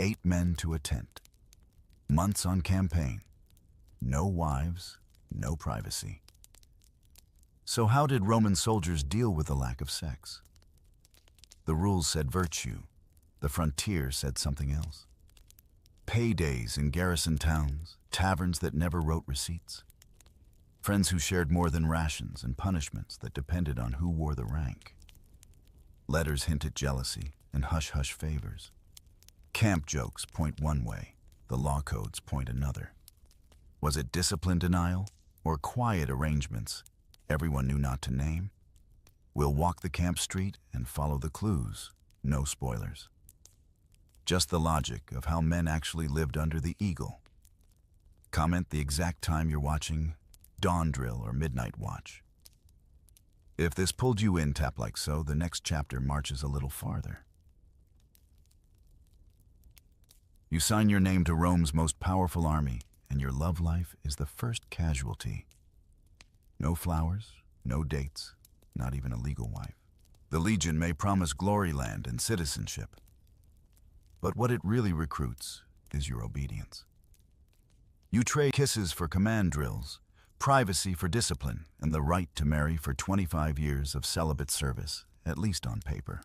8 men to a tent. Months on campaign. No wives, no privacy. So how did Roman soldiers deal with the lack of sex? The rules said virtue. The frontier said something else. Paydays in garrison towns, taverns that never wrote receipts. Friends who shared more than rations, and punishments that depended on who wore the rank. Letters hint at jealousy and hush-hush favors. Camp jokes point one way, the law codes point another. Was it discipline denial or quiet arrangements everyone knew not to name? We'll walk the camp street and follow the clues, no spoilers. Just the logic of how men actually lived under the eagle. Comment the exact time you're watching Dawn Drill or Midnight Watch. If this pulled you in, tap like so, the next chapter marches a little farther. You sign your name to Rome's most powerful army, and your love life is the first casualty. No flowers, no dates, not even a legal wife. The Legion may promise glory land and citizenship, but what it really recruits is your obedience. You trade kisses for command drills, privacy for discipline, and the right to marry for 25 years of celibate service, at least on paper.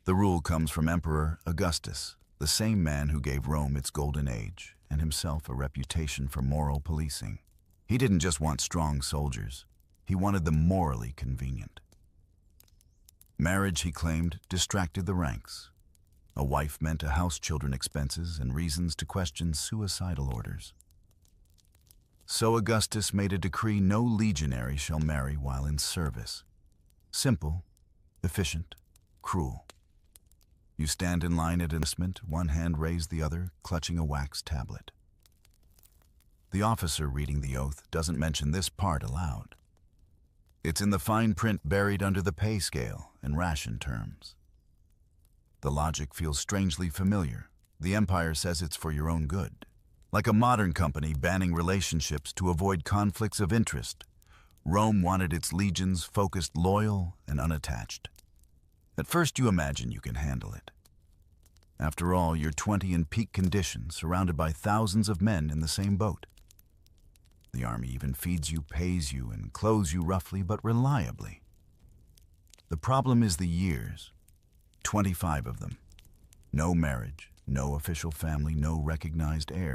The rule comes from Emperor Augustus, the same man who gave Rome its golden age, and himself a reputation for moral policing. He didn't just want strong soldiers, he wanted them morally convenient. Marriage, he claimed, distracted the ranks. A wife meant a house children expenses and reasons to question suicidal orders. So Augustus made a decree no legionary shall marry while in service. Simple, efficient, cruel. You stand in line at enlistment, one hand raised, the other clutching a wax tablet. The officer reading the oath doesn't mention this part aloud. It's in the fine print buried under the pay scale and ration terms. The logic feels strangely familiar. The empire says it's for your own good. Like a modern company banning relationships to avoid conflicts of interest, Rome wanted its legions focused, loyal, and unattached. At first you imagine you can handle it. After all, you're 20 in peak condition, surrounded by thousands of men in the same boat. The army even feeds you, pays you, and clothes you roughly but reliably. The problem is the years. 25 of them. No marriage, no official family, no recognized heir.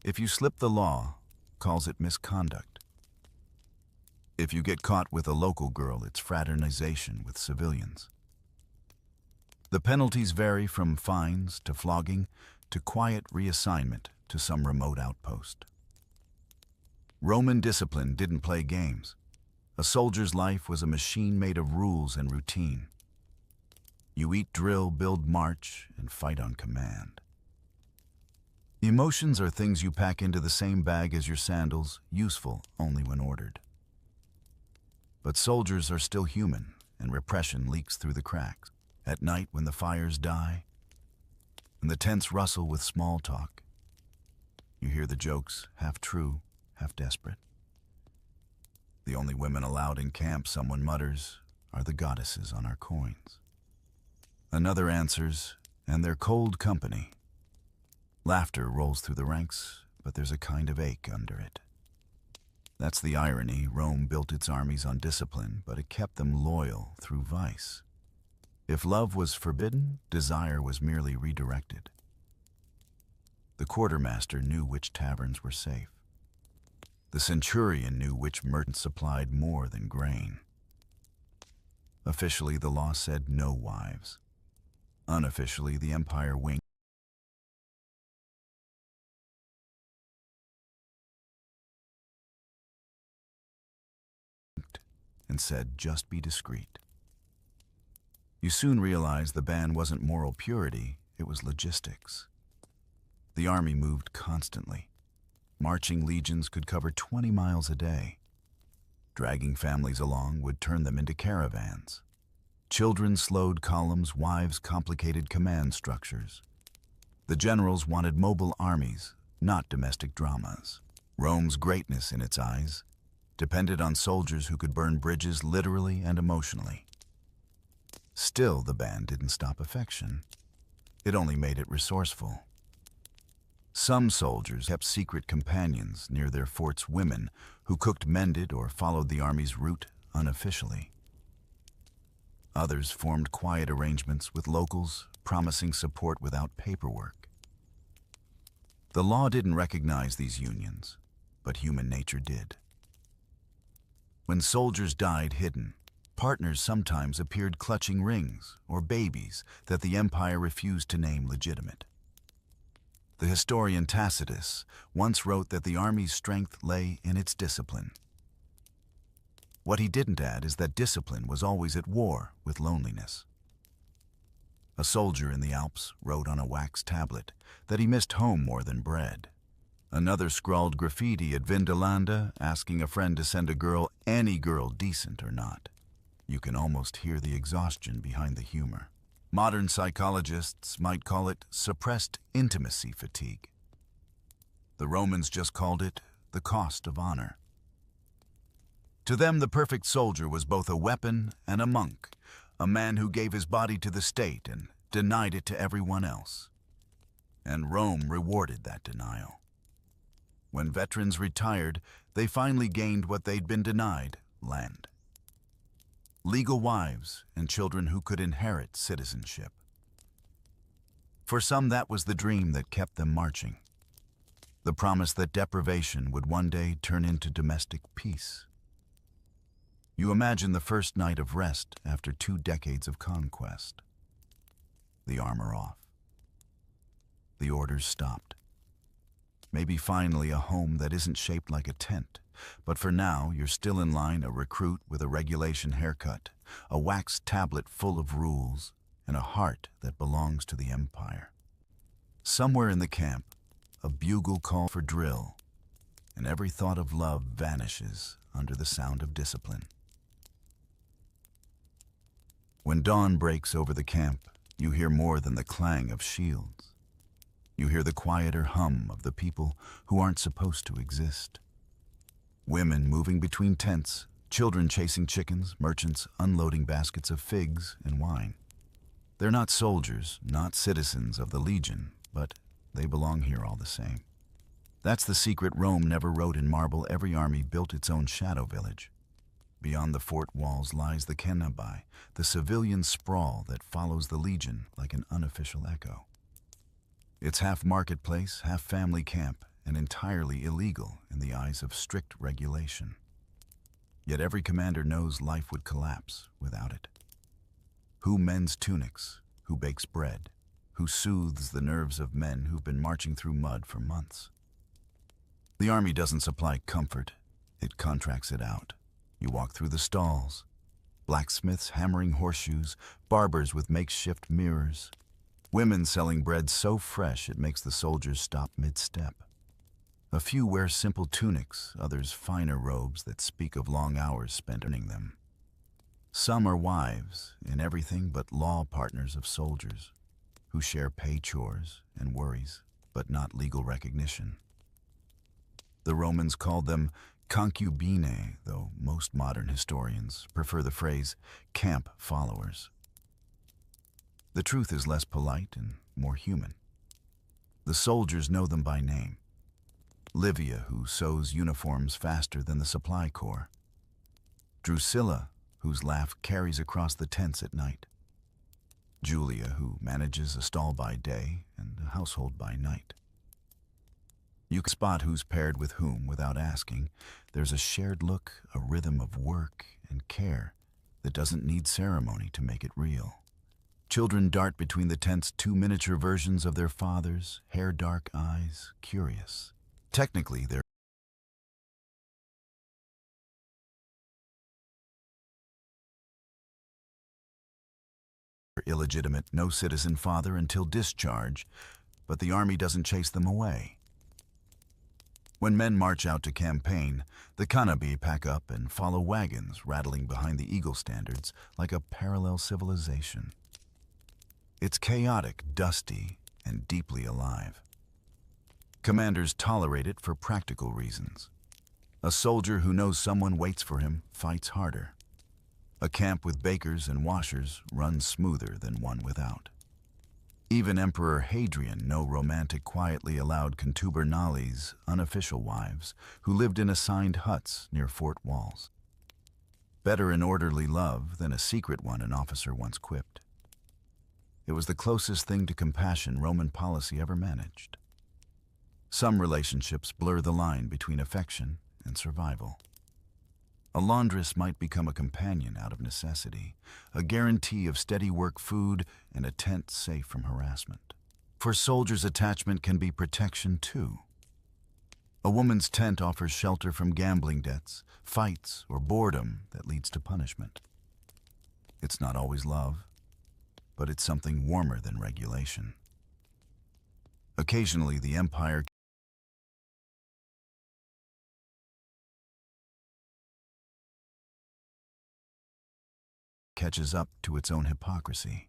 If you slip, the law calls it misconduct. If you get caught with a local girl, it's fraternization with civilians. The penalties vary from fines to flogging to quiet reassignment to some remote outpost. Roman discipline didn't play games. A soldier's life was a machine made of rules and routine. You eat, drill, build, march, and fight on command. Emotions are things you pack into the same bag as your sandals, useful only when ordered. But soldiers are still human, and repression leaks through the cracks. At night, when the fires die, and the tents rustle with small talk, you hear the jokes, half true, half desperate. The only women allowed in camp, someone mutters, are the goddesses on our coins. Another answers, and they're cold company. Laughter rolls through the ranks, but there's a kind of ache under it. That's the irony. Rome built its armies on discipline, but it kept them loyal through vice. If love was forbidden, desire was merely redirected. The quartermaster knew which taverns were safe. The centurion knew which merchants supplied more than grain. Officially, the law said no wives. Unofficially, the empire winked and said, just be discreet. You soon realized the ban wasn't moral purity, it was logistics. The army moved constantly. Marching legions could cover 20 miles a day. Dragging families along would turn them into caravans. Children slowed columns, wives complicated command structures. The generals wanted mobile armies, not domestic dramas. Rome's greatness in its eyes depended on soldiers who could burn bridges literally and emotionally. Still, the band didn't stop affection. It only made it resourceful. Some soldiers kept secret companions near their fort's women who cooked, mended, or followed the army's route unofficially. Others formed quiet arrangements with locals, promising support without paperwork. The law didn't recognize these unions, but human nature did. When soldiers died hidden, partners sometimes appeared clutching rings or babies that the empire refused to name legitimate. The historian Tacitus once wrote that the army's strength lay in its discipline. What he didn't add is that discipline was always at war with loneliness. A soldier in the Alps wrote on a wax tablet that he missed home more than bread. Another scrawled graffiti at Vindolanda asking a friend to send a girl, any girl, decent or not. You can almost hear the exhaustion behind the humor. Modern psychologists might call it suppressed intimacy fatigue. The Romans just called it the cost of honor. To them, the perfect soldier was both a weapon and a monk, a man who gave his body to the state and denied it to everyone else. And Rome rewarded that denial. When veterans retired, they finally gained what they'd been denied: land. Legal wives and children who could inherit citizenship. For some, that was the dream that kept them marching. The promise that deprivation would one day turn into domestic peace. You imagine the first night of rest after 2 decades of conquest. The armor off. The orders stopped. Maybe finally a home that isn't shaped like a tent. But for now, you're still in line, a recruit with a regulation haircut, a wax tablet full of rules, and a heart that belongs to the empire. Somewhere in the camp, a bugle call for drill, and every thought of love vanishes under the sound of discipline. When dawn breaks over the camp, you hear more than the clang of shields. You hear the quieter hum of the people who aren't supposed to exist. Women moving between tents, children chasing chickens, merchants unloading baskets of figs and wine. They're not soldiers, not citizens of the Legion, but they belong here all the same. That's the secret Rome never wrote in marble. Every army built its own shadow village. Beyond the fort walls lies the Cenabi, the civilian sprawl that follows the Legion like an unofficial echo. It's half marketplace, half family camp, and entirely illegal in the eyes of strict regulation. Yet every commander knows life would collapse without it. Who mends tunics? Who bakes bread? Who soothes the nerves of men who've been marching through mud for months? The army doesn't supply comfort, it contracts it out. You walk through the stalls, blacksmiths hammering horseshoes, barbers with makeshift mirrors, women selling bread so fresh it makes the soldiers stop mid-step. A few wear simple tunics, others finer robes that speak of long hours spent earning them. Some are wives, in everything but law partners of soldiers, who share pay chores and worries, but not legal recognition. The Romans called them concubinae, though most modern historians prefer the phrase camp followers. The truth is less polite and more human. The soldiers know them by name. Livia, who sews uniforms faster than the supply corps. Drusilla, whose laugh carries across the tents at night. Julia, who manages a stall by day and a household by night. You can spot who's paired with whom without asking. There's a shared look, a rhythm of work and care that doesn't need ceremony to make it real. Children dart between the tents, 2 miniature versions of their fathers, hair dark, eyes curious. Technically, they're illegitimate, no citizen father until discharge, but the army doesn't chase them away. When men march out to campaign, the Cenabi pack up and follow wagons rattling behind the eagle standards like a parallel civilization. It's chaotic, dusty, and deeply alive. Commanders tolerate it for practical reasons. A soldier who knows someone waits for him fights harder. A camp with bakers and washers runs smoother than one without. Even Emperor Hadrian no romantic quietly allowed contubernales, unofficial wives, who lived in assigned huts near fort walls. Better an orderly love than a secret one, an officer once quipped. It was the closest thing to compassion Roman policy ever managed. Some relationships blur the line between affection and survival. A laundress might become a companion out of necessity, a guarantee of steady work food and a tent safe from harassment. For soldiers, attachment can be protection too. A woman's tent offers shelter from gambling debts, fights, or boredom that leads to punishment. It's not always love, but it's something warmer than regulation. Occasionally, the empire catches up to its own hypocrisy.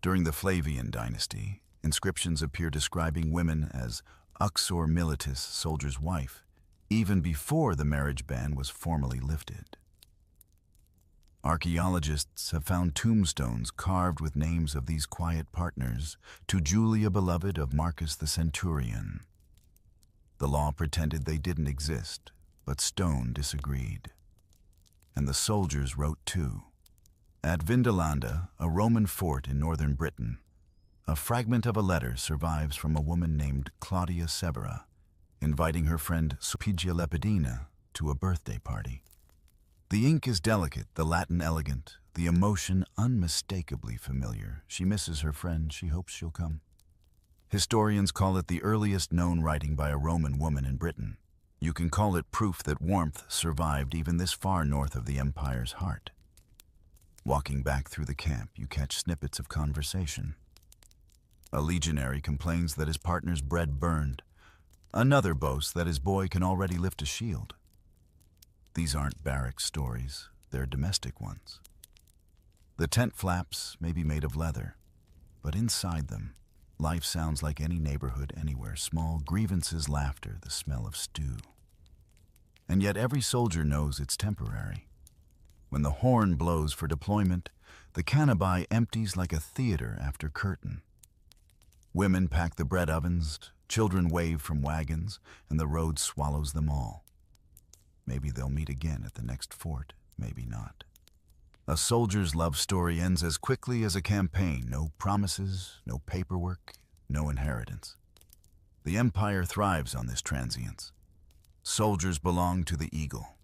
During the Flavian dynasty, inscriptions appear describing women as uxor militis, soldier's wife, even before the marriage ban was formally lifted. Archaeologists have found tombstones carved with names of these quiet partners, to Julia, beloved of Marcus the centurion. The law pretended they didn't exist, but stone disagreed. And the soldiers wrote too. At Vindolanda, a Roman fort in northern Britain, a fragment of a letter survives from a woman named Claudia Severa, inviting her friend Sulpicia Lepidina to a birthday party. The ink is delicate, the Latin elegant, the emotion unmistakably familiar. She misses her friend, she hopes she'll come. Historians call it the earliest known writing by a Roman woman in Britain. You can call it proof that warmth survived even this far north of the empire's heart. Walking back through the camp, you catch snippets of conversation. A legionary complains that his partner's bread burned. Another boasts that his boy can already lift a shield. These aren't barrack stories, they're domestic ones. The tent flaps may be made of leather, but inside them, life sounds like any neighborhood anywhere, small grievances, laughter, the smell of stew. And yet every soldier knows it's temporary. When the horn blows for deployment, the cannabis empties like a theater after curtain. Women pack the bread ovens, children wave from wagons, and the road swallows them all. Maybe they'll meet again at the next fort, maybe not. A soldier's love story ends as quickly as a campaign. No promises, no paperwork, no inheritance. The empire thrives on this transience. Soldiers belong to the eagle.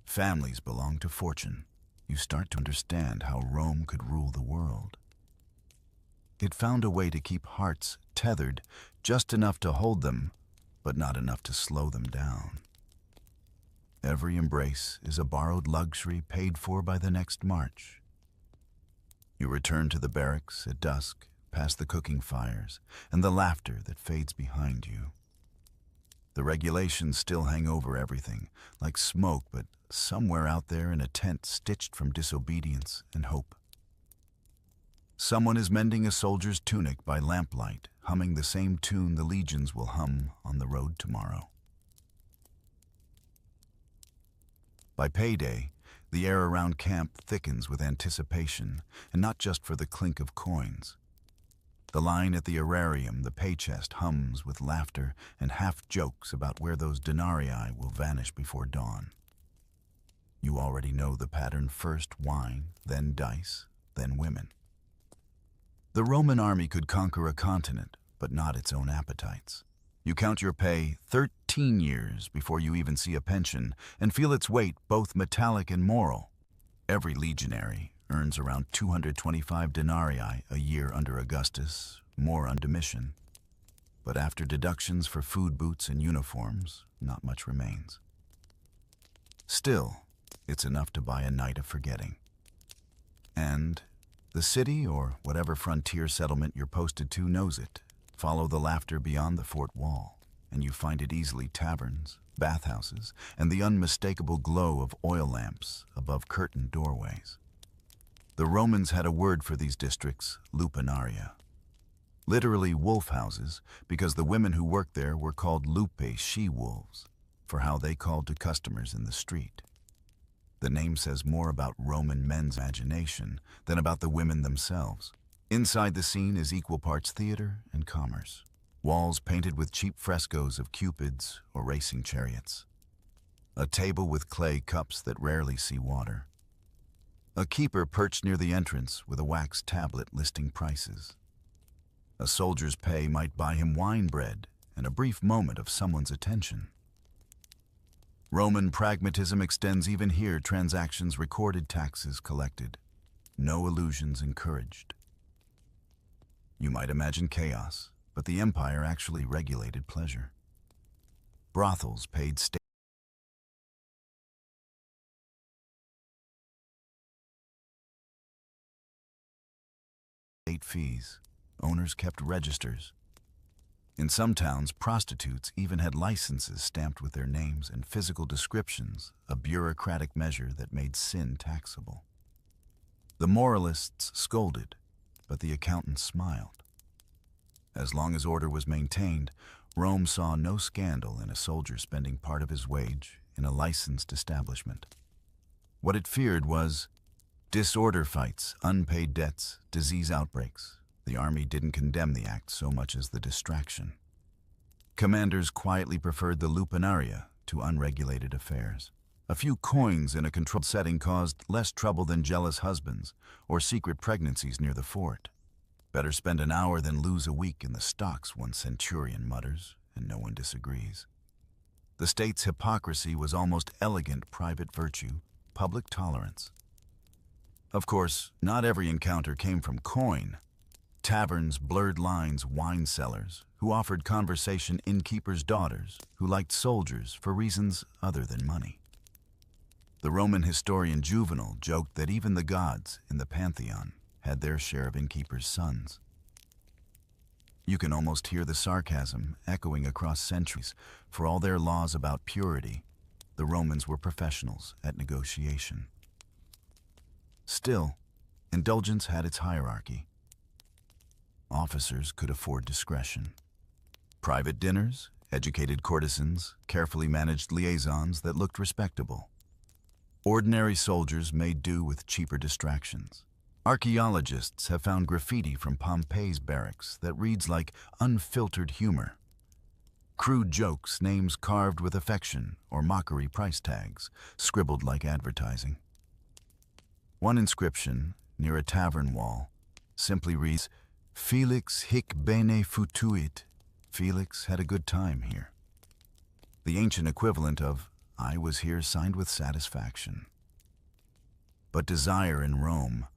Families belong to fortune. You start to understand how Rome could rule the world. It found a way to keep hearts tethered, just enough to hold them, but not enough to slow them down. Every embrace is a borrowed luxury paid for by the next march. You return to the barracks at dusk, past the cooking fires and the laughter that fades behind you. The regulations still hang over everything, like smoke, but somewhere out there in a tent stitched from disobedience and hope. Someone is mending a soldier's tunic by lamplight, humming the same tune the legions will hum on the road tomorrow. By payday, the air around camp thickens with anticipation, and not just for the clink of coins. The line at the aerarium, the pay chest, hums with laughter and half-jokes about where those denarii will vanish before dawn. You already know the pattern: first wine, then dice, then women. The Roman army could conquer a continent, but not its own appetites. You count your pay 13 years before you even see a pension, and feel its weight, both metallic and moral. Every legionary earns around 225 denarii a year under Augustus, more under Domitian. But after deductions for food, boots, and uniforms, not much remains. Still, it's enough to buy a night of forgetting. And the city, or whatever frontier settlement you're posted to, knows it. Follow the laughter beyond the fort wall, and you find it easily: taverns, bathhouses, and the unmistakable glow of oil lamps above curtained doorways. The Romans had a word for these districts: lupanaria. Literally wolf houses, because the women who worked there were called lupe, she-wolves. for how they called to customers in the street. The name says more about Roman men's imagination than about the women themselves. Inside the scene is equal parts theater and commerce. Walls painted with cheap frescoes of cupids or racing chariots. A table with clay cups that rarely see water. A keeper perched near the entrance with a wax tablet listing prices. A soldier's pay might buy him wine bread and a brief moment of someone's attention. Roman pragmatism extends even here, transactions recorded, taxes collected. No illusions encouraged. You might imagine chaos, but the empire actually regulated pleasure. Brothels paid state fees. Owners kept registers. In some towns, prostitutes even had licenses stamped with their names and physical descriptions, a bureaucratic measure that made sin taxable. The moralists scolded, but the accountants smiled. As long as order was maintained, Rome saw no scandal in a soldier spending part of his wage in a licensed establishment. What it feared was disorder, fights, unpaid debts, disease outbreaks. The army didn't condemn the act so much as the distraction. Commanders quietly preferred the lupanaria to unregulated affairs. A few coins in a controlled setting caused less trouble than jealous husbands or secret pregnancies near the fort. Better spend an hour than lose a week in the stocks, one centurion mutters, and no one disagrees. The state's hypocrisy was almost elegant private virtue, public tolerance. Of course, not every encounter came from coin. Taverns, blurred lines, wine cellars, who offered conversation, innkeepers' daughters, who liked soldiers for reasons other than money. The Roman historian Juvenal joked that even the gods in the Pantheon had their share of innkeepers' sons. You can almost hear the sarcasm echoing across centuries. For all their laws about purity, the Romans were professionals at negotiation. Still, indulgence had its hierarchy. Officers could afford discretion. Private dinners, educated courtesans, carefully managed liaisons that looked respectable. Ordinary soldiers made do with cheaper distractions. Archaeologists have found graffiti from Pompey's barracks that reads like unfiltered humor. Crude jokes, names carved with affection, or mockery price tags, scribbled like advertising. One inscription, near a tavern wall, simply reads, Felix hic bene futuit. Felix had a good time here. The ancient equivalent of, I was here signed with satisfaction. But desire in Rome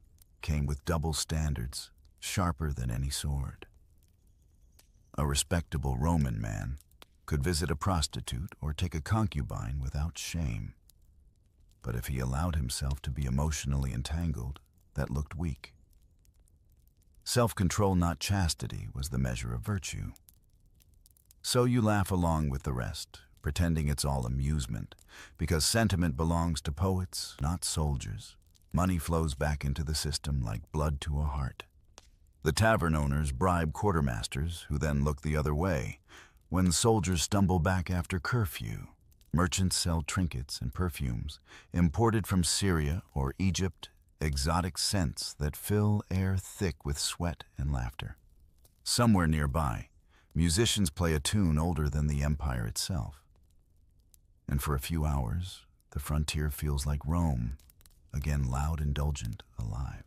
came with double standards, sharper than any sword. A respectable Roman man could visit a prostitute or take a concubine without shame. But if he allowed himself to be emotionally entangled, that looked weak. Self-control, not chastity, was the measure of virtue. So you laugh along with the rest, pretending it's all amusement, because sentiment belongs to poets, not soldiers. Money flows back into the system like blood to a heart. The tavern owners bribe quartermasters, who then look the other way. When soldiers stumble back after curfew, merchants sell trinkets and perfumes, imported from Syria or Egypt, exotic scents that fill air thick with sweat and laughter. Somewhere nearby, musicians play a tune older than the empire itself. And for a few hours, the frontier feels like Rome, again loud, indulgent, alive.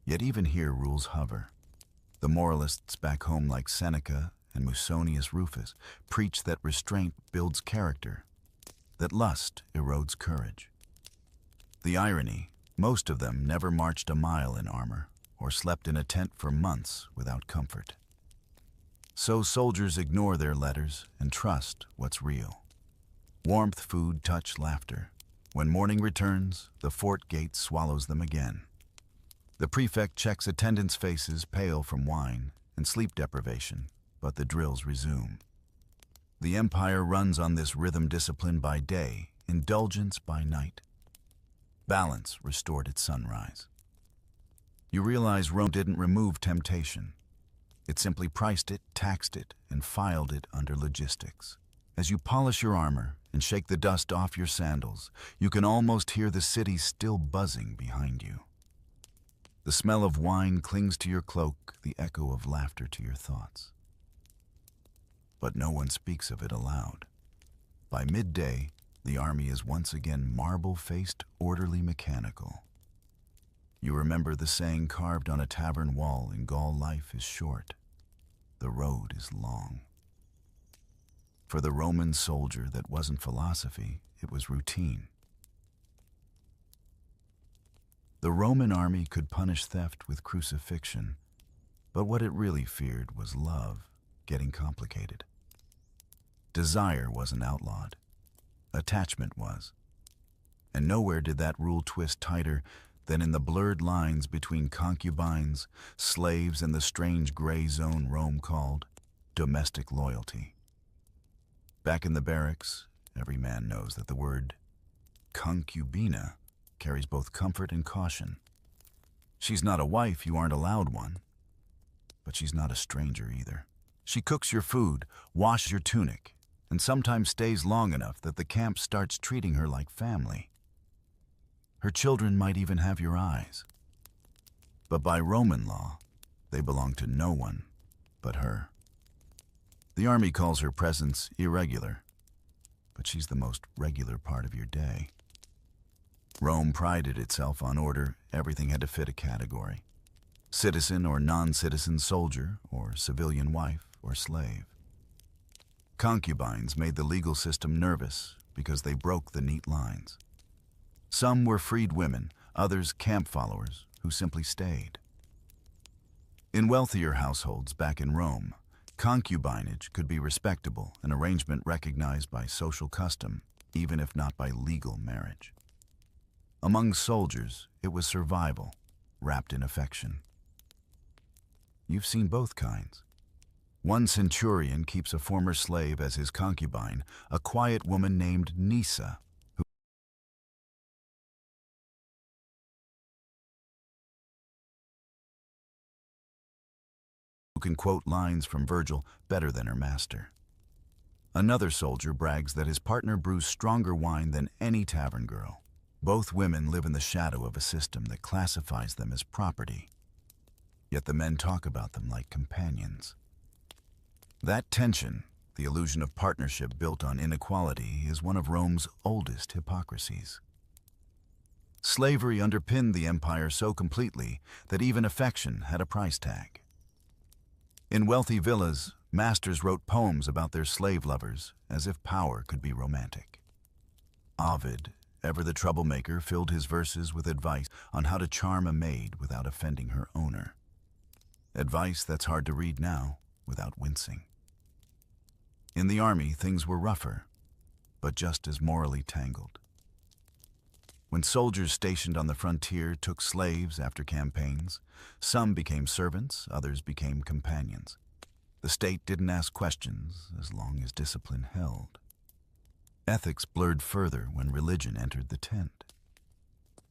Yet even here rules hover. The moralists back home like Seneca and Musonius Rufus preach that restraint builds character, that lust erodes courage. The irony, most of them never marched a mile in armor or slept in a tent for months without comfort. So soldiers ignore their letters and trust what's real. Warmth, food, touch, laughter. When morning returns, the fort gate swallows them again. The prefect checks attendants' faces pale from wine and sleep deprivation, but the drills resume. The empire runs on this rhythm, discipline by day, indulgence by night. Balance restored at sunrise. You realize Rome didn't remove temptation. It simply priced it, taxed it, and filed it under logistics. As you polish your armor and shake the dust off your sandals, you can almost hear the city still buzzing behind you. The smell of wine clings to your cloak, the echo of laughter to your thoughts. But no one speaks of it aloud. By midday, the army is once again marble-faced, orderly, mechanical. You remember the saying carved on a tavern wall in Gaul: life is short, the road is long. For the Roman soldier, that wasn't philosophy, it was routine. The Roman army could punish theft with crucifixion, but what it really feared was love getting complicated. Desire wasn't outlawed. Attachment was. And nowhere did that rule twist tighter than in the blurred lines between concubines, slaves, and the strange gray zone Rome called domestic loyalty. Back in the barracks, every man knows that the word concubina carries both comfort and caution. She's not a wife, you aren't allowed one. But she's not a stranger either. She cooks your food, washes your tunic, and sometimes stays long enough that the camp starts treating her like family. Her children might even have your eyes. But by Roman law, they belong to no one but her. The army calls her presence irregular, but she's the most regular part of your day. Rome prided itself on order. Everything had to fit a category: citizen or non-citizen, soldier or civilian, wife or slave. Concubines made the legal system nervous because they broke the neat lines. Some were freed women, others camp followers who simply stayed. In wealthier households back in Rome, concubinage could be respectable, an arrangement recognized by social custom, even if not by legal marriage. Among soldiers, it was survival, wrapped in affection. You've seen both kinds. One centurion keeps a former slave as his concubine, a quiet woman named Nisa, who can quote lines from Virgil better than her master. Another soldier brags that his partner brews stronger wine than any tavern girl. Both women live in the shadow of a system that classifies them as property. Yet the men talk about them like companions. That tension, the illusion of partnership built on inequality, is one of Rome's oldest hypocrisies. Slavery underpinned the empire so completely that even affection had a price tag. In wealthy villas, masters wrote poems about their slave lovers as if power could be romantic. Ovid, ever the troublemaker, filled his verses with advice on how to charm a maid without offending her owner. Advice that's hard to read now without wincing. In the army, things were rougher, but just as morally tangled. When soldiers stationed on the frontier took slaves after campaigns, some became servants, others became companions. The state didn't ask questions as long as discipline held. Ethics blurred further when religion entered the tent.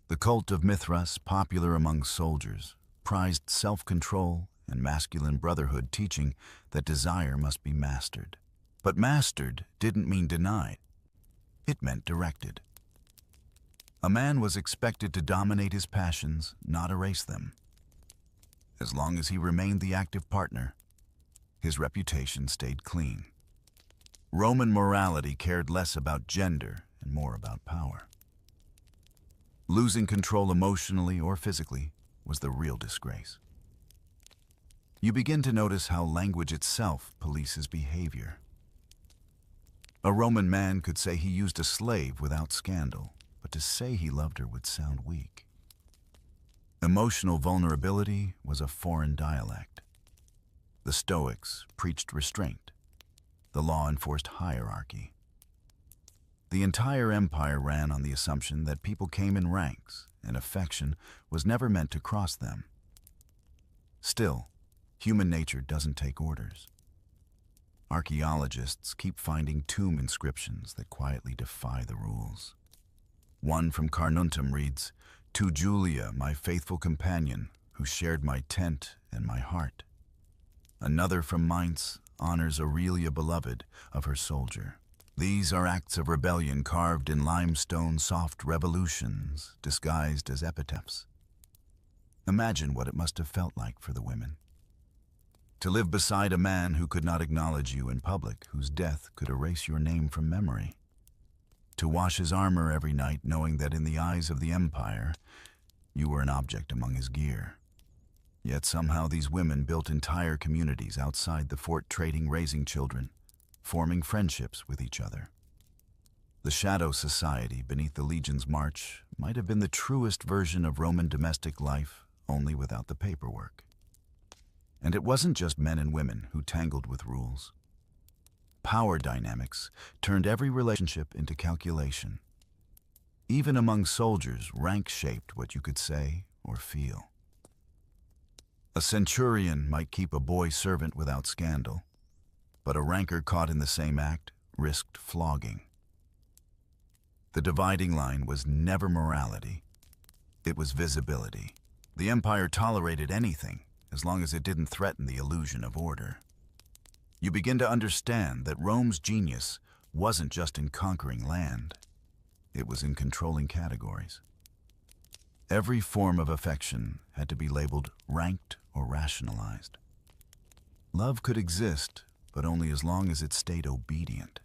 The cult of Mithras, popular among soldiers, prized self-control and masculine brotherhood, teaching that desire must be mastered. But mastered didn't mean denied. It meant directed. A man was expected to dominate his passions, not erase them. As long as he remained the active partner, his reputation stayed clean. Roman morality cared less about gender and more about power. Losing control emotionally or physically was the real disgrace. You begin to notice how language itself polices behavior. A Roman man could say he used a slave without scandal, but to say he loved her would sound weak. Emotional vulnerability was a foreign dialect. The Stoics preached restraint. The law enforced hierarchy. The entire empire ran on the assumption that people came in ranks, and affection was never meant to cross them. Still, human nature doesn't take orders. Archaeologists keep finding tomb inscriptions that quietly defy the rules. One from Carnuntum reads, "To Julia, my faithful companion, who shared my tent and my heart." Another from Mainz honors Aurelia, beloved of her soldier. These are acts of rebellion carved in limestone, soft revolutions disguised as epitaphs. Imagine what it must have felt like for the women. To live beside a man who could not acknowledge you in public, whose death could erase your name from memory. To wash his armor every night, knowing that in the eyes of the Empire, you were an object among his gear. Yet somehow these women built entire communities outside the fort, trading, raising children, forming friendships with each other. The shadow society beneath the Legion's march might have been the truest version of Roman domestic life, only without the paperwork. And it wasn't just men and women who tangled with rules. Power dynamics turned every relationship into calculation. Even among soldiers, rank shaped what you could say or feel. A centurion might keep a boy servant without scandal, but a ranker caught in the same act risked flogging. The dividing line was never morality. It was visibility. The Empire tolerated anything as long as it didn't threaten the illusion of order. You begin to understand that Rome's genius wasn't just in conquering land. It was in controlling categories. Every form of affection had to be labeled, ranked, or rationalized. Love could exist, but only as long as it stayed obedient.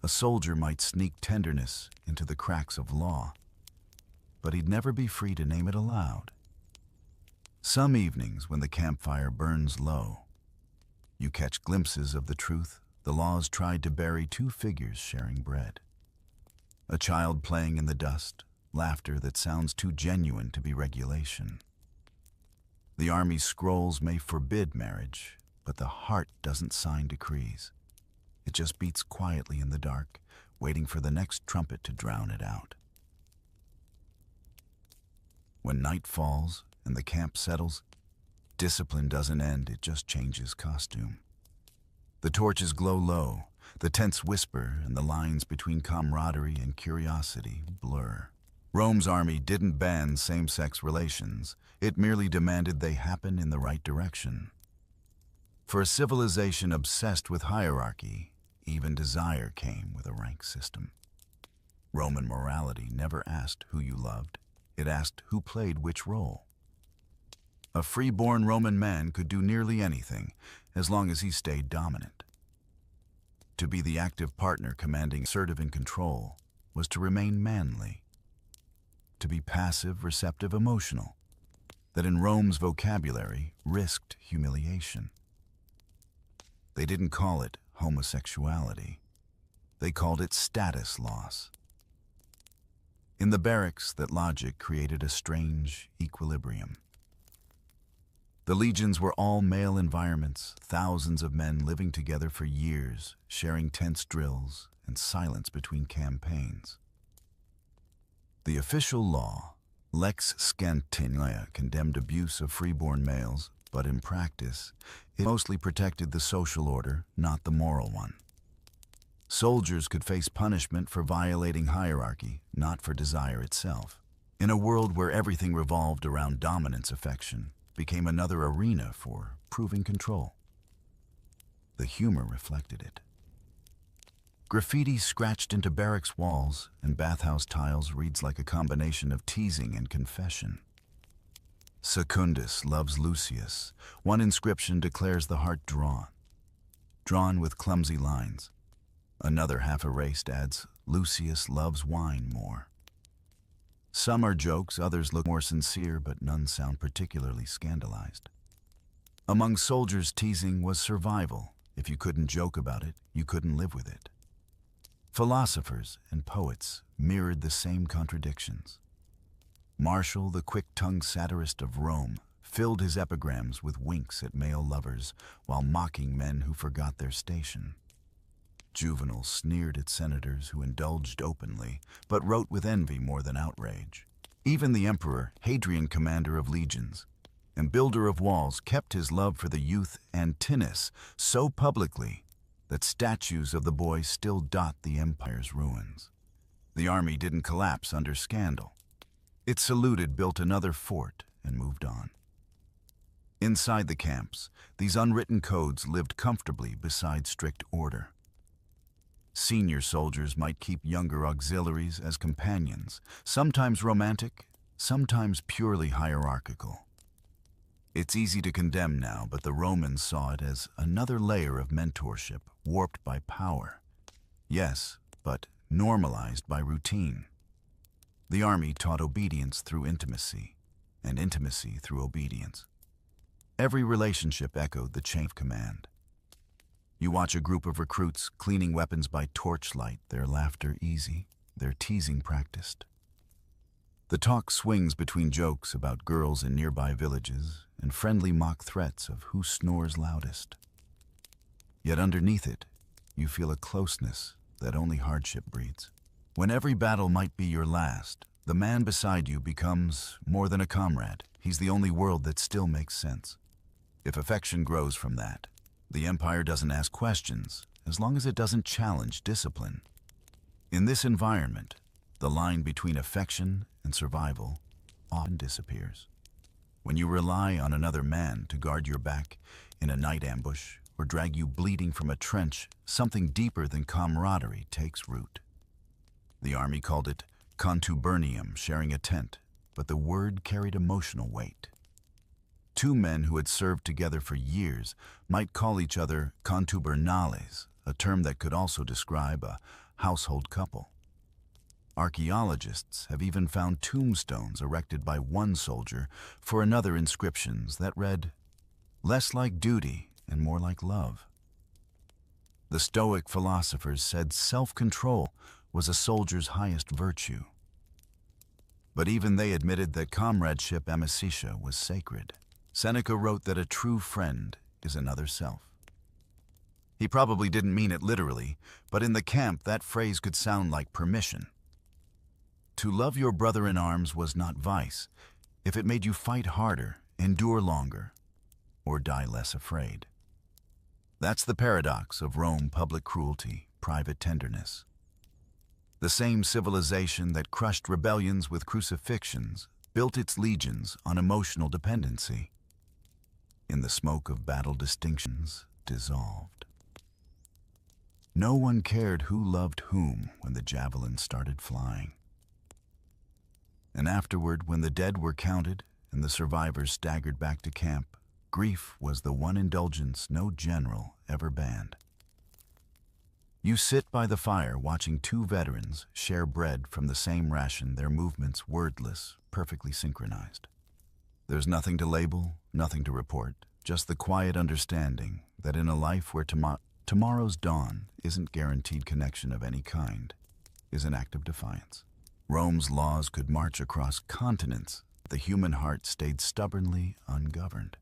A soldier might sneak tenderness into the cracks of law, but he'd never be free to name it aloud. Some evenings, when the campfire burns low, you catch glimpses of the truth the laws tried to bury: two figures sharing bread. A child playing in the dust, laughter that sounds too genuine to be regulation. The army's scrolls may forbid marriage, but the heart doesn't sign decrees. It just beats quietly in the dark, waiting for the next trumpet to drown it out. When night falls and the camp settles, discipline doesn't end, it just changes costume. The torches glow low, the tents whisper, and the lines between camaraderie and curiosity blur. Rome's army didn't ban same-sex relations, it merely demanded they happen in the right direction. For a civilization obsessed with hierarchy, even desire came with a rank system. Roman morality never asked who you loved, it asked who played which role. A free-born Roman man could do nearly anything, as long as he stayed dominant. To be the active partner commanding, assertive, and control was to remain manly. To be passive, receptive, emotional, that in Rome's vocabulary risked humiliation. They didn't call it homosexuality. They called it status loss. In the barracks, that logic created a strange equilibrium. The legions were all male environments, thousands of men living together for years, sharing tense drills and silence between campaigns. The official law, Lex Scantinia, condemned abuse of freeborn males, but in practice, it mostly protected the social order, not the moral one. Soldiers could face punishment for violating hierarchy, not for desire itself. In a world where everything revolved around dominance, affection became another arena for proving control. The humor reflected it. Graffiti scratched into barracks walls and bathhouse tiles reads like a combination of teasing and confession. Secundus loves Lucius. One inscription declares the heart drawn with clumsy lines. Another, half erased, adds, Lucius loves wine more. Some are jokes, others look more sincere, but none sound particularly scandalized. Among soldiers, teasing was survival. If you couldn't joke about it, you couldn't live with it. Philosophers and poets mirrored the same contradictions. Martial, the quick-tongued satirist of Rome, filled his epigrams with winks at male lovers while mocking men who forgot their station. Juvenal sneered at senators who indulged openly, but wrote with envy more than outrage. Even the emperor, Hadrian, commander of legions and builder of walls, kept his love for the youth Antinous so publicly that statues of the boy still dot the empire's ruins. The army didn't collapse under scandal. It saluted, built another fort, and moved on. Inside the camps, these unwritten codes lived comfortably beside strict order. Senior soldiers might keep younger auxiliaries as companions, sometimes romantic, sometimes purely hierarchical. It's easy to condemn now, but the Romans saw it as another layer of mentorship, warped by power. Yes, but normalized by routine. The army taught obedience through intimacy, and intimacy through obedience. Every relationship echoed the chain of command. You watch a group of recruits cleaning weapons by torchlight, their laughter easy, their teasing practiced. The talk swings between jokes about girls in nearby villages and friendly mock threats of who snores loudest. Yet underneath it, you feel a closeness that only hardship breeds. When every battle might be your last, the man beside you becomes more than a comrade. He's the only world that still makes sense. If affection grows from that, the empire doesn't ask questions, as long as it doesn't challenge discipline. In this environment, the line between affection and survival often disappears. When you rely on another man to guard your back in a night ambush or drag you bleeding from a trench, something deeper than camaraderie takes root. The army called it contubernium, sharing a tent, but the word carried emotional weight. Two men who had served together for years might call each other contubernales, a term that could also describe a household couple. Archaeologists have even found tombstones erected by one soldier for another, inscriptions that read, "Less like duty and more like love." The Stoic philosophers said self-control was a soldier's highest virtue. But even they admitted that comradeship amicitia was sacred. Seneca wrote that a true friend is another self. He probably didn't mean it literally, but in the camp that phrase could sound like permission. To love your brother in arms was not vice, if it made you fight harder, endure longer, or die less afraid. That's the paradox of Rome: public cruelty, private tenderness. The same civilization that crushed rebellions with crucifixions built its legions on emotional dependency. In the smoke of battle, distinctions dissolved. No one cared who loved whom when the javelins started flying. And afterward, when the dead were counted and the survivors staggered back to camp, grief was the one indulgence no general ever banned. You sit by the fire watching two veterans share bread from the same ration, their movements wordless, perfectly synchronized. There's nothing to label, nothing to report, just the quiet understanding that in a life where tomorrow's dawn isn't guaranteed, connection of any kind is an act of defiance. Rome's laws could march across continents, but the human heart stayed stubbornly ungoverned.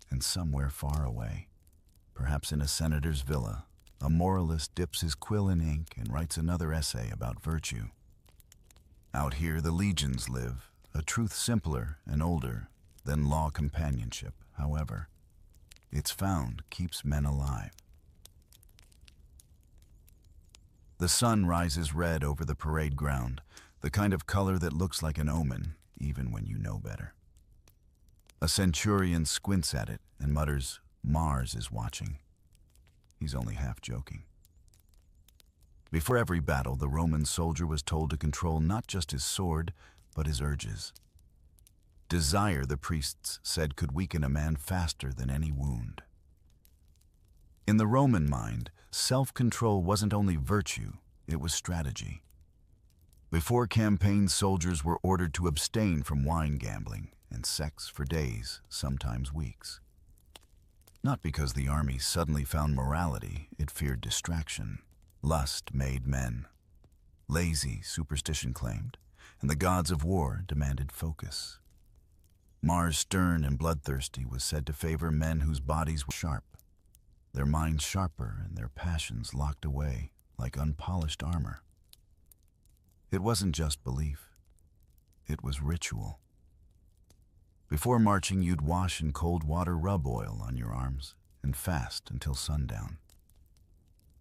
And somewhere far away, perhaps in a senator's villa, a moralist dips his quill in ink and writes another essay about virtue. Out here the legions live, a truth simpler and older than law companionship, however. It's found keeps men alive. The sun rises red over the parade ground, the kind of color that looks like an omen, even when you know better. A centurion squints at it and mutters, "Mars is watching." He's only half joking. Before every battle, the Roman soldier was told to control not just his sword, but his urges. Desire, the priests said, could weaken a man faster than any wound. In the Roman mind, self-control wasn't only virtue, it was strategy. Before campaigns, soldiers were ordered to abstain from wine, gambling, and sex for days, sometimes weeks. Not because the army suddenly found morality, it feared distraction. Lust made men. Lazy, superstition claimed, and the gods of war demanded focus. Mars, stern and bloodthirsty, was said to favor men whose bodies were sharp, their minds sharper and their passions locked away like unpolished armor. It wasn't just belief, it was ritual. Before marching, you'd wash in cold water, rub oil on your arms, and fast until sundown.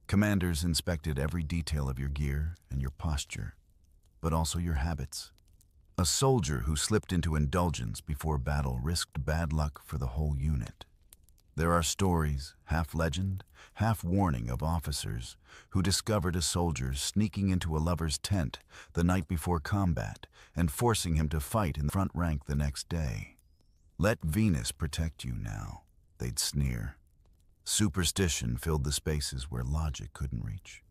Commanders inspected every detail of your gear and your posture, but also your habits. A soldier who slipped into indulgence before battle risked bad luck for the whole unit. There are stories, half legend, half warning, of officers who discovered a soldier sneaking into a lover's tent the night before combat and forcing him to fight in the front rank the next day. "Let Venus protect you now," they'd sneer. Superstition filled the spaces where logic couldn't reach.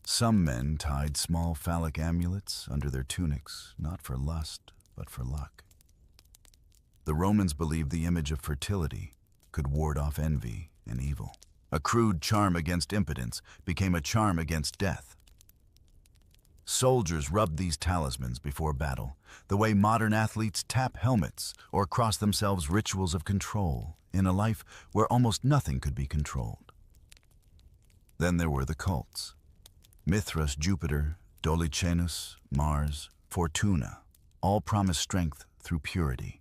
Some men tied small phallic amulets under their tunics, not for lust, but for luck. The Romans believed the image of fertility could ward off envy and evil. A crude charm against impotence became a charm against death. Soldiers rubbed these talismans before battle, the way modern athletes tap helmets or cross themselves rituals of control in a life where almost nothing could be controlled. Then there were the cults. Mithras, Jupiter, Dolichaeus, Mars, Fortuna, all promised strength through purity.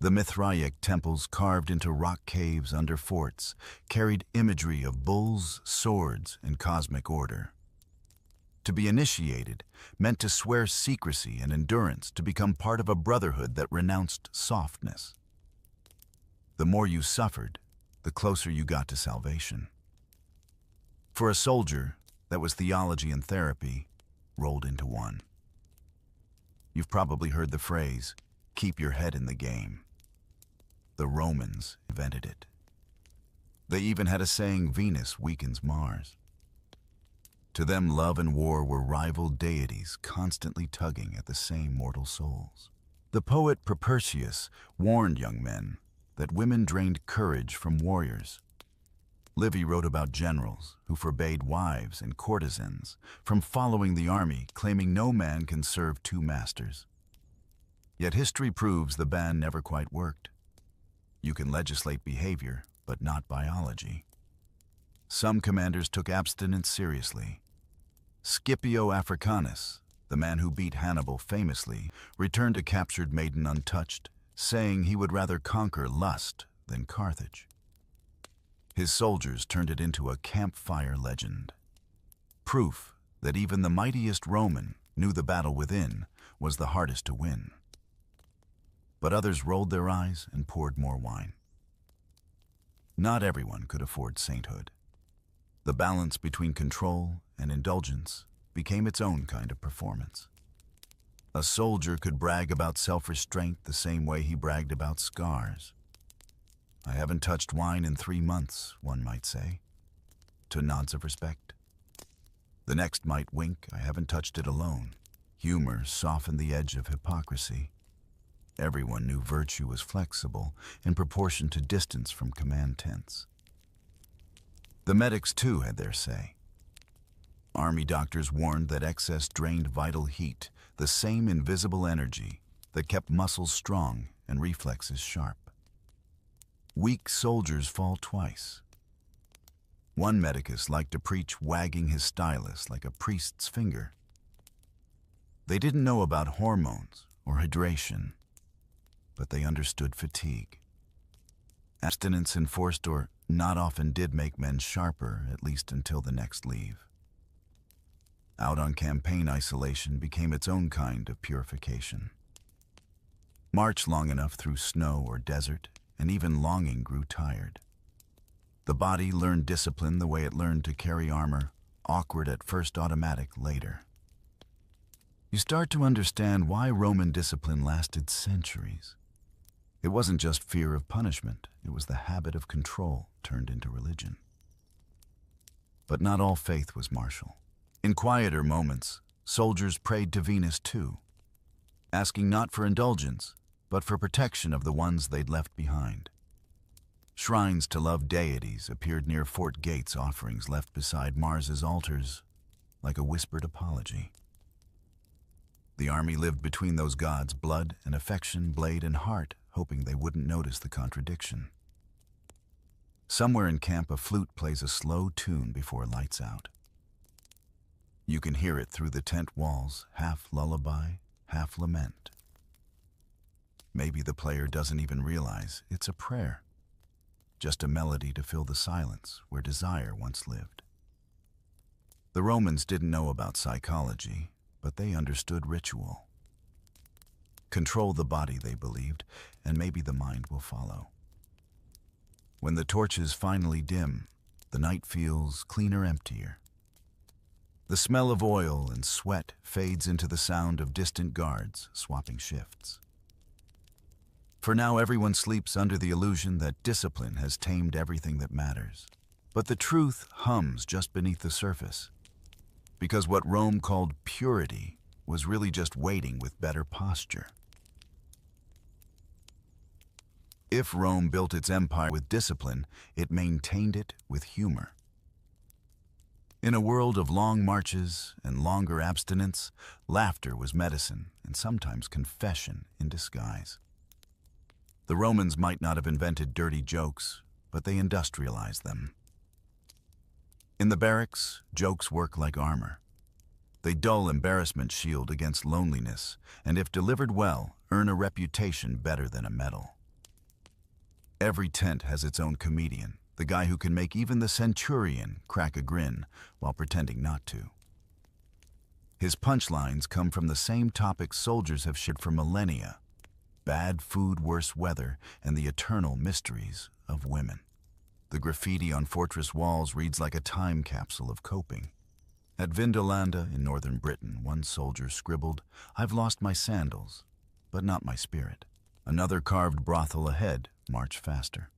The Mithraic temples carved into rock caves under forts carried imagery of bulls, swords, and cosmic order. To be initiated meant to swear secrecy and endurance, to become part of a brotherhood that renounced softness. The more you suffered, the closer you got to salvation. For a soldier, that was theology and therapy rolled into one. You've probably heard the phrase, "keep your head in the game." The Romans invented it. They even had a saying, "Venus weakens Mars." To them, love and war were rival deities constantly tugging at the same mortal souls. The poet Propertius warned young men that women drained courage from warriors. Livy wrote about generals who forbade wives and courtesans from following the army, claiming no man can serve two masters. Yet history proves the ban never quite worked. You can legislate behavior, but not biology. Some commanders took abstinence seriously. Scipio Africanus, the man who beat Hannibal famously, returned a captured maiden untouched, saying he would rather conquer lust than Carthage. His soldiers turned it into a campfire legend. Proof that even the mightiest Roman knew the battle within was the hardest to win. But others rolled their eyes and poured more wine. Not everyone could afford sainthood. The balance between control and indulgence became its own kind of performance. A soldier could brag about self-restraint the same way he bragged about scars. "I haven't touched wine in 3 months," one might say, to nods of respect. The next might wink, "I haven't touched it alone." Humor softened the edge of hypocrisy. Everyone knew virtue was flexible in proportion to distance from command tents. The medics, too, had their say. Army doctors warned that excess drained vital heat, the same invisible energy that kept muscles strong and reflexes sharp. Weak soldiers fall twice. One medicus liked to preach wagging his stylus like a priest's finger. They didn't know about hormones or hydration, but they understood fatigue. Abstinence enforced or not often did make men sharper, at least until the next leave. Out on campaign, isolation became its own kind of purification. March long enough through snow or desert, and even longing grew tired. The body learned discipline the way it learned to carry armor, awkward at first, automatic later. You start to understand why Roman discipline lasted centuries. It wasn't just fear of punishment, it was the habit of control turned into religion. But not all faith was martial. In quieter moments, soldiers prayed to Venus too, asking not for indulgence, but for protection of the ones they'd left behind. Shrines to loved deities appeared near fort gates, offerings left beside Mars's altars, like a whispered apology. The army lived between those gods, blood and affection, blade and heart, hoping they wouldn't notice the contradiction. Somewhere in camp, a flute plays a slow tune before lights out. You can hear it through the tent walls, half lullaby, half lament. Maybe the player doesn't even realize it's a prayer, just a melody to fill the silence where desire once lived. The Romans didn't know about psychology, but they understood ritual. Control the body, they believed, and maybe the mind will follow. When the torches finally dim, the night feels cleaner, emptier. The smell of oil and sweat fades into the sound of distant guards swapping shifts. For now, everyone sleeps under the illusion that discipline has tamed everything that matters. But the truth hums just beneath the surface, because what Rome called purity was really just waiting with better posture. If Rome built its empire with discipline, it maintained it with humor. In a world of long marches and longer abstinence, laughter was medicine and sometimes confession in disguise. The Romans might not have invented dirty jokes, but they industrialized them. In the barracks, jokes work like armor. They dull embarrassment shield against loneliness, and if delivered well, earn a reputation better than a medal. Every tent has its own comedian, the guy who can make even the centurion crack a grin while pretending not to. His punchlines come from the same topics soldiers have shared for millennia: bad food, worse weather, and the eternal mysteries of women. The graffiti on fortress walls reads like a time capsule of coping. At Vindolanda in northern Britain, one soldier scribbled, "I've lost my sandals, but not my spirit." Another carved brothel ahead, march faster.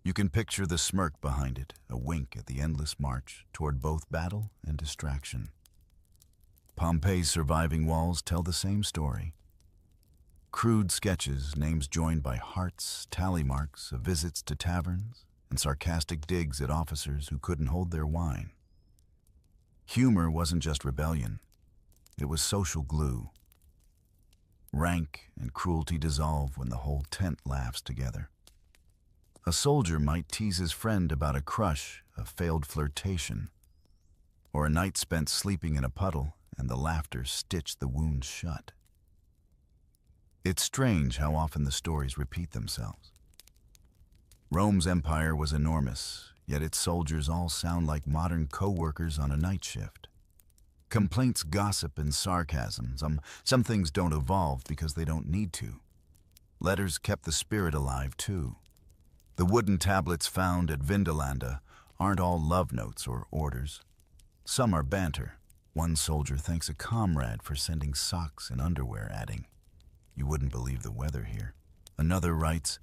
You can picture the smirk behind it, a wink at the endless march toward both battle and distraction. Pompeii's surviving walls tell the same story. Crude sketches, names joined by hearts, tally marks of visits to taverns, and sarcastic digs at officers who couldn't hold their wine. Humor wasn't just rebellion, it was social glue. Rank and cruelty dissolve when the whole tent laughs together. A soldier might tease his friend about a crush, a failed flirtation, or a night spent sleeping in a puddle and the laughter stitched the wound shut. It's strange how often the stories repeat themselves. Rome's empire was enormous, yet its soldiers all sound like modern co-workers on a night shift. Complaints, gossip, and sarcasm. Some things don't evolve because they don't need to. Letters kept the spirit alive, too. The wooden tablets found at Vindolanda aren't all love notes or orders. Some are banter. One soldier thanks a comrade for sending socks and underwear, adding, "You wouldn't believe the weather here." Another writes,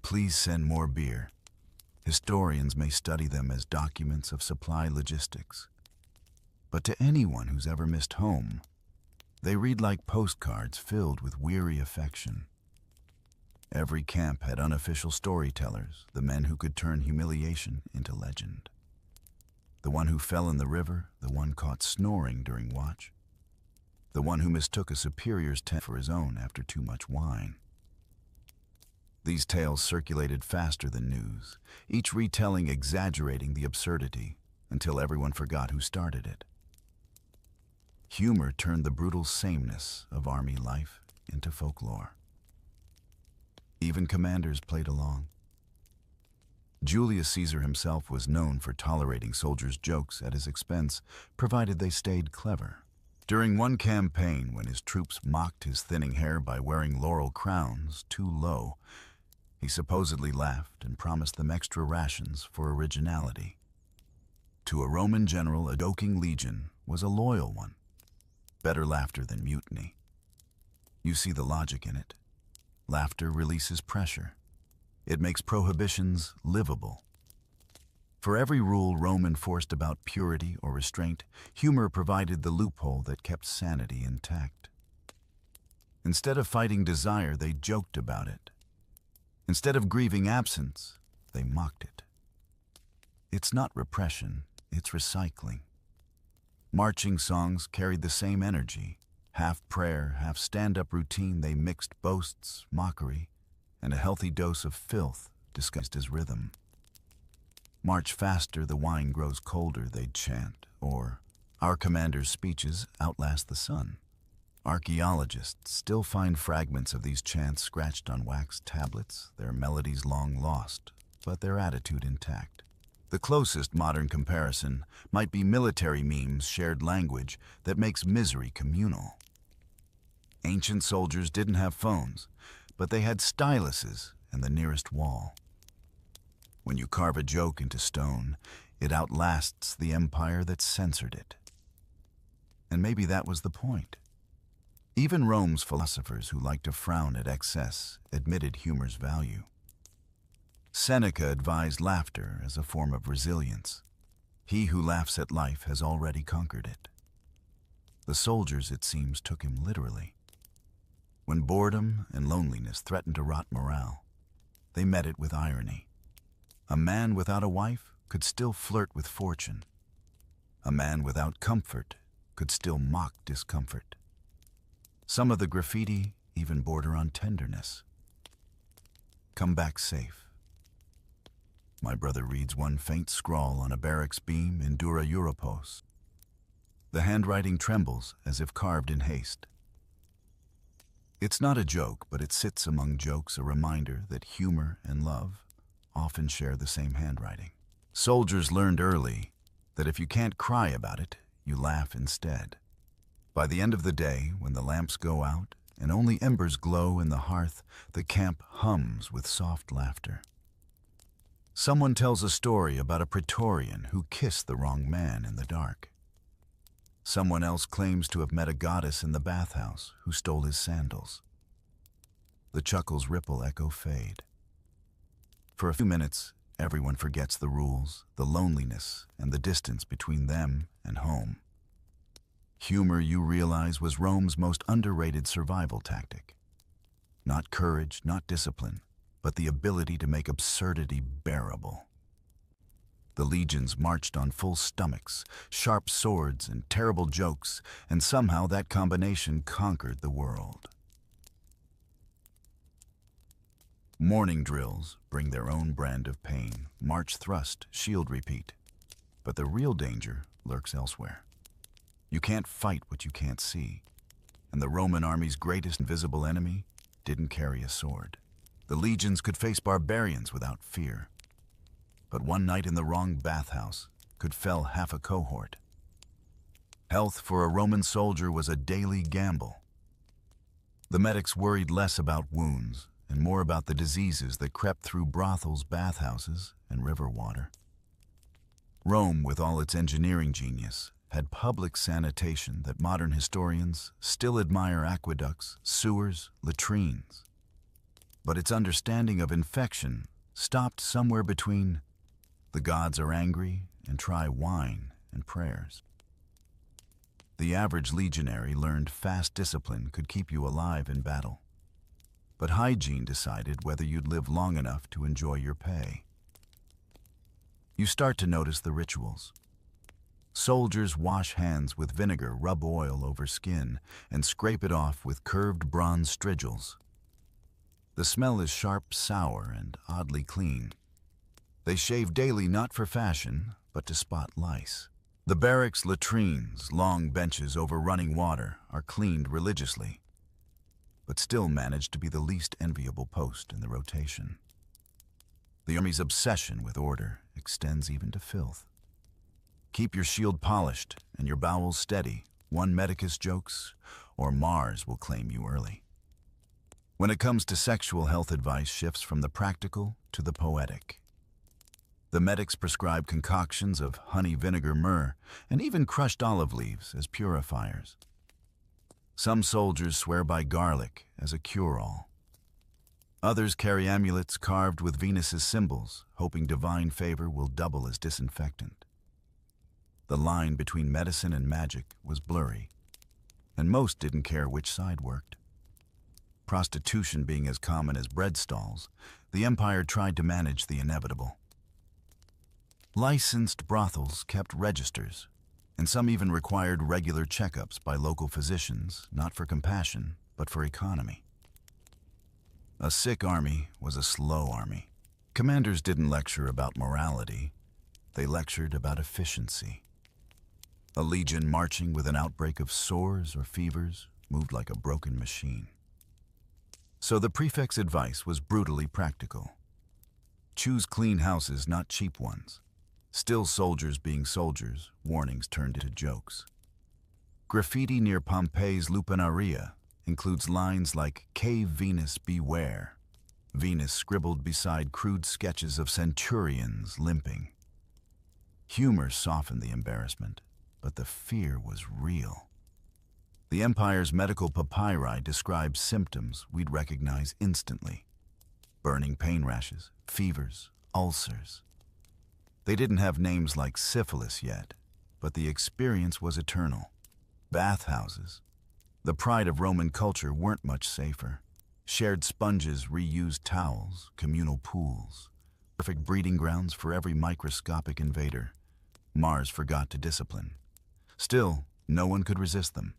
"Please send more beer." Historians may study them as documents of supply logistics. But to anyone who's ever missed home, they read like postcards filled with weary affection. Every camp had unofficial storytellers, the men who could turn humiliation into legend. The one who fell in the river, the one caught snoring during watch, the one who mistook a superior's tent for his own after too much wine. These tales circulated faster than news, each retelling exaggerating the absurdity until everyone forgot who started it. Humor turned the brutal sameness of army life into folklore. Even commanders played along. Julius Caesar himself was known for tolerating soldiers' jokes at his expense, provided they stayed clever. During one campaign, when his troops mocked his thinning hair by wearing laurel crowns too low, he supposedly laughed and promised them extra rations for originality. To a Roman general, a joking legion was a loyal one. Better laughter than mutiny. You see the logic in it. Laughter releases pressure. It makes prohibitions livable. For every rule Rome enforced about purity or restraint, humor provided the loophole that kept sanity intact. Instead of fighting desire, they joked about it. Instead of grieving absence, they mocked it. It's not repression, it's recycling. Marching songs carried the same energy. Half prayer, half stand-up routine, they mixed boasts, mockery, and a healthy dose of filth disguised as rhythm. March faster, the wine grows colder, they'd chant. Or, our commander's speeches outlast the sun. Archaeologists still find fragments of these chants scratched on wax tablets, their melodies long lost, but their attitude intact. The closest modern comparison might be military memes, shared language that makes misery communal. Ancient soldiers didn't have phones, but they had styluses and the nearest wall. When you carve a joke into stone, it outlasts the empire that censored it. And maybe that was the point. Even Rome's philosophers who liked to frown at excess admitted humor's value. Seneca advised laughter as a form of resilience. He who laughs at life has already conquered it. The soldiers, it seems, took him literally. When boredom and loneliness threatened to rot morale, they met it with irony. A man without a wife could still flirt with fortune. A man without comfort could still mock discomfort. Some of the graffiti even border on tenderness. Come back safe. My brother reads one faint scrawl on a barracks beam in Dura Europos. The handwriting trembles as if carved in haste. It's not a joke, but it sits among jokes, a reminder that humor and love often share the same handwriting. Soldiers learned early that if you can't cry about it, you laugh instead. By the end of the day, when the lamps go out and only embers glow in the hearth, the camp hums with soft laughter. Someone tells a story about a Praetorian who kissed the wrong man in the dark. Someone else claims to have met a goddess in the bathhouse who stole his sandals. The chuckles ripple, echo fade. For a few minutes, everyone forgets the rules, the loneliness, and the distance between them and home. Humor, you realize, was Rome's most underrated survival tactic. Not courage, not discipline, but the ability to make absurdity bearable. The legions marched on full stomachs, sharp swords, and terrible jokes, and somehow that combination conquered the world. Morning drills bring their own brand of pain, march thrust, shield repeat. But the real danger lurks elsewhere. You can't fight what you can't see, and the Roman army's greatest invisible enemy didn't carry a sword. The legions could face barbarians without fear. But one night in the wrong bathhouse could fell half a cohort. Health for a Roman soldier was a daily gamble. The medics worried less about wounds and more about the diseases that crept through brothels, bathhouses, and river water. Rome, with all its engineering genius, had public sanitation that modern historians still admire: aqueducts, sewers, latrines. But its understanding of infection stopped somewhere between "the gods are angry" and "try wine and prayers." The average legionary learned fast discipline could keep you alive in battle. But hygiene decided whether you'd live long enough to enjoy your pay. You start to notice the rituals. Soldiers wash hands with vinegar, rub oil over skin, and scrape it off with curved bronze strigils. The smell is sharp, sour, and oddly clean. They shave daily not for fashion, but to spot lice. The barracks latrines, long benches over running water, are cleaned religiously, but still manage to be the least enviable post in the rotation. The army's obsession with order extends even to filth. Keep your shield polished and your bowels steady. One medicus jokes, or Mars will claim you early. When it comes to sexual health, advice shifts from the practical to the poetic. The medics prescribe concoctions of honey, vinegar, myrrh, and even crushed olive leaves as purifiers. Some soldiers swear by garlic as a cure-all. Others carry amulets carved with Venus's symbols, hoping divine favor will double as disinfectant. The line between medicine and magic was blurry, and most didn't care which side worked. Prostitution being as common as bread stalls, the empire tried to manage the inevitable. Licensed brothels kept registers, and some even required regular checkups by local physicians, not for compassion, but for economy. A sick army was a slow army. Commanders didn't lecture about morality, they lectured about efficiency. A legion marching with an outbreak of sores or fevers moved like a broken machine. So the prefect's advice was brutally practical. Choose clean houses, not cheap ones. Still soldiers being soldiers, warnings turned into jokes. Graffiti near Pompeii's Lupanaria includes lines like "Cave Venus beware," Venus scribbled beside crude sketches of centurions limping. Humor softened the embarrassment, but the fear was real. The Empire's medical papyri described symptoms we'd recognize instantly: burning pain rashes, fevers, ulcers. They didn't have names like syphilis yet, but the experience was eternal. Bathhouses, the pride of Roman culture, weren't much safer. Shared sponges, reused towels, communal pools. Perfect breeding grounds for every microscopic invader. Mars forgot to discipline. Still, no one could resist them.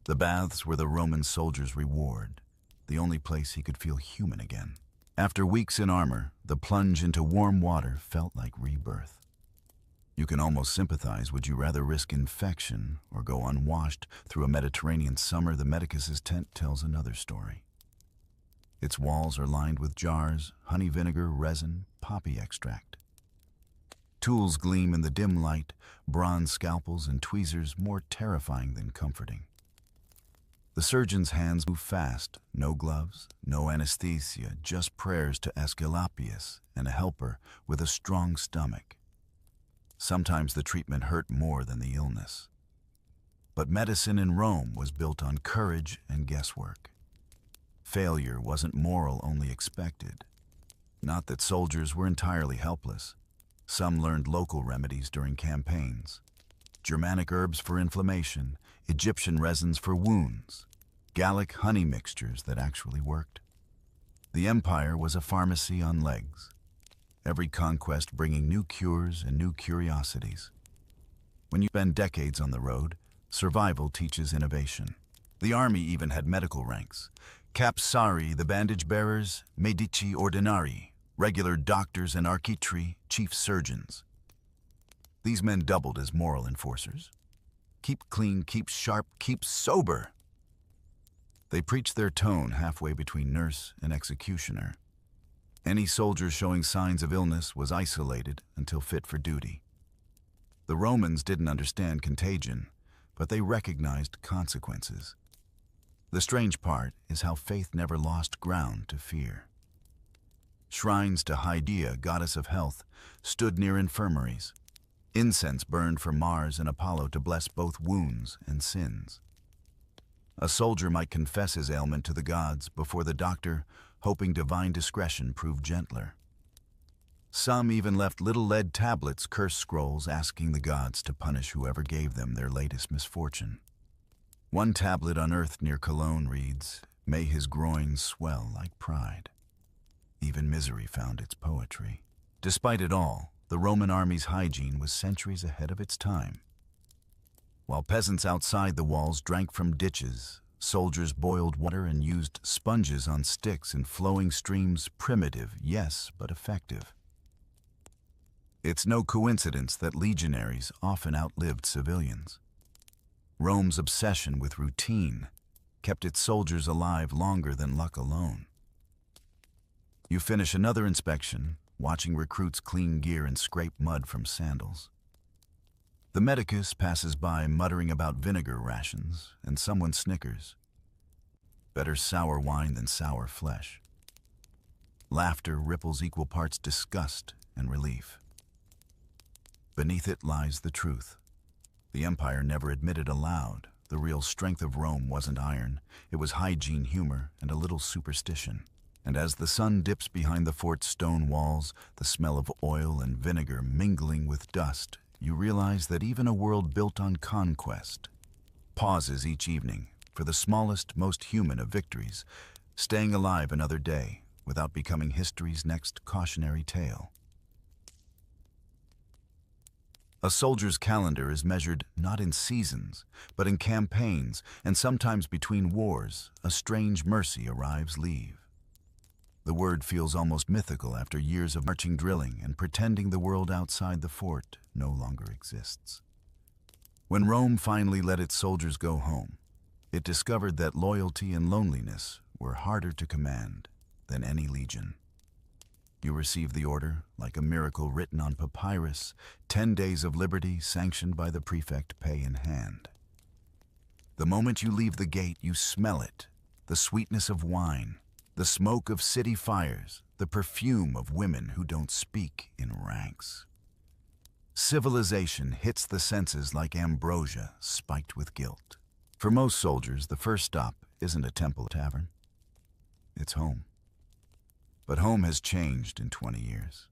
The baths were the Roman soldier's reward, the only place he could feel human again. After weeks in armor, the plunge into warm water felt like rebirth. You can almost sympathize. Would you rather risk infection or go unwashed through a Mediterranean summer? The medicus's tent tells another story. Its walls are lined with jars, honey vinegar, resin, poppy extract. Tools gleam in the dim light, bronze scalpels and tweezers, more terrifying than comforting. The surgeon's hands move fast, no gloves, no anesthesia, just prayers to Aesculapius and a helper with a strong stomach. Sometimes the treatment hurt more than the illness. But medicine in Rome was built on courage and guesswork. Failure wasn't moral, only expected. Not that soldiers were entirely helpless. Some learned local remedies during campaigns. Germanic herbs for inflammation, Egyptian resins for wounds, Gallic honey mixtures that actually worked. The empire was a pharmacy on legs, every conquest bringing new cures and new curiosities. When you spend decades on the road, survival teaches innovation. The army even had medical ranks: Capsari, the bandage bearers; Medici Ordinari, regular doctors; and Architri, chief surgeons. These men doubled as moral enforcers. Keep clean, keep sharp, keep sober. They preached their tone halfway between nurse and executioner. Any soldier showing signs of illness was isolated until fit for duty. The Romans didn't understand contagion, but they recognized consequences. The strange part is how faith never lost ground to fear. Shrines to Hygeia, goddess of health, stood near infirmaries. Incense burned for Mars and Apollo to bless both wounds and sins. A soldier might confess his ailment to the gods before the doctor, hoping divine discretion proved gentler. Some even left little lead tablets, curse scrolls, asking the gods to punish whoever gave them their latest misfortune. One tablet unearthed near Cologne reads, "May his groin swell like pride." Even misery found its poetry. Despite it all, the Roman army's hygiene was centuries ahead of its time. While peasants outside the walls drank from ditches, soldiers boiled water and used sponges on sticks in flowing streams. Primitive, yes, but effective. It's no coincidence that legionaries often outlived civilians. Rome's obsession with routine kept its soldiers alive longer than luck alone. You finish another inspection, watching recruits clean gear and scrape mud from sandals. The medicus passes by muttering about vinegar rations, and someone snickers. Better sour wine than sour flesh. Laughter ripples equal parts disgust and relief. Beneath it lies the truth. The empire never admitted aloud the real strength of Rome wasn't iron, it was hygiene, humor, and a little superstition. And as the sun dips behind the fort's stone walls, the smell of oil and vinegar mingling with dust, you realize that even a world built on conquest pauses each evening for the smallest, most human of victories, staying alive another day without becoming history's next cautionary tale. A soldier's calendar is measured not in seasons, but in campaigns, and sometimes between wars, a strange mercy arrives leave. The word feels almost mythical after years of marching, drilling, and pretending the world outside the fort no longer exists. When Rome finally let its soldiers go home, it discovered that loyalty and loneliness were harder to command than any legion. You receive the order, like a miracle written on papyrus, 10 days of liberty sanctioned by the prefect, pay in hand. The moment you leave the gate, you smell it, the sweetness of wine, The smoke of city fires, the perfume of women who don't speak in ranks. Civilization hits the senses like ambrosia spiked with guilt. For most soldiers, the first stop isn't a temple or tavern. It's home. But home has changed in 20 years.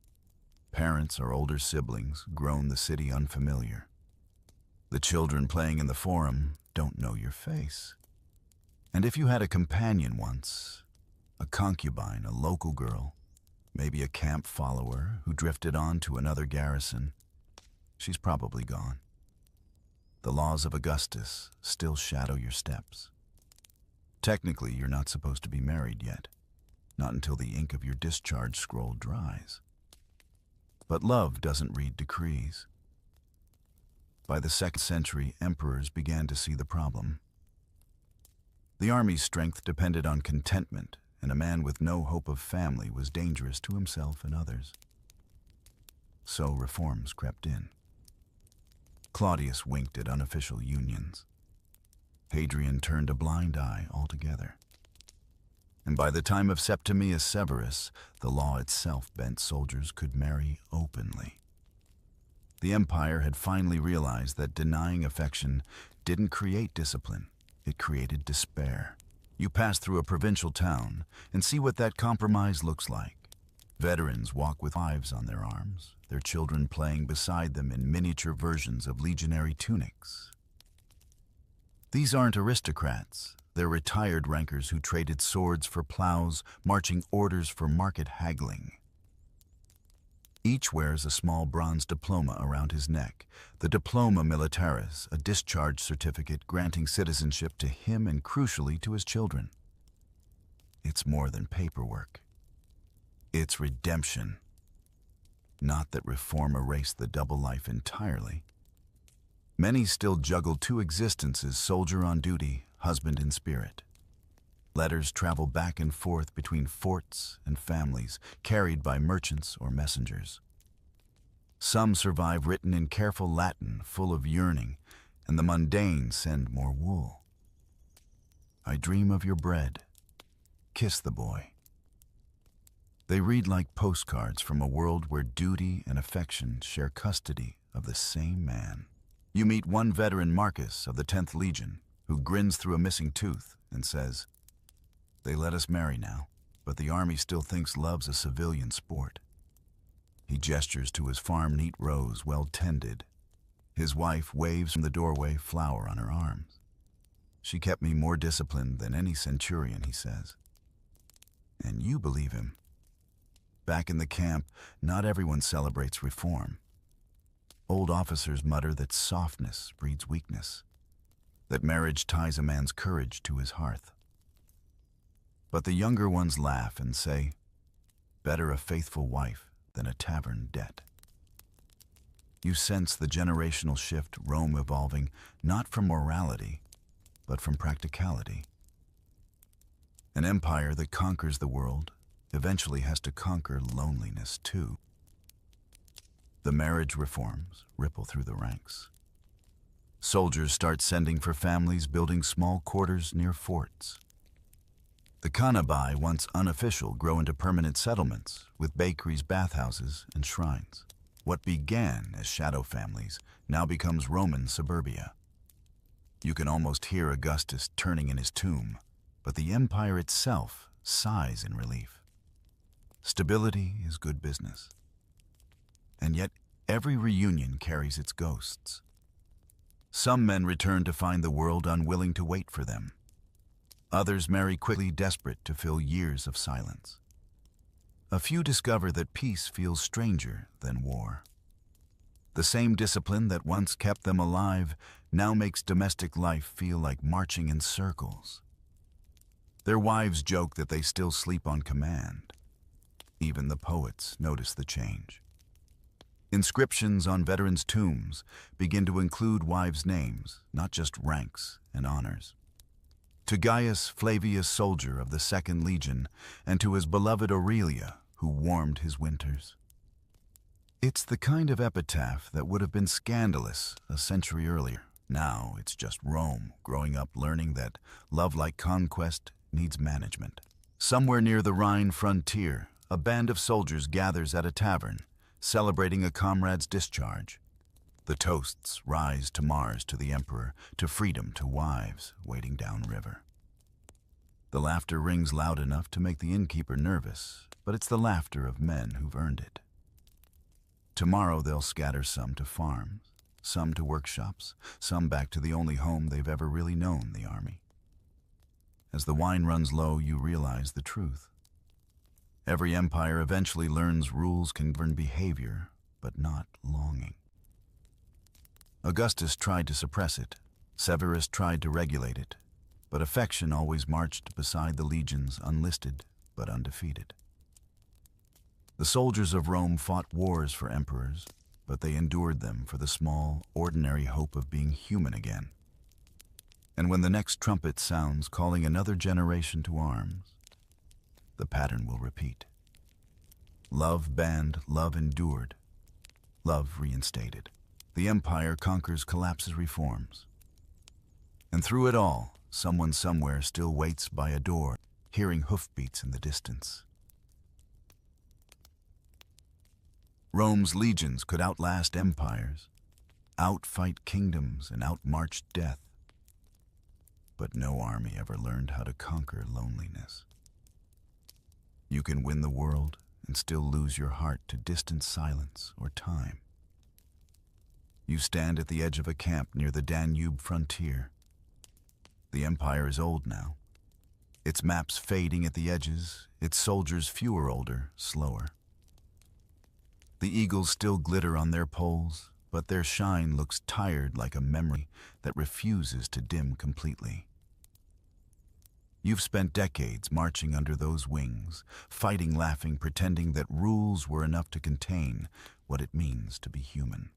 Parents or older siblings grown the city unfamiliar. The children playing in the forum don't know your face. And if you had a companion once, a concubine, a local girl, maybe a camp follower who drifted on to another garrison, she's probably gone. The laws of Augustus still shadow your steps. Technically, you're not supposed to be married yet, not until the ink of your discharge scroll dries. But love doesn't read decrees. By the 2nd century, emperors began to see the problem. The army's strength depended on contentment, and a man with no hope of family was dangerous to himself and others. So reforms crept in. Claudius winked at unofficial unions. Hadrian turned a blind eye altogether. And by the time of Septimius Severus, the law itself bent soldiers could marry openly. The empire had finally realized that denying affection didn't create discipline, it created despair. You pass through a provincial town and see what that compromise looks like. Veterans walk with wives on their arms, their children playing beside them in miniature versions of legionary tunics. These aren't aristocrats, they're retired rankers who traded swords for plows, marching orders for market haggling. Each wears a small bronze diploma around his neck, the diploma militaris, a discharge certificate granting citizenship to him and crucially to his children. It's more than paperwork. It's redemption. Not that reform erased the double life entirely. Many still juggle two existences, soldier on duty, husband in spirit. Letters travel back and forth between forts and families, carried by merchants or messengers. Some survive written in careful Latin, full of yearning, and the mundane send more wool. I dream of your bread. Kiss the boy. They read like postcards from a world where duty and affection share custody of the same man. You meet one veteran, Marcus of the 10th Legion, who grins through a missing tooth and says, "They let us marry now, but the army still thinks love's a civilian sport." He gestures to his farm, neat rows, well tended. His wife waves from the doorway, flower on her arms. "She kept me more disciplined than any centurion," he says. And you believe him. Back in the camp, not everyone celebrates reform. Old officers mutter that softness breeds weakness, that marriage ties a man's courage to his hearth. But the younger ones laugh and say, "Better a faithful wife than a tavern debt." You sense the generational shift, Rome evolving not from morality, but from practicality. An empire that conquers the world eventually has to conquer loneliness too. The marriage reforms ripple through the ranks. Soldiers start sending for families, building small quarters near forts. The canabai, once unofficial, grow into permanent settlements with bakeries, bathhouses, and shrines. What began as shadow families now becomes Roman suburbia. You can almost hear Augustus turning in his tomb, but the empire itself sighs in relief. Stability is good business. And yet, every reunion carries its ghosts. Some men return to find the world unwilling to wait for them. Others marry quickly, desperate to fill years of silence. A few discover that peace feels stranger than war. The same discipline that once kept them alive now makes domestic life feel like marching in circles. Their wives joke that they still sleep on command. Even the poets notice the change. Inscriptions on veterans' tombs begin to include wives' names, not just ranks and honors. To Gaius Flavius, soldier of the 2nd Legion, and to his beloved Aurelia, who warmed his winters. It's the kind of epitaph that would have been scandalous a century earlier. Now it's just Rome growing up learning that love like conquest needs management. Somewhere near the Rhine frontier, a band of soldiers gathers at a tavern, celebrating a comrade's discharge. The toasts rise to Mars, to the Emperor, to freedom, to wives waiting downriver. The laughter rings loud enough to make the innkeeper nervous, but it's the laughter of men who've earned it. Tomorrow they'll scatter some to farms, some to workshops, some back to the only home they've ever really known, the army. As the wine runs low, you realize the truth. Every empire eventually learns rules can govern behavior, but not longing. Augustus tried to suppress it. Severus tried to regulate it. But affection always marched beside the legions, unlisted but undefeated. The soldiers of Rome fought wars for emperors, but they endured them for the small, ordinary hope of being human again. And when the next trumpet sounds calling another generation to arms, the pattern will repeat. Love banned, love endured, love reinstated. The empire conquers, collapses, reforms. And through it all, someone somewhere still waits by a door, hearing hoofbeats in the distance. Rome's legions could outlast empires, outfight kingdoms, and outmarch death. But no army ever learned how to conquer loneliness. You can win the world and still lose your heart to distant silence or time. You stand at the edge of a camp near the Danube frontier. The empire is old now, its maps fading at the edges, its soldiers fewer, older, slower. The eagles still glitter on their poles, but their shine looks tired, like a memory that refuses to dim completely. You've spent decades marching under those wings, fighting, laughing, pretending that rules were enough to contain what it means to be human.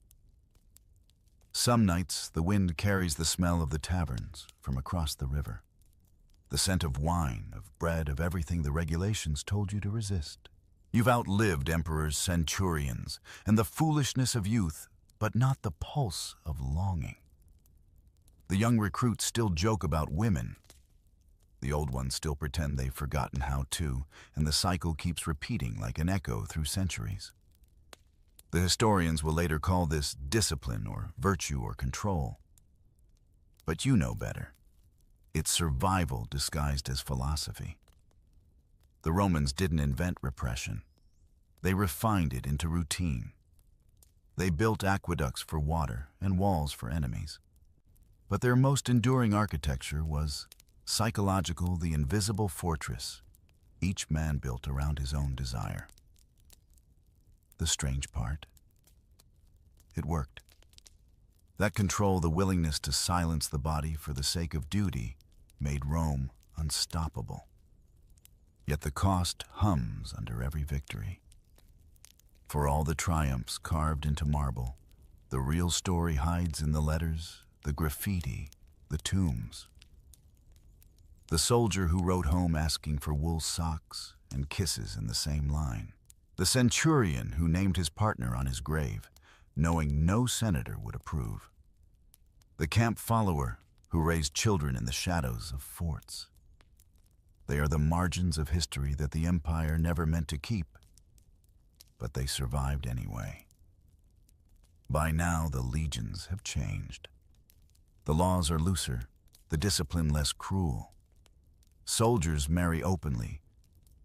Some nights, the wind carries the smell of the taverns from across the river. The scent of wine, of bread, of everything the regulations told you to resist. You've outlived emperors, centurions, and the foolishness of youth, but not the pulse of longing. The young recruits still joke about women. The old ones still pretend they've forgotten how to, and the cycle keeps repeating like an echo through centuries. The historians will later call this discipline or virtue or control. But you know better. It's survival disguised as philosophy. The Romans didn't invent repression. They refined it into routine. They built aqueducts for water and walls for enemies. But their most enduring architecture was psychological, the invisible fortress each man built around his own desire. The strange part, it worked. That control, the willingness to silence the body for the sake of duty, made Rome unstoppable. Yet the cost hums under every victory. For all the triumphs carved into marble, the real story hides in the letters, the graffiti, the tombs. The soldier who wrote home asking for wool socks and kisses in the same line. The centurion who named his partner on his grave, knowing no senator would approve. The camp follower who raised children in the shadows of forts. They are the margins of history that the empire never meant to keep, but they survived anyway. By now, the legions have changed. The laws are looser, the discipline less cruel. Soldiers marry openly,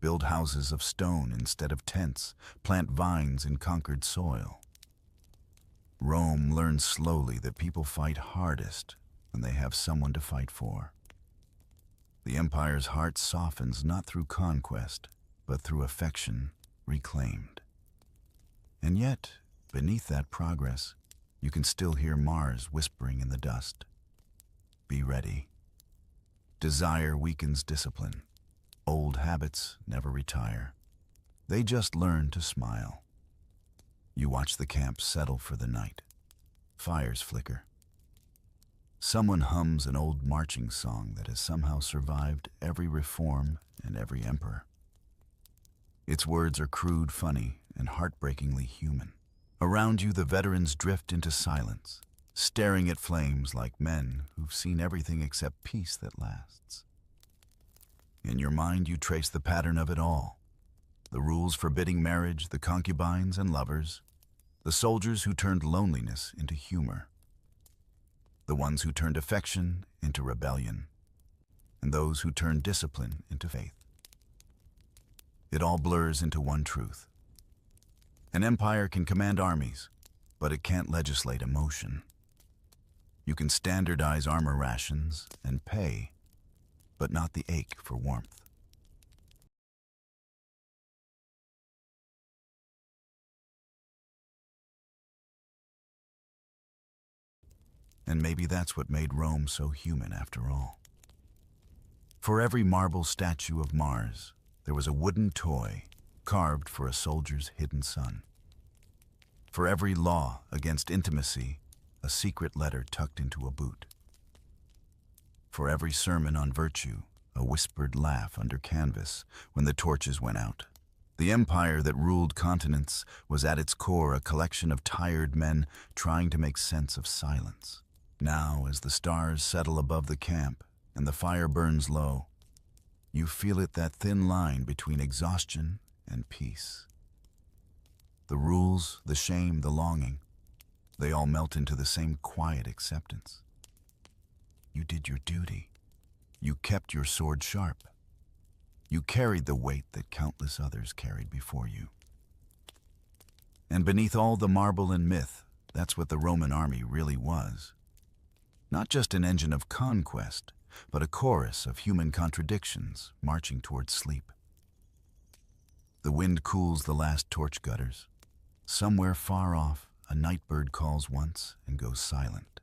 build houses of stone instead of tents, plant vines in conquered soil. Rome learns slowly that people fight hardest when they have someone to fight for. The empire's heart softens not through conquest, but through affection reclaimed. And yet, beneath that progress, you can still hear Mars whispering in the dust. Be ready. Desire weakens discipline. Old habits never retire. They just learn to smile. You watch the camp settle for the night. Fires flicker. Someone hums an old marching song that has somehow survived every reform and every emperor. Its words are crude, funny, and heartbreakingly human. Around you, the veterans drift into silence, staring at flames like men who've seen everything except peace that lasts. In your mind, you trace the pattern of it all. The rules forbidding marriage, the concubines and lovers, the soldiers who turned loneliness into humor, the ones who turned affection into rebellion, and those who turned discipline into faith. It all blurs into one truth. An empire can command armies, but it can't legislate emotion. You can standardize armor rations and pay, but not the ache for warmth. And maybe that's what made Rome so human after all. For every marble statue of Mars, there was a wooden toy carved for a soldier's hidden son. For every law against intimacy, a secret letter tucked into a boot. For every sermon on virtue, a whispered laugh under canvas when the torches went out. The empire that ruled continents was at its core a collection of tired men trying to make sense of silence. Now, as the stars settle above the camp and the fire burns low, you feel it, that thin line between exhaustion and peace. The rules, the shame, the longing, they all melt into the same quiet acceptance. You did your duty. You kept your sword sharp. You carried the weight that countless others carried before you. And beneath all the marble and myth, that's what the Roman army really was. Not just an engine of conquest, but a chorus of human contradictions marching towards sleep. The wind cools the last torch gutters. Somewhere far off, a night bird calls once and goes silent.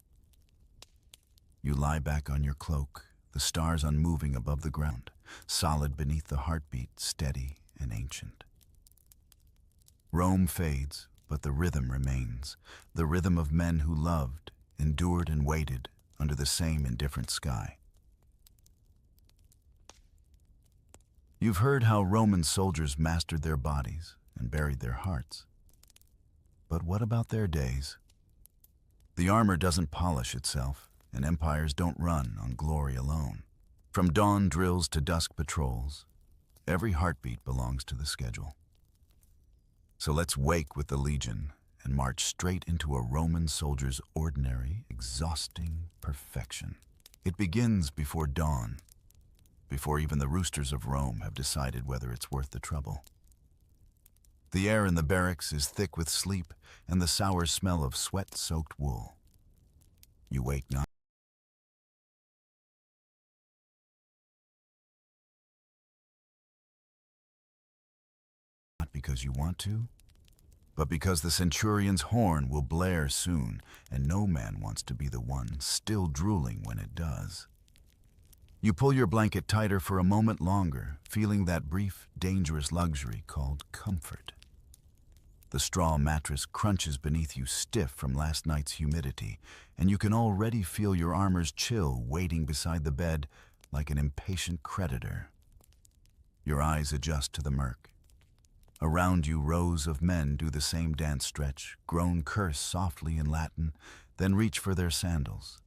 You lie back on your cloak, the stars unmoving above the ground, solid beneath the heartbeat, steady and ancient. Rome fades, but the rhythm remains, the rhythm of men who loved, endured and waited under the same indifferent sky. You've heard how Roman soldiers mastered their bodies and buried their hearts. But what about their days? The armor doesn't polish itself, and empires don't run on glory alone. From dawn drills to dusk patrols, every heartbeat belongs to the schedule. So let's wake with the legion and march straight into a Roman soldier's ordinary, exhausting perfection. It begins before dawn, before even the roosters of Rome have decided whether it's worth the trouble. The air in the barracks is thick with sleep and the sour smell of sweat-soaked wool. You wake not because you want to, but because the centurion's horn will blare soon, and no man wants to be the one still drooling when it does. You pull your blanket tighter for a moment longer, feeling that brief, dangerous luxury called comfort. The straw mattress crunches beneath you stiff from last night's humidity, and you can already feel your armor's chill waiting beside the bed like an impatient creditor. Your eyes adjust to the murk. Around you, rows of men do the same dance stretch, groan curse softly in Latin, then reach for their sandals.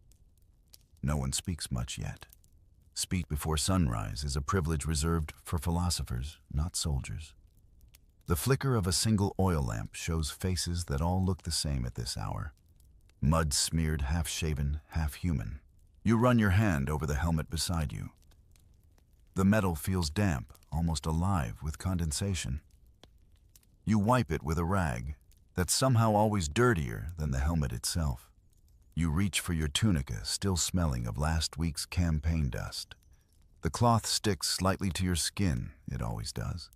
No one speaks much yet. Speech before sunrise is a privilege reserved for philosophers, not soldiers. The flicker of a single oil lamp shows faces that all look the same at this hour. Mud-smeared, half-shaven, half-human. You run your hand over the helmet beside you. The metal feels damp, almost alive with condensation. You wipe it with a rag that's somehow always dirtier than the helmet itself. You reach for your tunica, still smelling of last week's campaign dust. The cloth sticks slightly to your skin, it always does.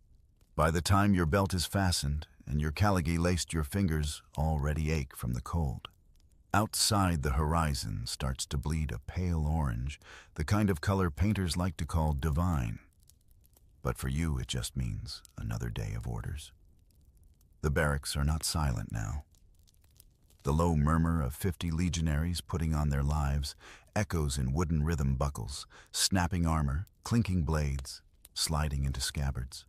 By the time your belt is fastened and your caligy laced, your fingers already ache from the cold. Outside, the horizon starts to bleed a pale orange, the kind of color painters like to call divine. But for you, it just means another day of orders. The barracks are not silent now. The low murmur of 50 legionaries putting on their lives echoes in wooden rhythm buckles, snapping armor, clinking blades, sliding into scabbards.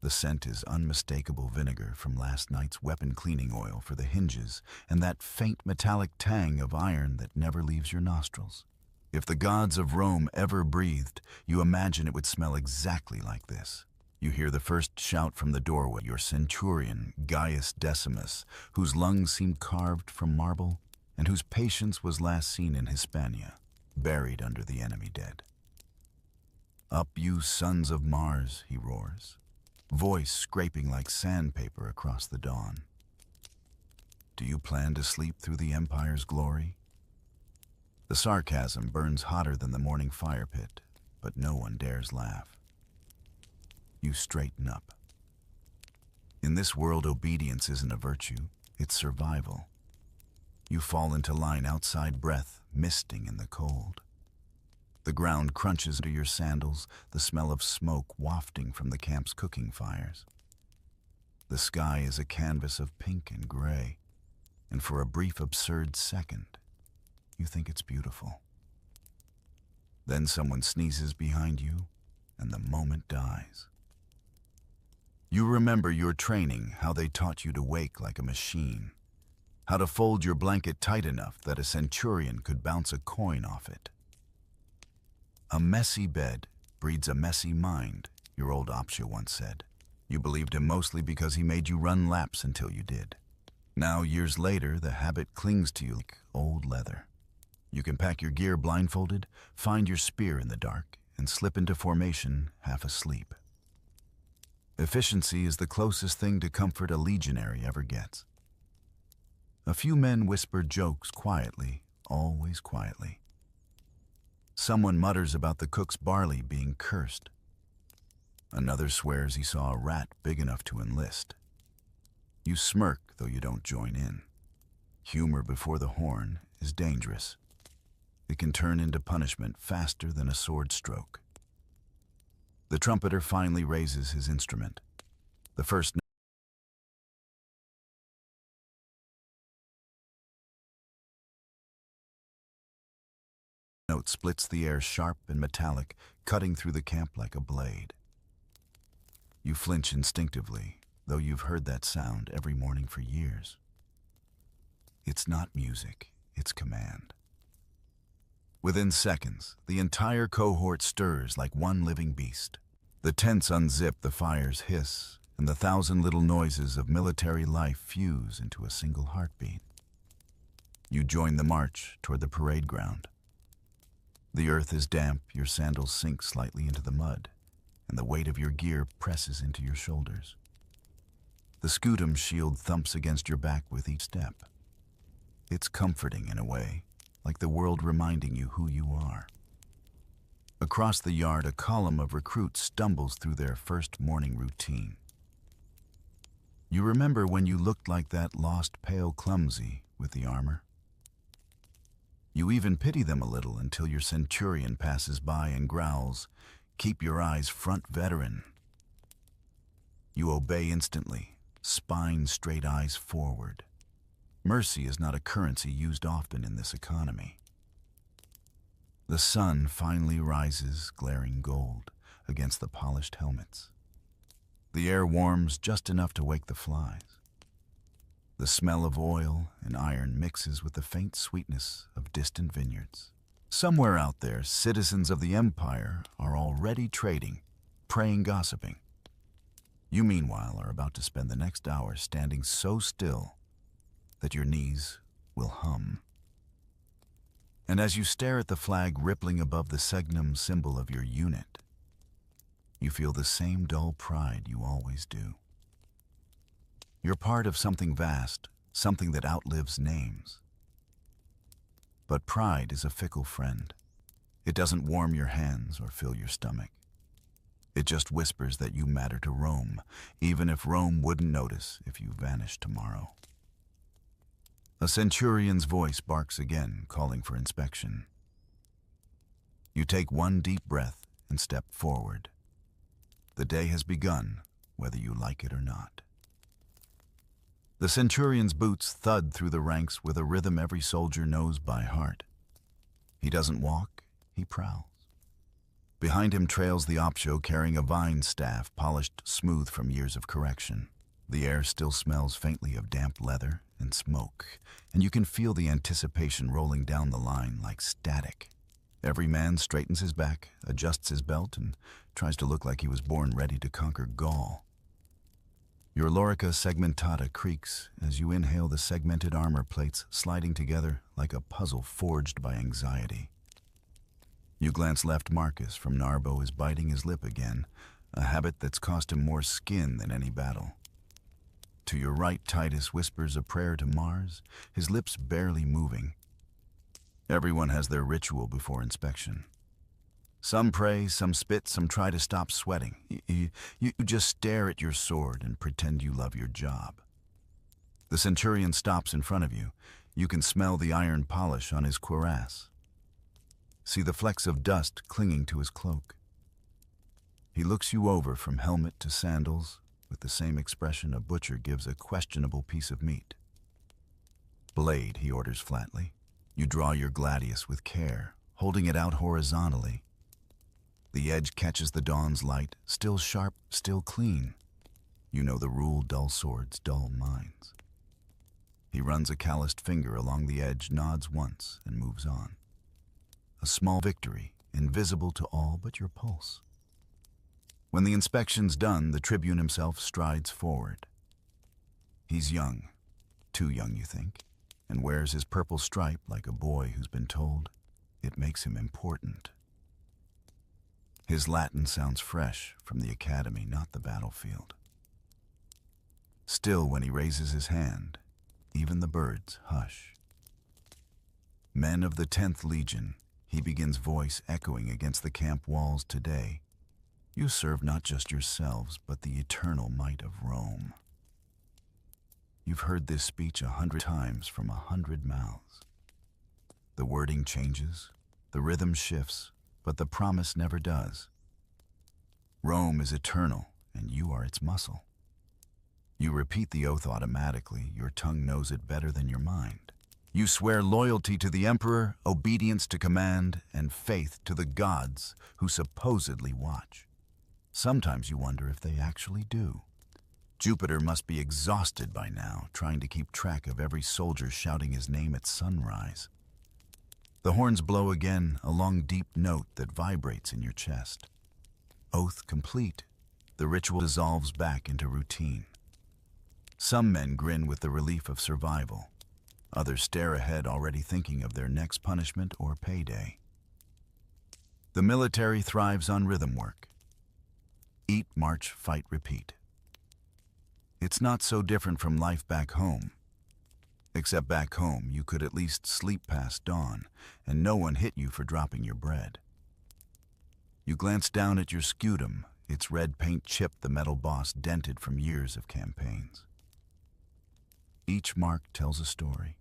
The scent is unmistakable vinegar from last night's weapon cleaning oil for the hinges and that faint metallic tang of iron that never leaves your nostrils. If the gods of Rome ever breathed, you imagine it would smell exactly like this. You hear the first shout from the doorway, your centurion, Gaius Decimus, whose lungs seemed carved from marble, and whose patience was last seen in Hispania, buried under the enemy dead. "Up, you sons of Mars," he roars, voice scraping like sandpaper across the dawn. "Do you plan to sleep through the Empire's glory?" The sarcasm burns hotter than the morning fire pit, but no one dares laugh. You straighten up. In this world, obedience isn't a virtue, it's survival. You fall into line outside, breath misting in the cold. The ground crunches under your sandals, the smell of smoke wafting from the camp's cooking fires. The sky is a canvas of pink and gray, and for a brief, absurd second, you think it's beautiful. Then someone sneezes behind you, and the moment dies. You remember your training, how they taught you to wake like a machine, how to fold your blanket tight enough that a centurion could bounce a coin off it. "A messy bed breeds a messy mind," your old Opsha once said. You believed him mostly because he made you run laps until you did. Now, years later, the habit clings to you like old leather. You can pack your gear blindfolded, find your spear in the dark, and slip into formation half asleep. Efficiency is the closest thing to comfort a legionary ever gets. A few men whisper jokes quietly, always quietly. Someone mutters about the cook's barley being cursed. Another swears he saw a rat big enough to enlist. You smirk, though you don't join in. Humor before the horn is dangerous. It can turn into punishment faster than a sword stroke. The trumpeter finally raises his instrument. The first note splits the air sharp and metallic, cutting through the camp like a blade. You flinch instinctively, though you've heard that sound every morning for years. It's not music, it's command. Within seconds, the entire cohort stirs like one living beast. The tents unzip, the fires hiss, and the thousand little noises of military life fuse into a single heartbeat. You join the march toward the parade ground. The earth is damp, your sandals sink slightly into the mud, and the weight of your gear presses into your shoulders. The scutum shield thumps against your back with each step. It's comforting in a way, like the world reminding you who you are. Across the yard, a column of recruits stumbles through their first morning routine. You remember when you looked like that lost pale clumsy with the armor? You even pity them a little until your centurion passes by and growls, "Keep your eyes front, veteran." You obey instantly, spine straight, eyes forward. Mercy is not a currency used often in this economy. The sun finally rises, glaring gold, against the polished helmets. The air warms just enough to wake the flies. The smell of oil and iron mixes with the faint sweetness of distant vineyards. Somewhere out there, citizens of the Empire are already trading, praying, gossiping. You, meanwhile, are about to spend the next hour standing so still that your knees will hum. And as you stare at the flag rippling above the signum symbol of your unit, you feel the same dull pride you always do. You're part of something vast, something that outlives names. But pride is a fickle friend. It doesn't warm your hands or fill your stomach. It just whispers that you matter to Rome, even if Rome wouldn't notice if you vanished tomorrow. A centurion's voice barks again, calling for inspection. You take one deep breath and step forward. The day has begun, whether you like it or not. The centurion's boots thud through the ranks with a rhythm every soldier knows by heart. He doesn't walk, he prowls. Behind him trails the opsho carrying a vine staff polished smooth from years of correction. The air still smells faintly of damp leather and smoke, and you can feel the anticipation rolling down the line like static. Every man straightens his back, adjusts his belt, and tries to look like he was born ready to conquer Gaul. Your lorica segmentata creaks as you inhale the segmented armor plates sliding together like a puzzle forged by anxiety. You glance left. Marcus from Narbo is biting his lip again, a habit that's cost him more skin than any battle. To your right, Titus whispers a prayer to Mars, his lips barely moving. Everyone has their ritual before inspection. Some pray, some spit, some try to stop sweating. You just stare at your sword and pretend you love your job. The centurion stops in front of you. You can smell the iron polish on his cuirass. See the flecks of dust clinging to his cloak. He looks you over from helmet to sandals with the same expression a butcher gives a questionable piece of meat. Blade, he orders flatly. You draw your gladius with care, holding it out horizontally. The edge catches the dawn's light, still sharp, still clean. You know the rule, dull swords, dull minds. He runs a calloused finger along the edge, nods once, and moves on. A small victory, invisible to all but your pulse. When the inspection's done, the tribune himself strides forward. He's young, too young, you think, and wears his purple stripe like a boy who's been told it makes him important. His Latin sounds fresh from the academy, not the battlefield. Still, when he raises his hand, even the birds hush. Men of the 10th Legion, he begins, voice echoing against the camp walls today. You serve not just yourselves, but the eternal might of Rome. You've heard this speech 100 times from 100 mouths. The wording changes, the rhythm shifts, but the promise never does. Rome is eternal, and you are its muscle. You repeat the oath automatically, your tongue knows it better than your mind. You swear loyalty to the emperor, obedience to command, and faith to the gods who supposedly watch. Sometimes you wonder if they actually do. Jupiter must be exhausted by now, trying to keep track of every soldier shouting his name at sunrise. The horns blow again, a long deep note that vibrates in your chest. Oath complete, the ritual dissolves back into routine. Some men grin with the relief of survival. Others stare ahead, already thinking of their next punishment or payday. The military thrives on rhythm work. Eat, march, fight, repeat. It's not so different from life back home. Except back home, you could at least sleep past dawn, and no one hit you for dropping your bread. You glance down at your scutum, its red paint chipped, the metal boss dented from years of campaigns. Each mark tells a story.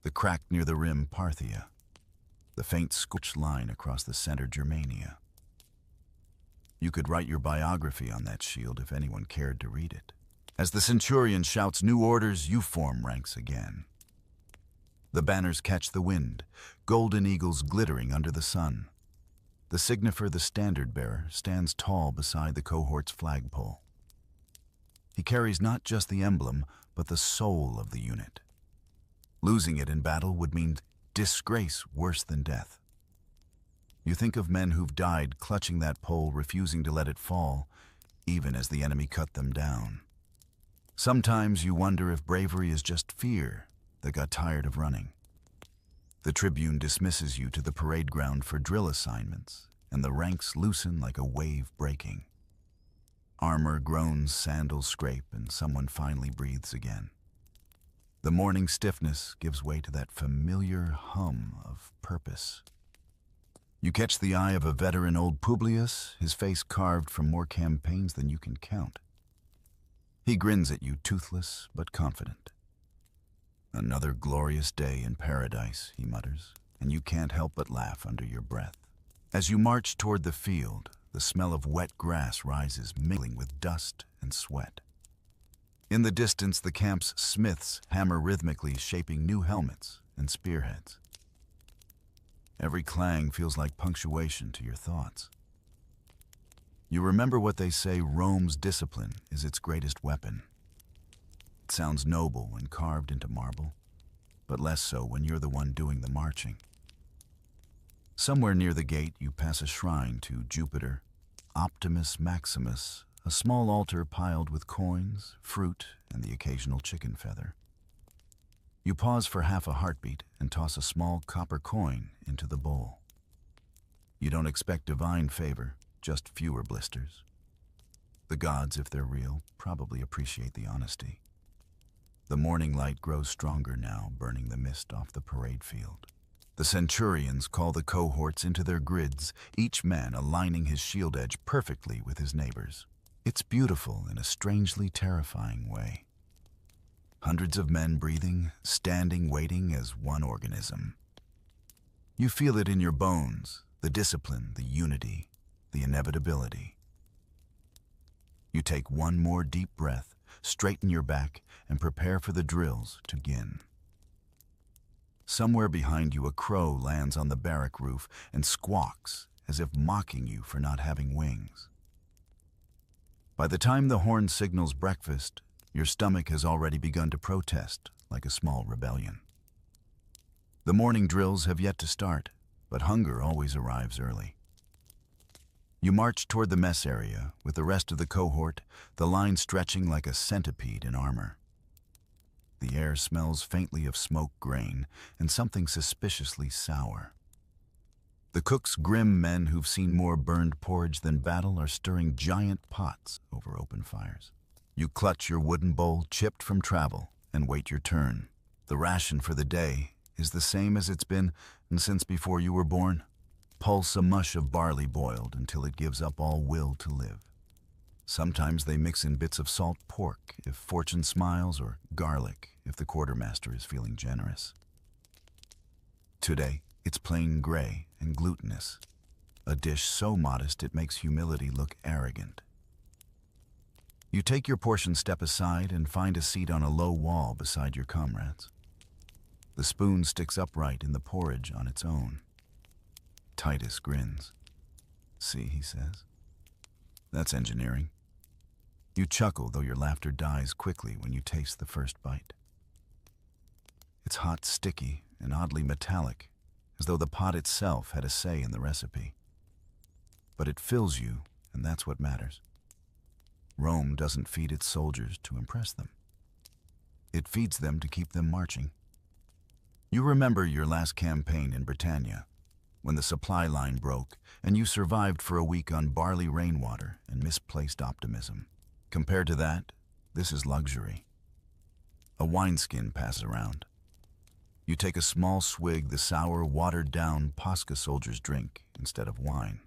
The crack near the rim, Parthia. The faint scorched line across the center, Germania. You could write your biography on that shield if anyone cared to read it. As the centurion shouts new orders, you form ranks again. The banners catch the wind, golden eagles glittering under the sun. The signifer, the standard bearer, stands tall beside the cohort's flagpole. He carries not just the emblem, but the soul of the unit. Losing it in battle would mean disgrace worse than death. You think of men who've died clutching that pole, refusing to let it fall, even as the enemy cut them down. Sometimes you wonder if bravery is just fear that got tired of running. The tribune dismisses you to the parade ground for drill assignments, and the ranks loosen like a wave breaking. Armor groans, sandals scrape, and someone finally breathes again. The morning stiffness gives way to that familiar hum of purpose. You catch the eye of a veteran, old Publius, his face carved from more campaigns than you can count. He grins at you, toothless but confident. Another glorious day in paradise, he mutters, and you can't help but laugh under your breath. As you march toward the field, the smell of wet grass rises, mingling with dust and sweat. In the distance, the camp's smiths hammer rhythmically, shaping new helmets and spearheads. Every clang feels like punctuation to your thoughts. You remember what they say, Rome's discipline is its greatest weapon. It sounds noble when carved into marble, but less so when you're the one doing the marching. Somewhere near the gate, you pass a shrine to Jupiter, Optimus Maximus, a small altar piled with coins, fruit, and the occasional chicken feather. You pause for half a heartbeat and toss a small copper coin into the bowl. You don't expect divine favor, just fewer blisters. The gods, if they're real, probably appreciate the honesty. The morning light grows stronger now, burning the mist off the parade field. The centurions call the cohorts into their grids, each man aligning his shield edge perfectly with his neighbor's. It's beautiful in a strangely terrifying way. Hundreds of men breathing, standing, waiting as one organism. You feel it in your bones, the discipline, the unity, the inevitability. You take one more deep breath, straighten your back, and prepare for the drills to begin. Somewhere behind you, a crow lands on the barrack roof and squawks as if mocking you for not having wings. By the time the horn signals breakfast, your stomach has already begun to protest like a small rebellion. The morning drills have yet to start, but hunger always arrives early. You march toward the mess area with the rest of the cohort, the line stretching like a centipede in armor. The air smells faintly of smoked grain and something suspiciously sour. The cook's grim men who've seen more burned porridge than battle are stirring giant pots over open fires. You clutch your wooden bowl chipped from travel and wait your turn. The ration for the day is the same as it's been since before you were born. Pulse a mush of barley boiled until it gives up all will to live. Sometimes they mix in bits of salt pork if fortune smiles, or garlic if the quartermaster is feeling generous. Today, it's plain gray and glutinous, a dish so modest it makes humility look arrogant. You take your portion step aside and find a seat on a low wall beside your comrades. The spoon sticks upright in the porridge on its own. Titus grins. "See," he says. "That's engineering." You chuckle, though your laughter dies quickly when you taste the first bite. It's hot, sticky, and oddly metallic, as though the pot itself had a say in the recipe. But it fills you, and that's what matters. Rome doesn't feed its soldiers to impress them. It feeds them to keep them marching. You remember your last campaign in Britannia, when the supply line broke and you survived for a week on barley rainwater and misplaced optimism. Compared to that, this is luxury. A wineskin passes around. You take a small swig, the sour, watered-down Pascha soldiers drink instead of wine.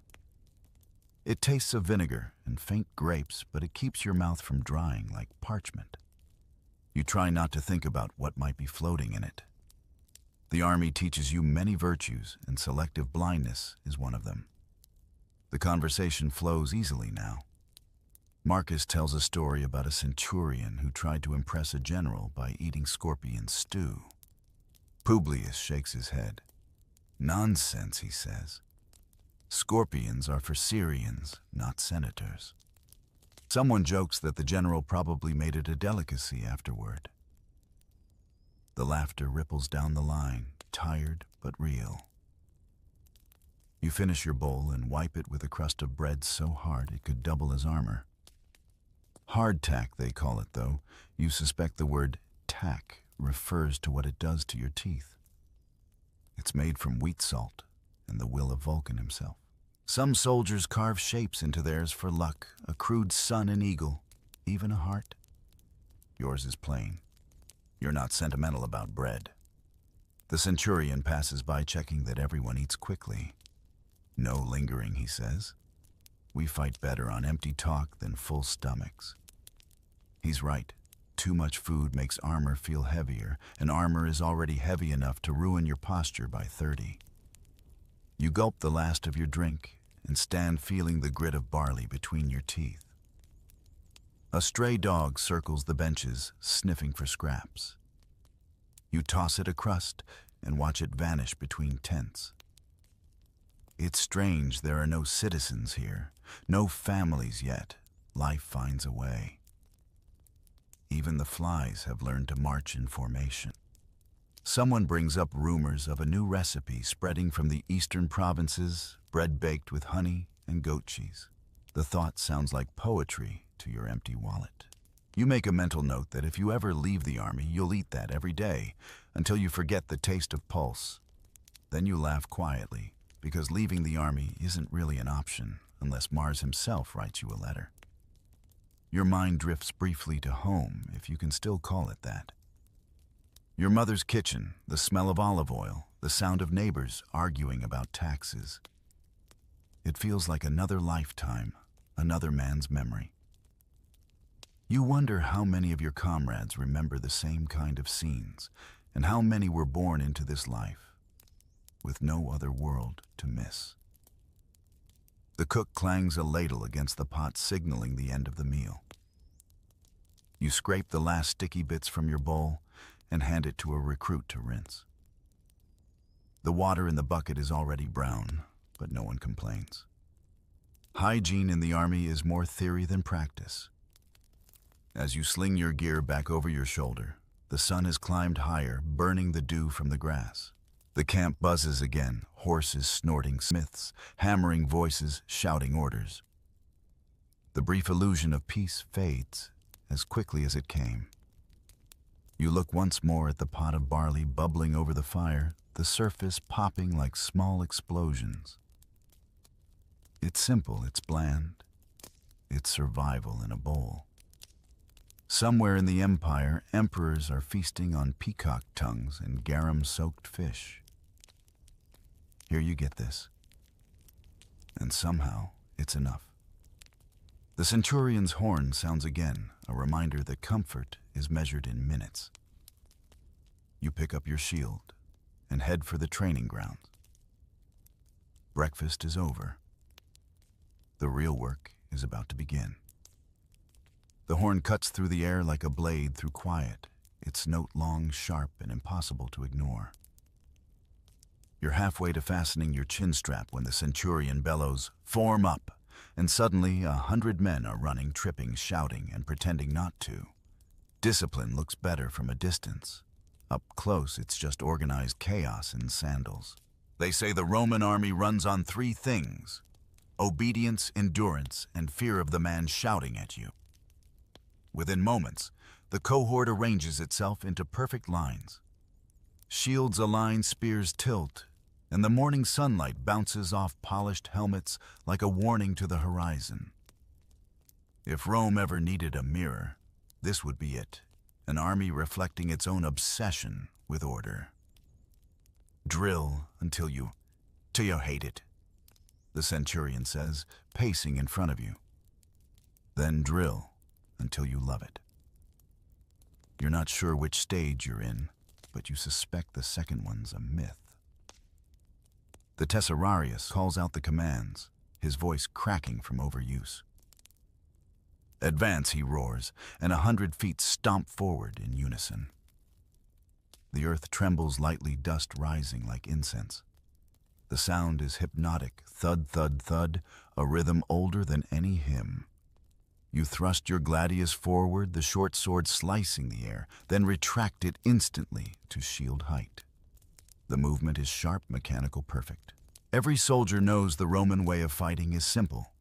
It tastes of vinegar and faint grapes, but it keeps your mouth from drying like parchment. You try not to think about what might be floating in it. The army teaches you many virtues, and selective blindness is one of them. The conversation flows easily now. Marcus tells a story about a centurion who tried to impress a general by eating scorpion stew. Publius shakes his head. "Nonsense," he says. "Scorpions are for Syrians, not senators." Someone jokes that the general probably made it a delicacy afterward. The laughter ripples down the line, tired but real. You finish your bowl and wipe it with a crust of bread so hard it could double as armor. Hardtack, they call it, though. You suspect the word tack refers to what it does to your teeth. It's made from wheat salt and the will of Vulcan himself. Some soldiers carve shapes into theirs for luck, a crude sun and eagle, even a heart. Yours is plain. You're not sentimental about bread. The centurion passes by checking that everyone eats quickly. "No lingering," he says. "We fight better on empty talk than full stomachs." He's right. Too much food makes armor feel heavier, and armor is already heavy enough to ruin your posture by 30. You gulp the last of your drink and stand feeling the grit of barley between your teeth. A stray dog circles the benches, sniffing for scraps. You toss it a crust and watch it vanish between tents. It's strange there are no citizens here, no families yet. Life finds a way. Even the flies have learned to march in formation. Someone brings up rumors of a new recipe spreading from the eastern provinces, bread baked with honey and goat cheese. The thought sounds like poetry to your empty wallet. You make a mental note that if you ever leave the army, you'll eat that every day until you forget the taste of pulse. Then you laugh quietly, because leaving the army isn't really an option unless Mars himself writes you a letter. Your mind drifts briefly to home, if you can still call it that. Your mother's kitchen, the smell of olive oil, the sound of neighbors arguing about taxes. It feels like another lifetime, another man's memory. You wonder how many of your comrades remember the same kind of scenes, and how many were born into this life, with no other world to miss. The cook clangs a ladle against the pot, signaling the end of the meal. You scrape the last sticky bits from your bowl and hand it to a recruit to rinse. The water in the bucket is already brown, but no one complains. Hygiene in the army is more theory than practice. As you sling your gear back over your shoulder, the sun has climbed higher, burning the dew from the grass. The camp buzzes again, horses snorting, smiths, hammering voices, shouting orders. The brief illusion of peace fades as quickly as it came. You look once more at the pot of barley bubbling over the fire, the surface popping like small explosions. It's simple, it's bland. It's survival in a bowl. Somewhere in the empire, emperors are feasting on peacock tongues and garum-soaked fish. Here you get this. And somehow, it's enough. The centurion's horn sounds again, a reminder that comfort is measured in minutes. You pick up your shield and head for the training grounds. Breakfast is over. The real work is about to begin. The horn cuts through the air like a blade through quiet, its note long, sharp, and impossible to ignore. You're halfway to fastening your chin strap when the centurion bellows, "Form up!" and suddenly 100 men are running, tripping, shouting, and pretending not to. Discipline looks better from a distance. Up close, it's just organized chaos in sandals. They say the Roman army runs on 3 things: obedience, endurance, and fear of the man shouting at you. Within moments, the cohort arranges itself into perfect lines. Shields align, spears tilt, and the morning sunlight bounces off polished helmets like a warning to the horizon. If Rome ever needed a mirror, this would be it, an army reflecting its own obsession with order. Drill until you hate it, the centurion says, pacing in front of you. Then drill until you love it. You're not sure which stage you're in, but you suspect the second one's a myth. The Tesserarius calls out the commands, his voice cracking from overuse. "Advance," he roars, and 100 feet stomp forward in unison. The earth trembles lightly, dust rising like incense. The sound is hypnotic, thud, thud, thud, a rhythm older than any hymn. You thrust your gladius forward, the short sword slicing the air, then retract it instantly to shield height. The movement is sharp, mechanical, perfect. Every soldier knows the Roman way of fighting is simple,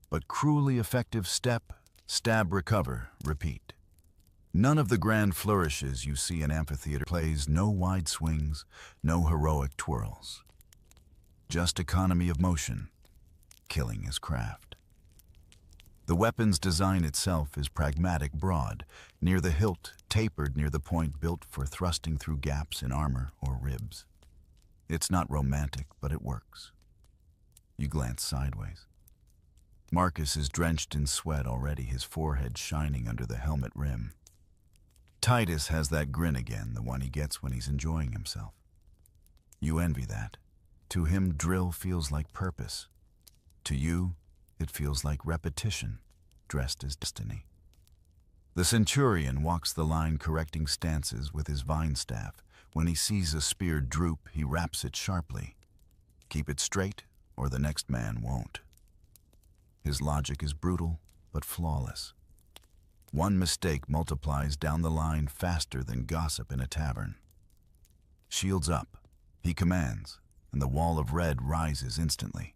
but cruelly effective: step, stab, recover, repeat. None of the grand flourishes you see in amphitheater plays, no wide swings, no heroic twirls. Just economy of motion. Killing is craft. The weapon's design itself is pragmatic, broad, near the hilt, tapered near the point, built for thrusting through gaps in armor or ribs. It's not romantic, but it works. You glance sideways. Marcus is drenched in sweat already, his forehead shining under the helmet rim. Titus has that grin again, the one he gets when he's enjoying himself. You envy that. To him, drill feels like purpose. To you, it feels like repetition, dressed as destiny. The centurion walks the line, correcting stances with his vine staff. When he sees a spear droop, he raps it sharply. Keep it straight, or the next man won't. His logic is brutal, but flawless. One mistake multiplies down the line faster than gossip in a tavern. Shields up, he commands, and the wall of red rises instantly.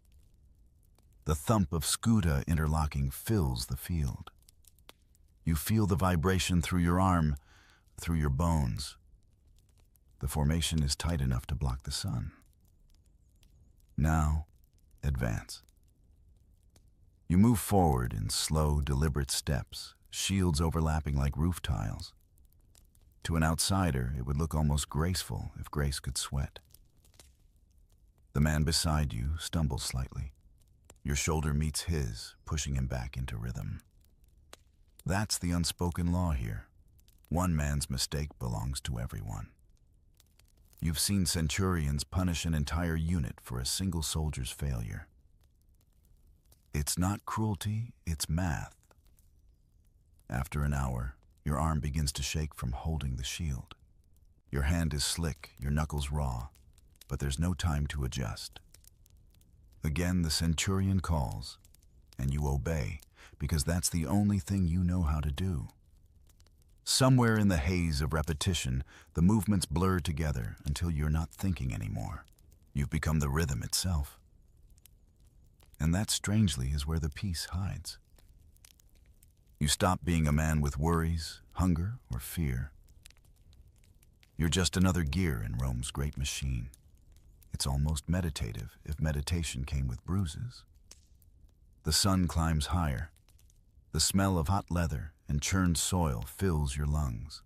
The thump of Scuda interlocking fills the field. You feel the vibration through your arm, through your bones. The formation is tight enough to block the sun. Now, advance. You move forward in slow, deliberate steps, shields overlapping like roof tiles. To an outsider, it would look almost graceful if grace could sweat. The man beside you stumbles slightly. Your shoulder meets his, pushing him back into rhythm. That's the unspoken law here. One man's mistake belongs to everyone. You've seen centurions punish an entire unit for a single soldier's failure. It's not cruelty, it's math. After an hour, your arm begins to shake from holding the shield. Your hand is slick, your knuckles raw, but there's no time to adjust. Again, the centurion calls, and you obey, because that's the only thing you know how to do. Somewhere in the haze of repetition, the movements blur together until you're not thinking anymore. You've become the rhythm itself. And that, strangely, is where the peace hides. You stop being a man with worries, hunger, or fear. You're just another gear in Rome's great machine. It's almost meditative if meditation came with bruises. The sun climbs higher. The smell of hot leather and churned soil fills your lungs.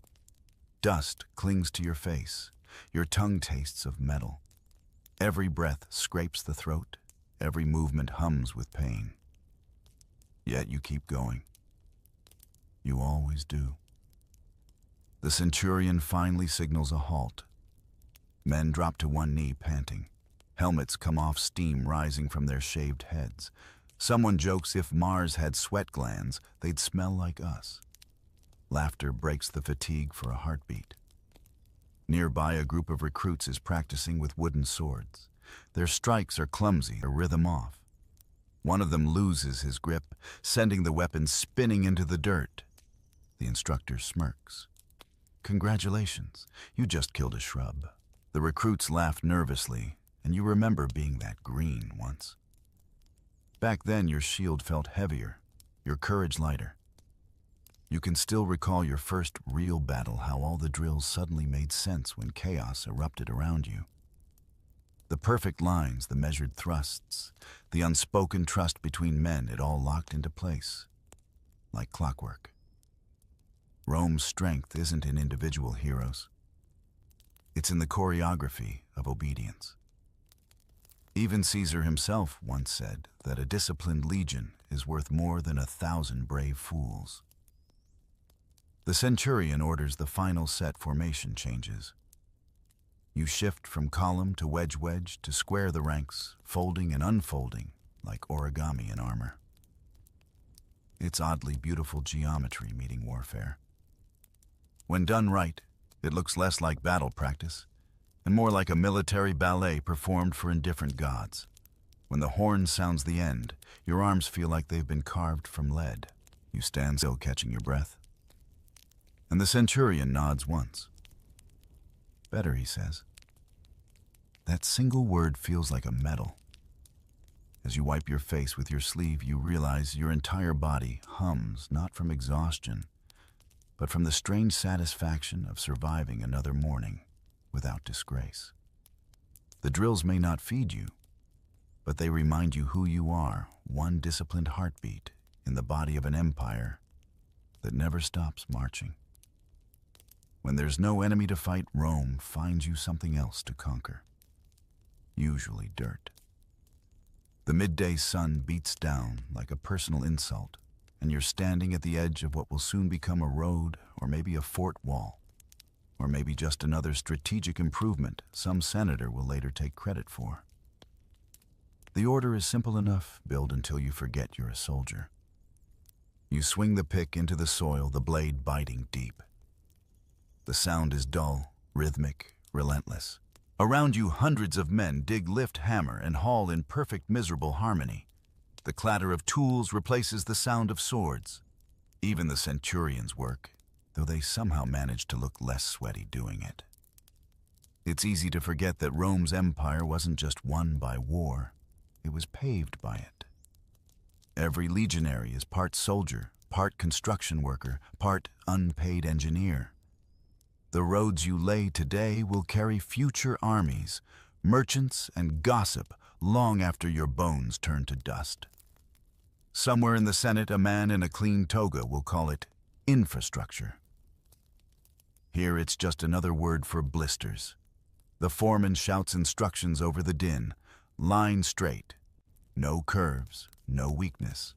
Dust clings to your face. Your tongue tastes of metal. Every breath scrapes the throat. Every movement hums with pain. Yet you keep going. You always do. The centurion finally signals a halt. Men drop to one knee, panting. Helmets come off, steam rising from their shaved heads. Someone jokes if Mars had sweat glands, they'd smell like us. Laughter breaks the fatigue for a heartbeat. Nearby, a group of recruits is practicing with wooden swords. Their strikes are clumsy, a rhythm off. One of them loses his grip, sending the weapon spinning into the dirt. The instructor smirks. Congratulations, you just killed a shrub. The recruits laugh nervously, and you remember being that green once. Back then, your shield felt heavier, your courage lighter. You can still recall your first real battle, how all the drills suddenly made sense when chaos erupted around you. The perfect lines, the measured thrusts, the unspoken trust between men, it all locked into place, like clockwork. Rome's strength isn't in individual heroes. It's in the choreography of obedience. Even Caesar himself once said that a disciplined legion is worth more than 1,000 brave fools. The centurion orders the final set formation changes. You shift from column to wedge to square the ranks, folding and unfolding like origami in armor. It's oddly beautiful geometry meeting warfare. When done right, it looks less like battle practice and more like a military ballet performed for indifferent gods. When the horn sounds the end, your arms feel like they've been carved from lead. You stand still, catching your breath. And the centurion nods once. Better, he says. That single word feels like a medal. As you wipe your face with your sleeve, you realize your entire body hums, not from exhaustion, but from the strange satisfaction of surviving another morning without disgrace. The drills may not feed you, but they remind you who you are, one disciplined heartbeat in the body of an empire that never stops marching. When there's no enemy to fight, Rome finds you something else to conquer, usually dirt. The midday sun beats down like a personal insult, and you're standing at the edge of what will soon become a road or maybe a fort wall, or maybe just another strategic improvement some senator will later take credit for. The order is simple enough: build until you forget you're a soldier. You swing the pick into the soil, the blade biting deep. The sound is dull, rhythmic, relentless. Around you, hundreds of men dig, lift, hammer, and haul in perfect, miserable harmony. The clatter of tools replaces the sound of swords. Even the centurions work, though they somehow manage to look less sweaty doing it. It's easy to forget that Rome's empire wasn't just won by war, it was paved by it. Every legionary is part soldier, part construction worker, part unpaid engineer. The roads you lay today will carry future armies, merchants, and gossip long after your bones turn to dust. Somewhere in the Senate, a man in a clean toga will call it infrastructure. Here it's just another word for blisters. The foreman shouts instructions over the din. Line straight. No curves, no weakness.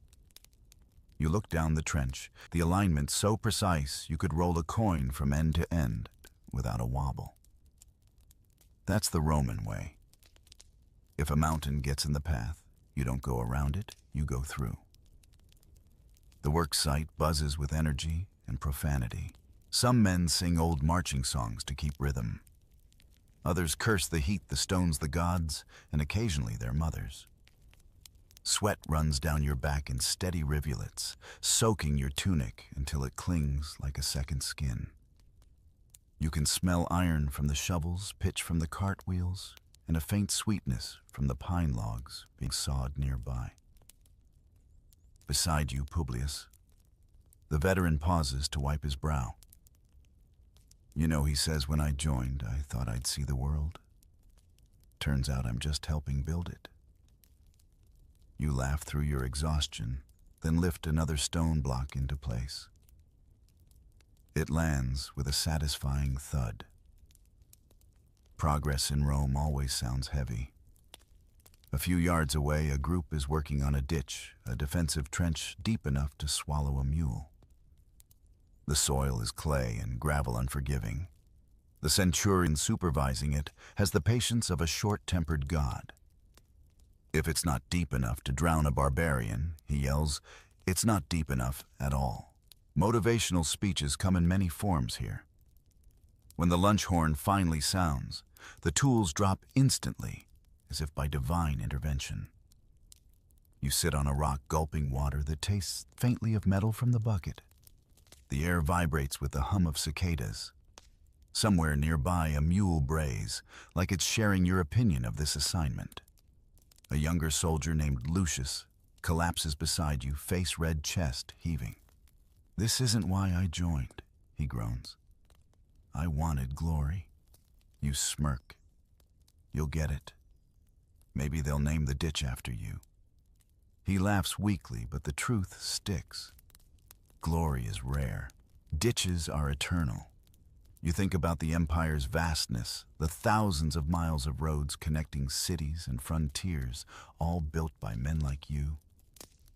You look down the trench, the alignment so precise you could roll a coin from end to end without a wobble. That's the Roman way. If a mountain gets in the path, you don't go around it, you go through. The work site buzzes with energy and profanity. Some men sing old marching songs to keep rhythm. Others curse the heat, the stones, the gods, and occasionally their mothers. Sweat runs down your back in steady rivulets, soaking your tunic until it clings like a second skin. You can smell iron from the shovels, pitch from the cartwheels, and a faint sweetness from the pine logs being sawed nearby. Beside you, Publius. The veteran pauses to wipe his brow. You know, he says, when I joined, I thought I'd see the world. Turns out I'm just helping build it. You laugh through your exhaustion, then lift another stone block into place. It lands with a satisfying thud. Progress in Rome always sounds heavy. A few yards away, a group is working on a ditch, a defensive trench deep enough to swallow a mule. The soil is clay and gravel unforgiving. The centurion supervising it has the patience of a short-tempered god. If it's not deep enough to drown a barbarian, he yells, it's not deep enough at all. Motivational speeches come in many forms here. When the lunch horn finally sounds, the tools drop instantly, as if by divine intervention. You sit on a rock gulping water that tastes faintly of metal from the bucket. The air vibrates with the hum of cicadas. Somewhere nearby, a mule brays, like it's sharing your opinion of this assignment. A younger soldier named Lucius collapses beside you, face red, chest heaving. This isn't why I joined, he groans. I wanted glory. You smirk. You'll get it. Maybe they'll name the ditch after you. He laughs weakly, but the truth sticks. Glory is rare. Ditches are eternal. You think about the empire's vastness, the thousands of miles of roads connecting cities and frontiers, all built by men like you.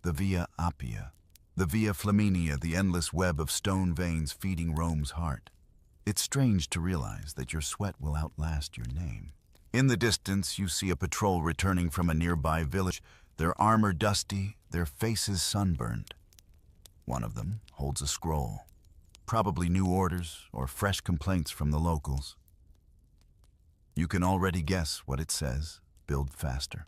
The Via Appia, the Via Flaminia, the endless web of stone veins feeding Rome's heart. It's strange to realize that your sweat will outlast your name. In the distance, you see a patrol returning from a nearby village, their armor dusty, their faces sunburned. One of them holds a scroll, probably new orders or fresh complaints from the locals. You can already guess what it says: build faster.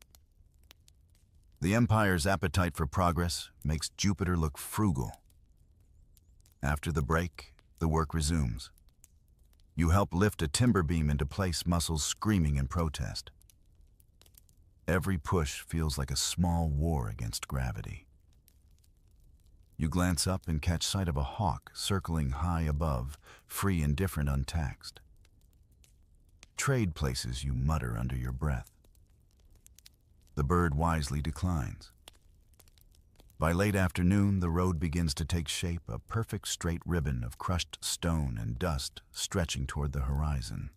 The Empire's appetite for progress makes Jupiter look frugal. After the break, the work resumes. You help lift a timber beam into place, muscles screaming in protest. Every push feels like a small war against gravity. You glance up and catch sight of a hawk circling high above, free, indifferent, untaxed. Trade places, you mutter under your breath. The bird wisely declines. By late afternoon, the road begins to take shape, a perfect straight ribbon of crushed stone and dust stretching toward the horizon.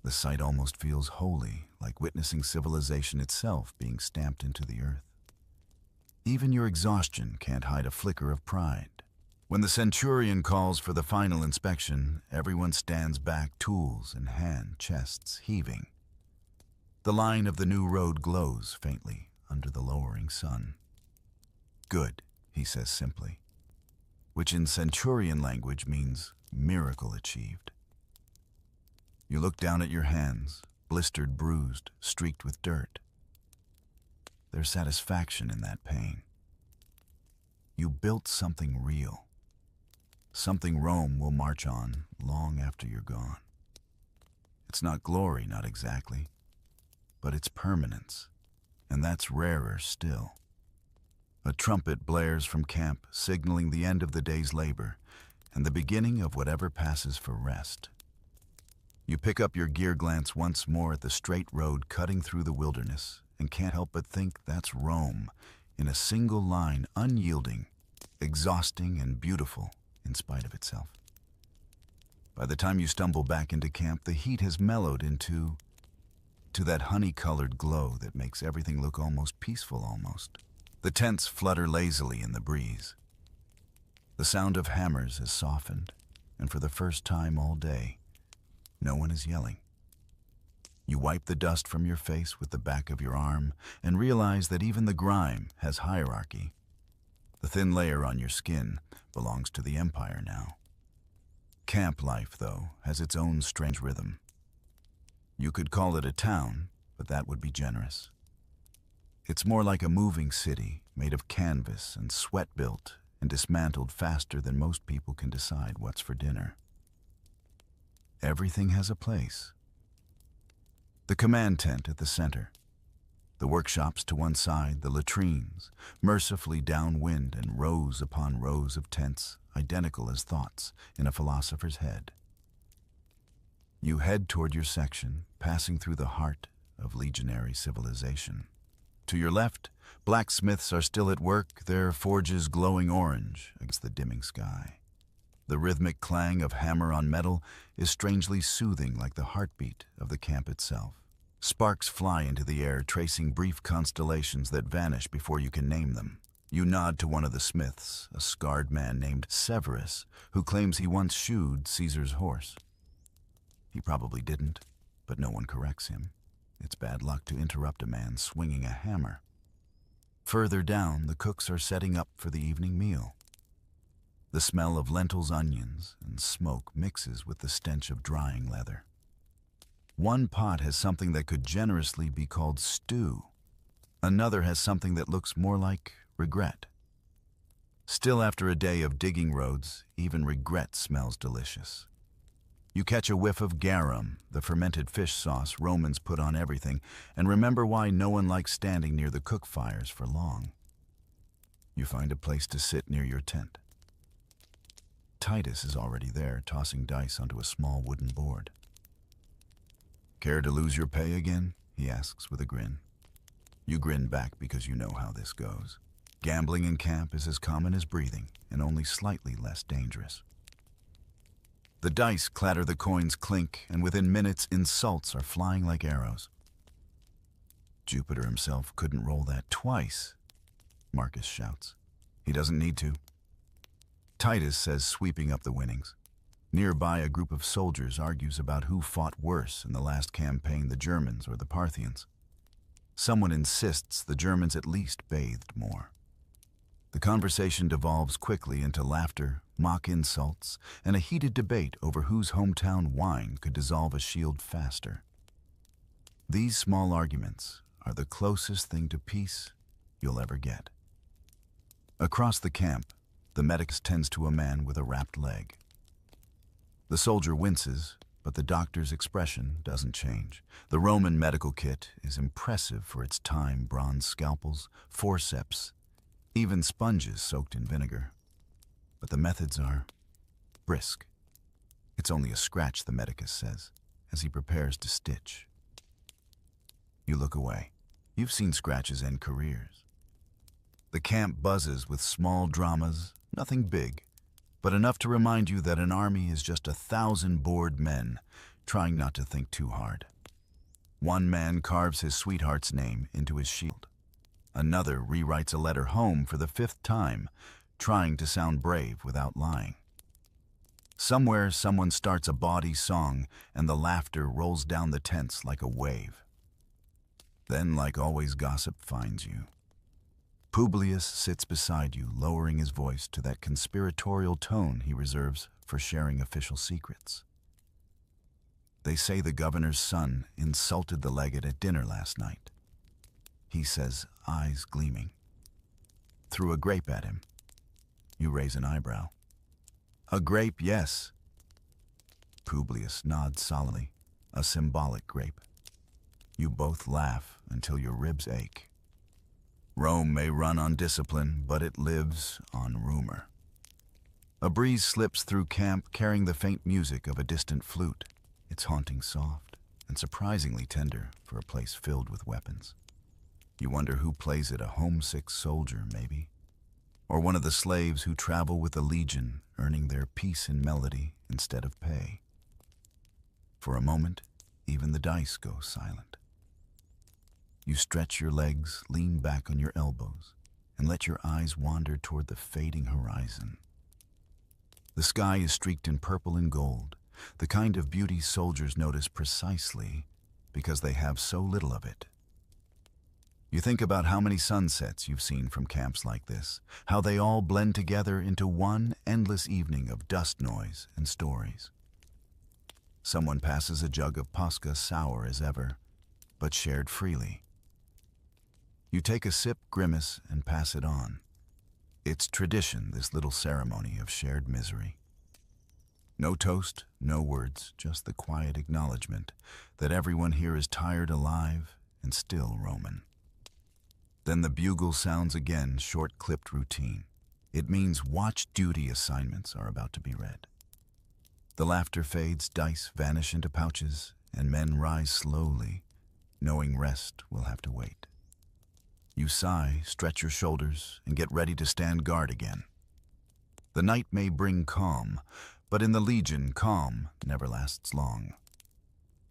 The sight almost feels holy, like witnessing civilization itself being stamped into the earth. Even your exhaustion can't hide a flicker of pride. When the centurion calls for the final inspection, everyone stands back, tools in hand, chests heaving. The line of the new road glows faintly under the lowering sun. Good, he says simply, which in centurion language means miracle achieved. You look down at your hands, blistered, bruised, streaked with dirt. There's satisfaction in that pain. You built something real, something Rome will march on long after you're gone. It's not glory, not exactly, but it's permanence, and that's rarer still. A trumpet blares from camp, signaling the end of the day's labor and the beginning of whatever passes for rest. You pick up your gear, glance once more at the straight road cutting through the wilderness, and can't help but think that's Rome, in a single line, unyielding, exhausting, and beautiful in spite of itself. By the time you stumble back into camp, the heat has mellowed into that honey-colored glow that makes everything look almost peaceful almost. The tents flutter lazily in the breeze. The sound of hammers has softened, and for the first time all day, no one is yelling. You wipe the dust from your face with the back of your arm and realize that even the grime has hierarchy. The thin layer on your skin belongs to the Empire now. Camp life, though, has its own strange rhythm. You could call it a town, but that would be generous. It's more like a moving city made of canvas and sweat-built and dismantled faster than most people can decide what's for dinner. Everything has a place. The command tent at the center, the workshops to one side, the latrines, mercifully downwind, and rows upon rows of tents, identical as thoughts in a philosopher's head. You head toward your section, passing through the heart of legionary civilization. To your left, blacksmiths are still at work, their forges glowing orange against the dimming sky. The rhythmic clang of hammer on metal is strangely soothing, like the heartbeat of the camp itself. Sparks fly into the air, tracing brief constellations that vanish before you can name them. You nod to one of the smiths, a scarred man named Severus, who claims he once shoed Caesar's horse. He probably didn't, but no one corrects him. It's bad luck to interrupt a man swinging a hammer. Further down, the cooks are setting up for the evening meal. The smell of lentils, onions, and smoke mixes with the stench of drying leather. One pot has something that could generously be called stew. Another has something that looks more like regret. Still, after a day of digging roads, even regret smells delicious. You catch a whiff of garum, the fermented fish sauce Romans put on everything, and remember why no one likes standing near the cook fires for long. You find a place to sit near your tent. Titus is already there, tossing dice onto a small wooden board. "Care to lose your pay again?" he asks with a grin. You grin back because you know how this goes. Gambling in camp is as common as breathing, and only slightly less dangerous. The dice clatter, the coins clink, and within minutes insults are flying like arrows. "Jupiter himself couldn't roll that twice," Marcus shouts. "He doesn't need to." Titus says, sweeping up the winnings. Nearby, a group of soldiers argues about who fought worse in the last campaign, the Germans or the Parthians. Someone insists the Germans at least bathed more. The conversation devolves quickly into laughter, mock insults, and a heated debate over whose hometown wine could dissolve a shield faster. These small arguments are the closest thing to peace you'll ever get. Across the camp, the medic tends to a man with a wrapped leg. The soldier winces, but the doctor's expression doesn't change. The Roman medical kit is impressive for its time: bronze scalpels, forceps, even sponges soaked in vinegar. But the methods are brisk. "It's only a scratch," the medicus says, as he prepares to stitch. You look away. You've seen scratches end careers. The camp buzzes with small dramas, nothing big, but enough to remind you that an army is just 1,000 bored men trying not to think too hard. One man carves his sweetheart's name into his shield. Another rewrites a letter home for the 5th time, trying to sound brave without lying. Somewhere, someone starts a bawdy song, and the laughter rolls down the tents like a wave. Then, like always, gossip finds you. Publius sits beside you, lowering his voice to that conspiratorial tone he reserves for sharing official secrets. They say the governor's son insulted the legate at dinner last night. He says, eyes gleaming. Threw a grape at him. You raise an eyebrow. "A grape, yes." Publius nods solemnly. a symbolic grape. You both laugh until your ribs ache. Rome may run on discipline, but it lives on rumor. A breeze slips through camp carrying the faint music of a distant flute. It's haunting soft and surprisingly tender for a place filled with weapons. You wonder who plays it, a homesick soldier, maybe? Or one of the slaves who travel with the legion, earning their peace in melody instead of pay. For a moment, even the dice go silent. You stretch your legs, lean back on your elbows, and let your eyes wander toward the fading horizon. The sky is streaked in purple and gold, the kind of beauty soldiers notice precisely because they have so little of it. You think about how many sunsets you've seen from camps like this, how they all blend together into one endless evening of dust noise and stories. Someone passes a jug of Posca sour as ever, but shared freely. You take a sip, grimace, and pass it on. It's tradition, this little ceremony of shared misery. No toast, no words, just the quiet acknowledgement that everyone here is tired, alive, and still Roman. Then the bugle sounds again, short-clipped routine. It means watch duty assignments are about to be read. The laughter fades, dice vanish into pouches, and men rise slowly, knowing rest will have to wait. You sigh, stretch your shoulders, and get ready to stand guard again. The night may bring calm, but in the Legion, calm never lasts long.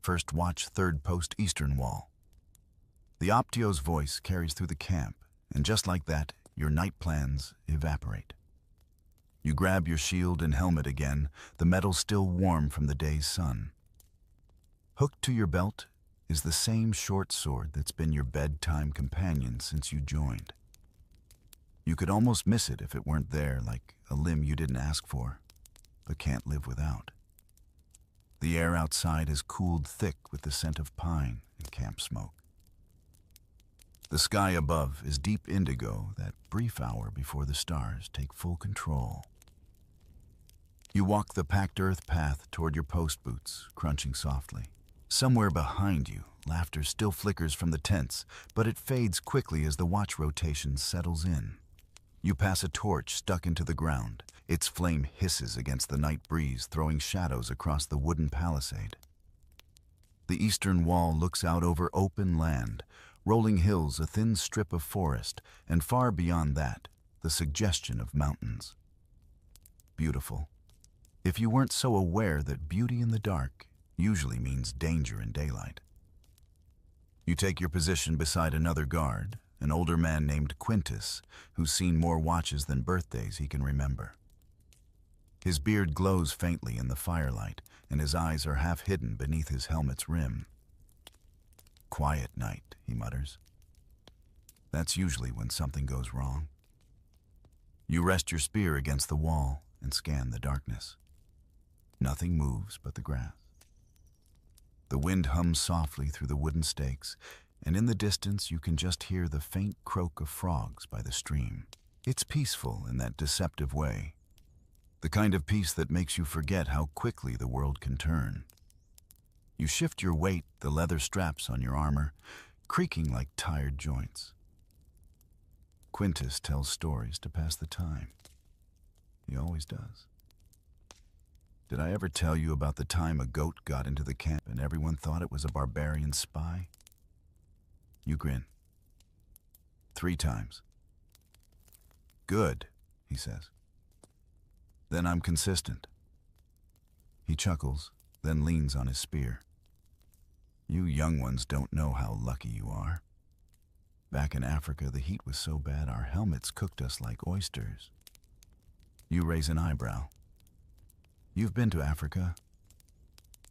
First watch, third post, eastern wall. The Optio's voice carries through the camp, and just like that, your night plans evaporate. You grab your shield and helmet again, the metal still warm from the day's sun. Hooked to your belt is the same short sword that's been your bedtime companion since you joined. You could almost miss it if it weren't there, like a limb you didn't ask for, but can't live without. The air outside has cooled thick with the scent of pine and camp smoke. The sky above is deep indigo, that brief hour before the stars take full control. You walk the packed earth path toward your post boots, crunching softly. Somewhere behind you, laughter still flickers from the tents, but it fades quickly as the watch rotation settles in. You pass a torch stuck into the ground. Its flame hisses against the night breeze, throwing shadows across the wooden palisade. The eastern wall looks out over open land, rolling hills, a thin strip of forest, and far beyond that, the suggestion of mountains. Beautiful. If you weren't so aware that beauty in the dark usually means danger in daylight. You take your position beside another guard, an older man named Quintus, who's seen more watches than birthdays he can remember. His beard glows faintly in the firelight, and his eyes are half hidden beneath his helmet's rim. "Quiet night," he mutters. That's usually when something goes wrong. You rest your spear against the wall and scan the darkness. Nothing moves but the grass. The wind hums softly through the wooden stakes, and in the distance you can just hear the faint croak of frogs by the stream. It's peaceful in that deceptive way, the kind of peace that makes you forget how quickly the world can turn. You shift your weight, the leather straps on your armor, creaking like tired joints. Quintus tells stories to pass the time. He always does. Did I ever tell you about the time a goat got into the camp and everyone thought it was a barbarian spy? You grin. 3 times. Good, he says. Then I'm consistent. He chuckles, then leans on his spear. You young ones don't know how lucky you are. Back in Africa, the heat was so bad our helmets cooked us like oysters. You raise an eyebrow. You've been to Africa?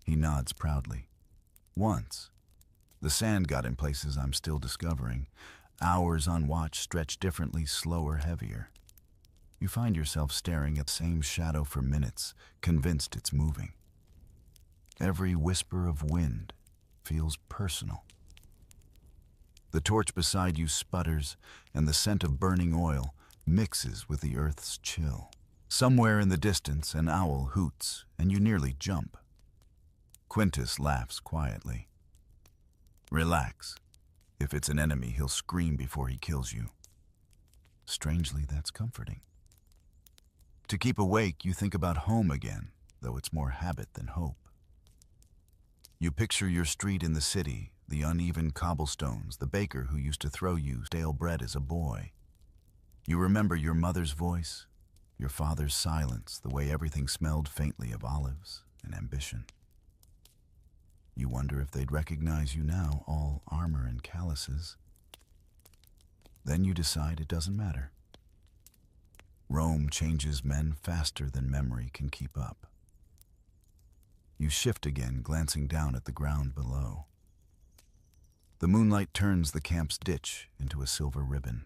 He nods proudly. Once. The sand got in places I'm still discovering. Hours on watch stretch differently, slower, heavier. You find yourself staring at the same shadow for minutes, convinced it's moving. Every whisper of wind feels personal. The torch beside you sputters, and the scent of burning oil mixes with the earth's chill. Somewhere in the distance, an owl hoots, and you nearly jump. Quintus laughs quietly. Relax. If it's an enemy, he'll scream before he kills you. Strangely, that's comforting. To keep awake, you think about home again, though it's more habit than hope. You picture your street in the city, the uneven cobblestones, the baker who used to throw you stale bread as a boy. You remember your mother's voice, your father's silence, the way everything smelled faintly of olives and ambition. You wonder if they'd recognize you now, all armor and calluses. Then you decide it doesn't matter. Rome changes men faster than memory can keep up. You shift again, glancing down at the ground below. The moonlight turns the camp's ditch into a silver ribbon.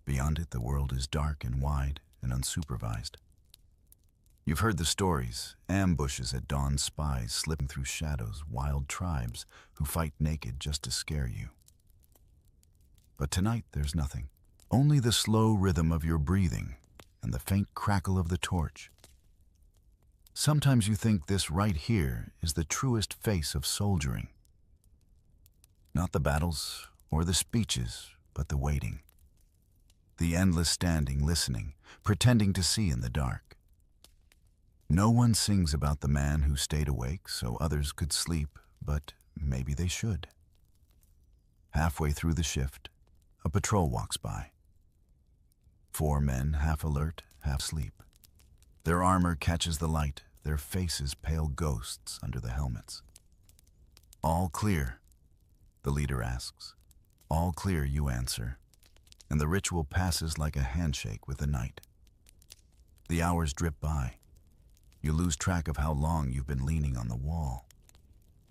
Beyond it, the world is dark and wide and unsupervised. You've heard the stories, ambushes at dawn, spies slipping through shadows, wild tribes who fight naked just to scare you. But tonight there's nothing. Only the slow rhythm of your breathing and the faint crackle of the torch. Sometimes you think this right here is the truest face of soldiering. Not the battles or the speeches, but the waiting. The endless standing, listening, pretending to see in the dark. No one sings about the man who stayed awake so others could sleep, but maybe they should. Halfway through the shift, a patrol walks by. 4 men, half alert, half asleep. Their armor catches the light, their faces pale ghosts under the helmets. "All clear," the leader asks. "All clear," you answer, and the ritual passes like a handshake with the night. The hours drip by. You lose track of how long you've been leaning on the wall.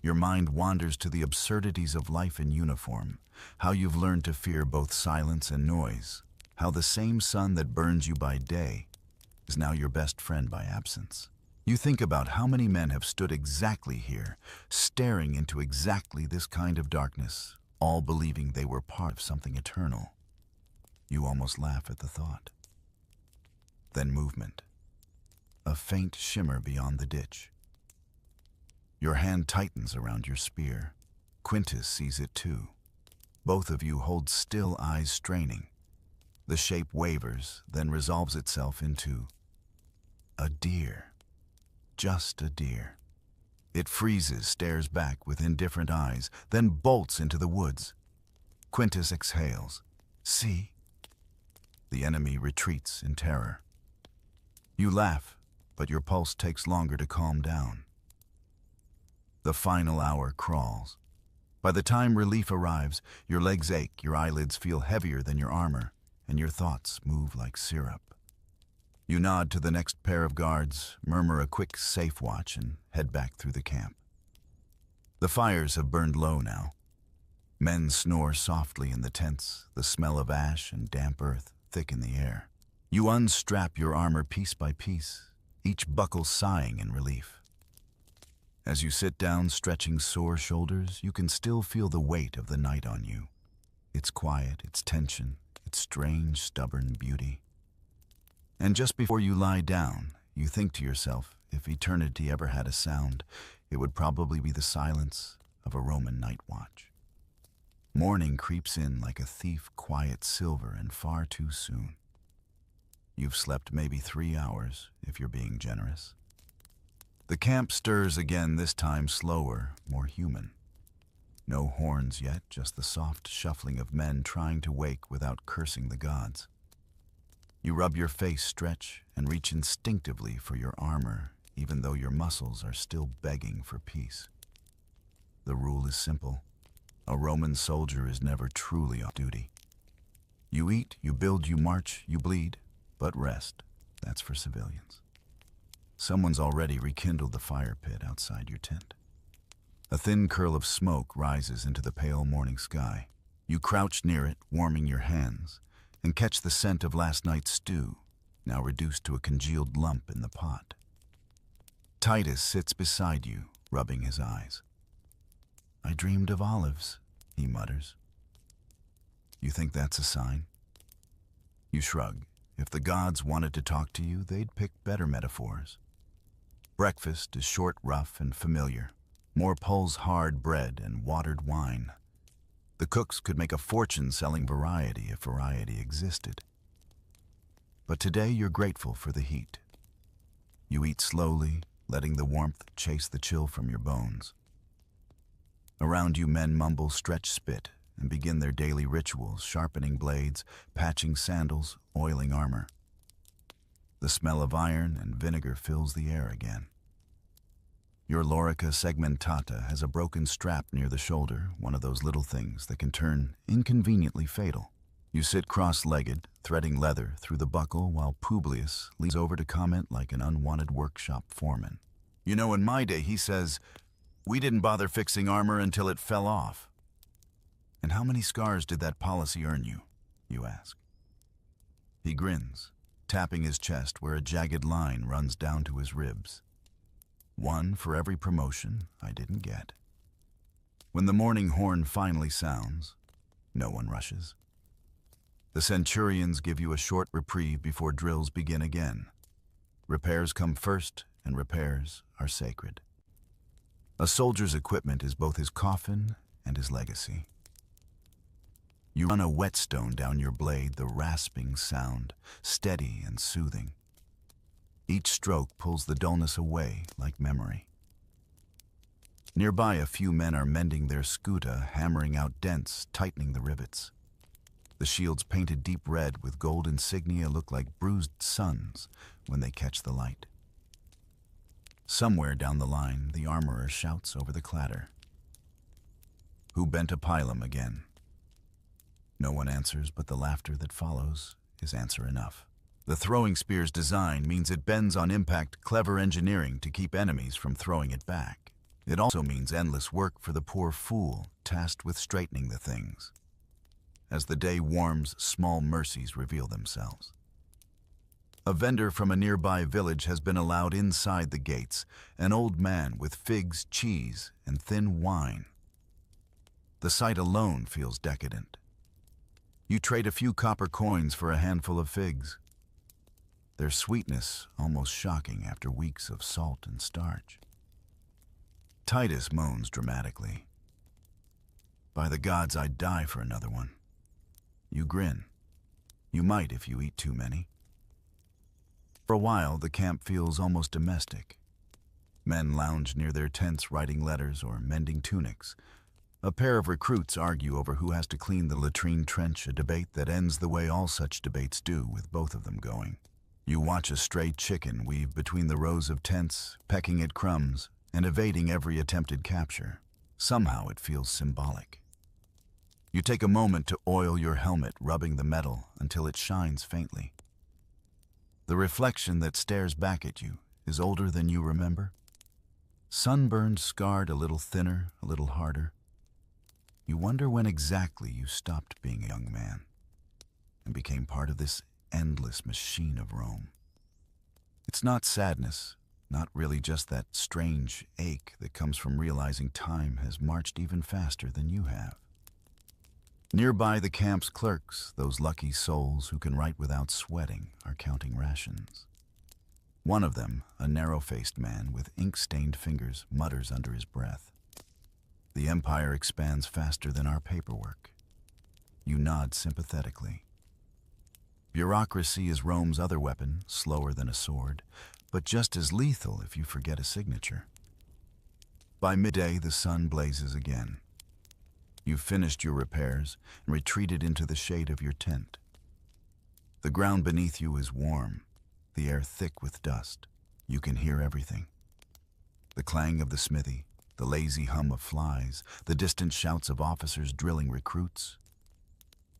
Your mind wanders to the absurdities of life in uniform, how you've learned to fear both silence and noise, how the same sun that burns you by day is now your best friend by absence. You think about how many men have stood exactly here, staring into exactly this kind of darkness, all believing they were part of something eternal. You almost laugh at the thought. Then movement. A faint shimmer beyond the ditch. Your hand tightens around your spear. Quintus sees it too. Both of you hold still, eyes straining. The shape wavers, then resolves itself into a deer. Just a deer. It freezes, stares back with indifferent eyes, then bolts into the woods. Quintus exhales. "See?" The enemy retreats in terror. You laugh, but your pulse takes longer to calm down. The final hour crawls. By the time relief arrives, your legs ache, your eyelids feel heavier than your armor, and your thoughts move like syrup. You nod to the next pair of guards, murmur a quick safe watch, and head back through the camp. The fires have burned low now. Men snore softly in the tents, the smell of ash and damp earth thick in the air. You unstrap your armor piece by piece, each buckle sighing in relief. As you sit down, stretching sore shoulders, you can still feel the weight of the night on you. Its quiet, its tension, its strange, stubborn beauty. And just before you lie down, you think to yourself, if eternity ever had a sound, it would probably be the silence of a Roman night watch. Morning creeps in like a thief, quiet silver, and far too soon. You've slept maybe 3 hours, if you're being generous. The camp stirs again, this time slower, more human. No horns yet, just the soft shuffling of men trying to wake without cursing the gods. You rub your face, stretch, and reach instinctively for your armor, even though your muscles are still begging for peace. The rule is simple. A Roman soldier is never truly off duty. You eat, you build, you march, you bleed, but rest, that's for civilians. Someone's already rekindled the fire pit outside your tent. A thin curl of smoke rises into the pale morning sky. You crouch near it, warming your hands, and catch the scent of last night's stew, now reduced to a congealed lump in the pot. Titus sits beside you, rubbing his eyes. "I dreamed of olives," he mutters. You think that's a sign? You shrug. If the gods wanted to talk to you, they'd pick better metaphors. Breakfast is short, rough, and familiar. More Poles hard bread and watered wine. The cooks could make a fortune selling variety if variety existed. But today you're grateful for the heat. You eat slowly, letting the warmth chase the chill from your bones. Around you, men mumble stretch spit and begin their daily rituals, sharpening blades, patching sandals, oiling armor. The smell of iron and vinegar fills the air again. Your lorica segmentata has a broken strap near the shoulder, one of those little things that can turn inconveniently fatal. You sit cross-legged, threading leather through the buckle while Publius leans over to comment like an unwanted workshop foreman. You know, in my day, he says, we didn't bother fixing armor until it fell off. And how many scars did that policy earn you? You ask. He grins, tapping his chest where a jagged line runs down to his ribs. One for every promotion I didn't get. When the morning horn finally sounds, no one rushes. The centurions give you a short reprieve before drills begin again. Repairs come first, and repairs are sacred. A soldier's equipment is both his coffin and his legacy. You run a whetstone down your blade, the rasping sound, steady and soothing. Each stroke pulls the dullness away like memory. Nearby, a few men are mending their scuta, hammering out dents, tightening the rivets. The shields painted deep red with gold insignia look like bruised suns when they catch the light. Somewhere down the line, the armorer shouts over the clatter. Who bent a pilum again? No one answers, but the laughter that follows is answer enough. The throwing spear's design means it bends on impact, clever engineering to keep enemies from throwing it back. It also means endless work for the poor fool tasked with straightening the things. As the day warms, small mercies reveal themselves. A vendor from a nearby village has been allowed inside the gates, an old man with figs, cheese, and thin wine. The sight alone feels decadent. You trade a few copper coins for a handful of figs. Their sweetness almost shocking after weeks of salt and starch. Titus moans dramatically. By the gods, I'd die for another one. You grin. You might if you eat too many. For a while, the camp feels almost domestic. Men lounge near their tents writing letters or mending tunics. A pair of recruits argue over who has to clean the latrine trench, a debate that ends the way all such debates do, with both of them going. You watch a stray chicken weave between the rows of tents, pecking at crumbs and evading every attempted capture. Somehow it feels symbolic. You take a moment to oil your helmet, rubbing the metal until it shines faintly. The reflection that stares back at you is older than you remember. Sunburned, scarred, a little thinner, a little harder. You wonder when exactly you stopped being a young man and became part of this endless machine of Rome. It's not sadness, not really, just that strange ache that comes from realizing time has marched even faster than you have. Nearby, the camp's clerks, those lucky souls who can write without sweating, are counting rations. One of them, a narrow-faced man with ink-stained fingers, mutters under his breath. The empire expands faster than our paperwork. You nod sympathetically. Bureaucracy is Rome's other weapon, slower than a sword, but just as lethal if you forget a signature. By midday, the sun blazes again. You've finished your repairs and retreated into the shade of your tent. The ground beneath you is warm, the air thick with dust. You can hear everything. The clang of the smithy, the lazy hum of flies, the distant shouts of officers drilling recruits.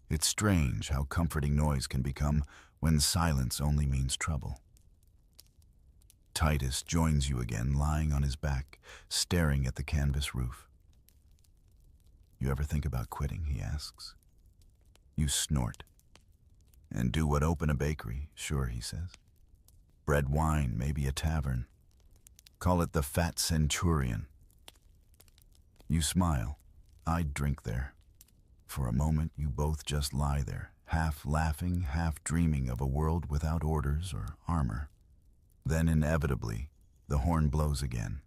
It's strange how comforting noise can become when silence only means trouble. Titus joins you again, lying on his back, staring at the canvas roof. You ever think about quitting, he asks. You snort. And do what? Open a bakery? Sure, he says. Bread, wine, maybe a tavern. Call it the Fat Centurion. You smile. I'd drink there. For a moment, you both just lie there, half laughing, half dreaming of a world without orders or armor. Then inevitably, The horn blows again.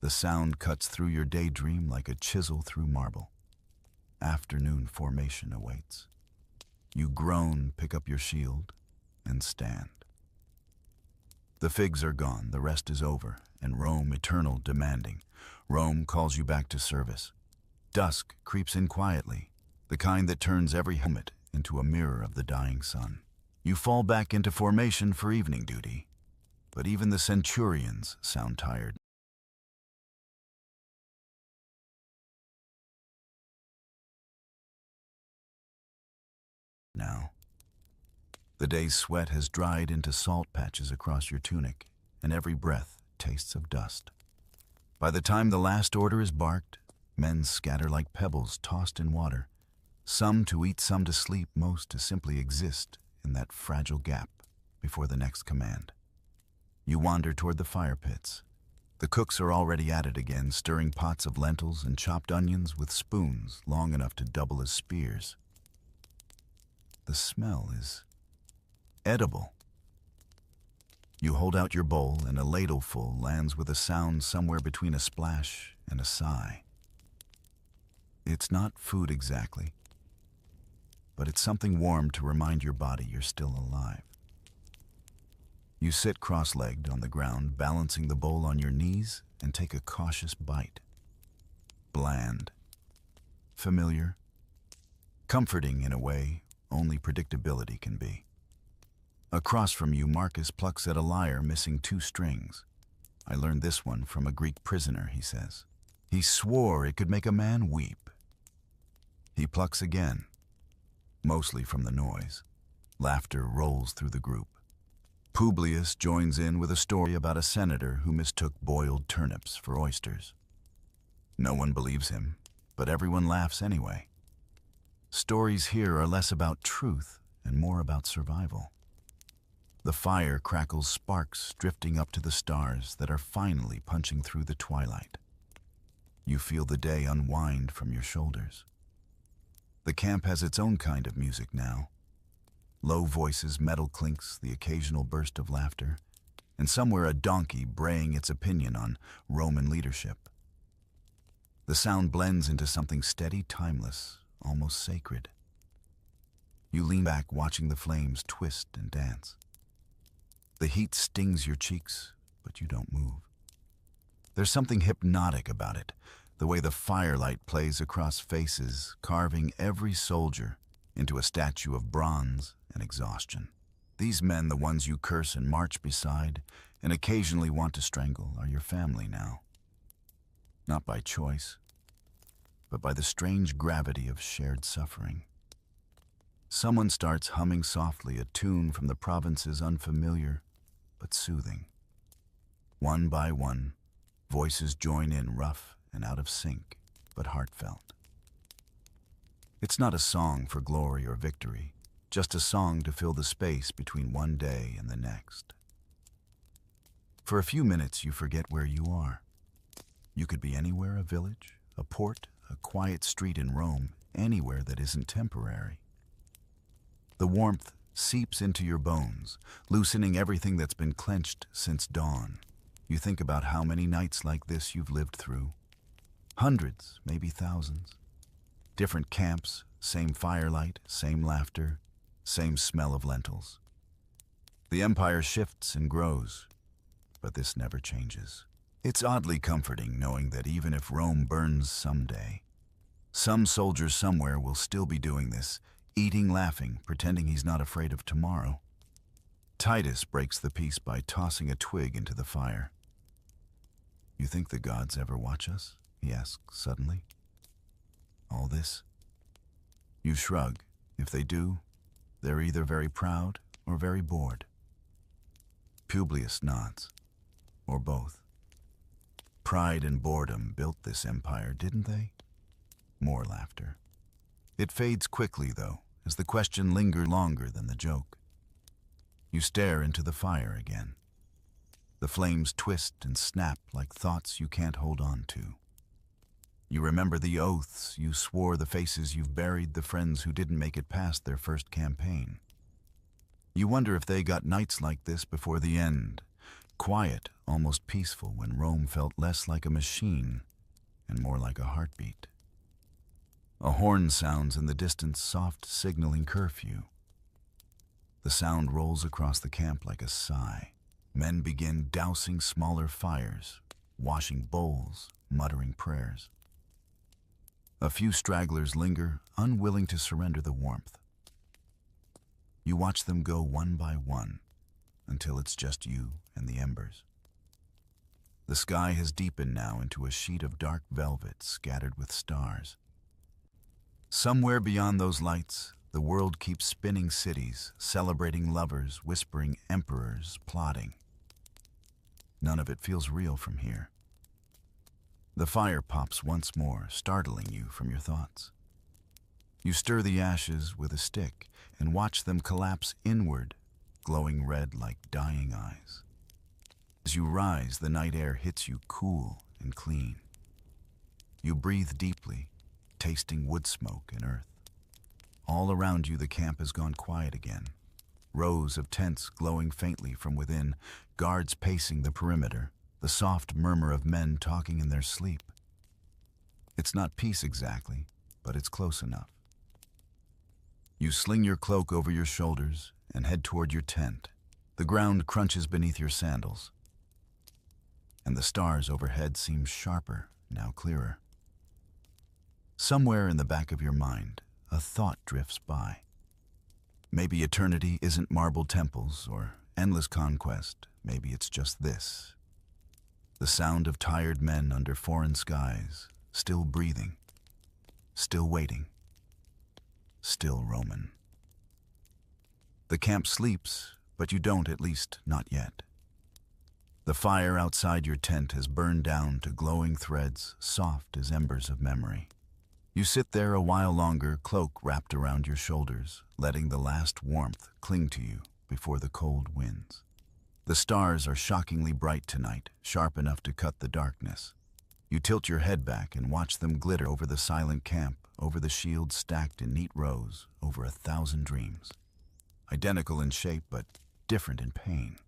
The sound cuts through your daydream like a chisel through marble. Afternoon formation awaits. You groan, pick up your shield, and stand. The figs are gone, the rest is over, and Rome eternal demanding. Rome calls you back to service. Dusk creeps in quietly, the kind that turns every helmet into a mirror of the dying sun. You fall back into formation for evening duty, but even the centurions sound tired. Now, the day's sweat has dried into salt patches across your tunic, and every breath tastes of dust. By the time the last order is barked, men scatter like pebbles tossed in water, some to eat, some to sleep, most to simply exist in that fragile gap before the next command. You wander toward the fire pits. The cooks are already at it again, stirring pots of lentils and chopped onions with spoons long enough to double as spears. The smell is edible. You hold out your bowl, and a ladleful lands with a sound somewhere between a splash and a sigh. It's not food exactly, but it's something warm to remind your body you're still alive. You sit cross-legged on the ground, balancing the bowl on your knees, and take a cautious bite. Bland, familiar, comforting in a way only predictability can be. Across from you, Marcus plucks at a lyre missing 2 strings. I learned this one from a Greek prisoner, he says. He swore it could make a man weep. He plucks again, mostly from the noise. Laughter rolls through the group. Publius joins in with a story about a senator who mistook boiled turnips for oysters. No one believes him, but everyone laughs anyway. Stories here are less about truth and more about survival. The fire crackles sparks drifting up to the stars that are finally punching through the twilight. You feel the day unwind from your shoulders. The camp has its own kind of music now. Low voices, metal clinks, the occasional burst of laughter, and somewhere a donkey braying its opinion on Roman leadership. The sound blends into something steady, timeless, almost sacred. You lean back, watching the flames twist and dance. The heat stings your cheeks, but you don't move. There's something hypnotic about it, the way the firelight plays across faces, carving every soldier into a statue of bronze and exhaustion. These men, the ones you curse and march beside, and occasionally want to strangle, are your family now. Not by choice, but by the strange gravity of shared suffering. Someone starts humming softly a tune from the province's unfamiliar but soothing. One by one, voices join in, rough and out of sync, but heartfelt. It's not a song for glory or victory, just a song to fill the space between one day and the next. For a few minutes, you forget where you are. You could be anywhere, a village, a port, a quiet street in Rome, anywhere that isn't temporary. The warmth seeps into your bones, loosening everything that's been clenched since dawn. You think about how many nights like this you've lived through. Hundreds, maybe thousands. Different camps, same firelight, same laughter, same smell of lentils. The empire shifts and grows, but this never changes. It's oddly comforting knowing that even if Rome burns someday, some soldier somewhere will still be doing this, eating, laughing, pretending he's not afraid of tomorrow. Titus breaks the peace by tossing a twig into the fire. You think the gods ever watch us? He asks suddenly. All this? You shrug. If they do, they're either very proud or very bored. Publius nods. Or both. Pride and boredom built this empire, didn't they? More laughter. It fades quickly, though, as the question lingers longer than the joke. You stare into the fire again. The flames twist and snap like thoughts you can't hold on to. You remember the oaths you swore, the faces you've buried, the friends who didn't make it past their first campaign. You wonder if they got nights like this before the end, quiet almost peaceful when Rome felt less like a machine and more like a heartbeat. A horn sounds in the distance, soft signaling curfew. The sound rolls across the camp like a sigh. Men begin dousing smaller fires, washing bowls, muttering prayers. A few stragglers linger, unwilling to surrender the warmth. You watch them go one by one, until it's just you and the embers. The sky has deepened now into a sheet of dark velvet scattered with stars. Somewhere beyond those lights, the world keeps spinning cities, celebrating lovers, whispering emperors, plotting. None of it feels real from here. The fire pops once more, startling you from your thoughts. You stir the ashes with a stick and watch them collapse inward, glowing red like dying eyes. As you rise, the night air hits you cool and clean. You breathe deeply, tasting wood smoke and earth. All around you, the camp has gone quiet again. Rows of tents glowing faintly from within, guards pacing the perimeter, the soft murmur of men talking in their sleep. It's not peace exactly, but it's close enough. You sling your cloak over your shoulders and head toward your tent. The ground crunches beneath your sandals, and the stars overhead seem sharper, now clearer. Somewhere in the back of your mind, a thought drifts by. Maybe eternity isn't marble temples or endless conquest. Maybe it's just this. The sound of tired men under foreign skies, still breathing, still waiting, still Roman. The camp sleeps, but you don't, at least not yet. The fire outside your tent has burned down to glowing threads, soft as embers of memory. You sit there a while longer, cloak wrapped around your shoulders, letting the last warmth cling to you before the cold winds. The stars are shockingly bright tonight, sharp enough to cut the darkness. You tilt your head back and watch them glitter over the silent camp, over the shields stacked in neat rows, over 1,000 dreams. Identical in shape, but different in pain.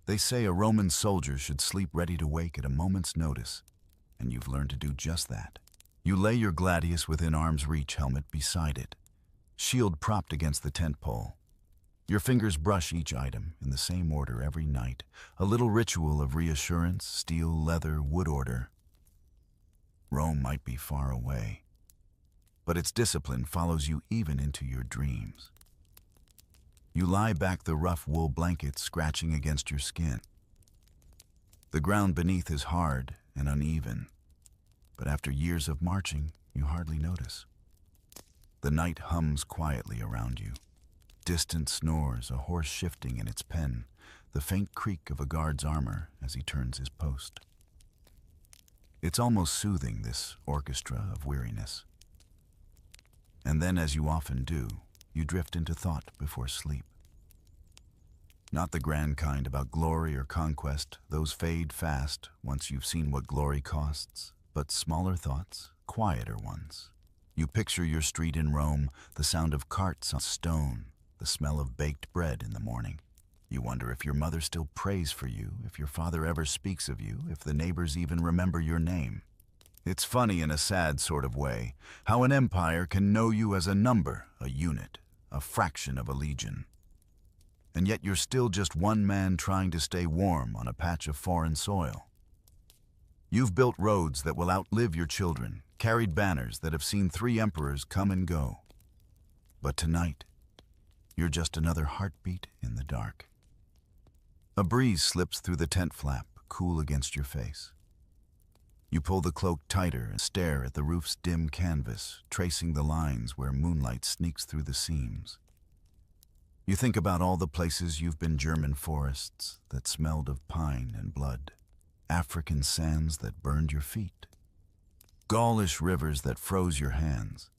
They say a Roman soldier should sleep ready to wake at a moment's notice, and you've learned to do just that. You lay your gladius within arm's reach, helmet beside it, shield propped against the tent pole. Your fingers brush each item in the same order every night, a little ritual of reassurance, steel, leather, wood order. Rome might be far away, but its discipline follows you even into your dreams. You lie back, the rough wool blanket scratching against your skin. The ground beneath is hard and uneven, but after years of marching, you hardly notice. The night hums quietly around you. Distant snores, a horse shifting in its pen, the faint creak of a guard's armor as he turns his post. It's almost soothing, this orchestra of weariness. And then, as you often do, you drift into thought before sleep. Not the grand kind about glory or conquest, those fade fast once you've seen what glory costs, but smaller thoughts, quieter ones. You picture your street in Rome, the sound of carts on stone, the smell of baked bread in the morning. You wonder if your mother still prays for you, if your father ever speaks of you, if the neighbors even remember your name. It's funny in a sad sort of way, how an empire can know you as a number, a unit, a fraction of a legion. And yet you're still just one man trying to stay warm on a patch of foreign soil. You've built roads that will outlive your children, carried banners that have seen 3 emperors come and go. But tonight, you're just another heartbeat in the dark. A breeze slips through the tent flap, cool against your face. You pull the cloak tighter and stare at the roof's dim canvas, tracing the lines where moonlight sneaks through the seams. You think about all the places you've been, German forests that smelled of pine and blood, African sands that burned your feet, Gaulish rivers that froze your hands.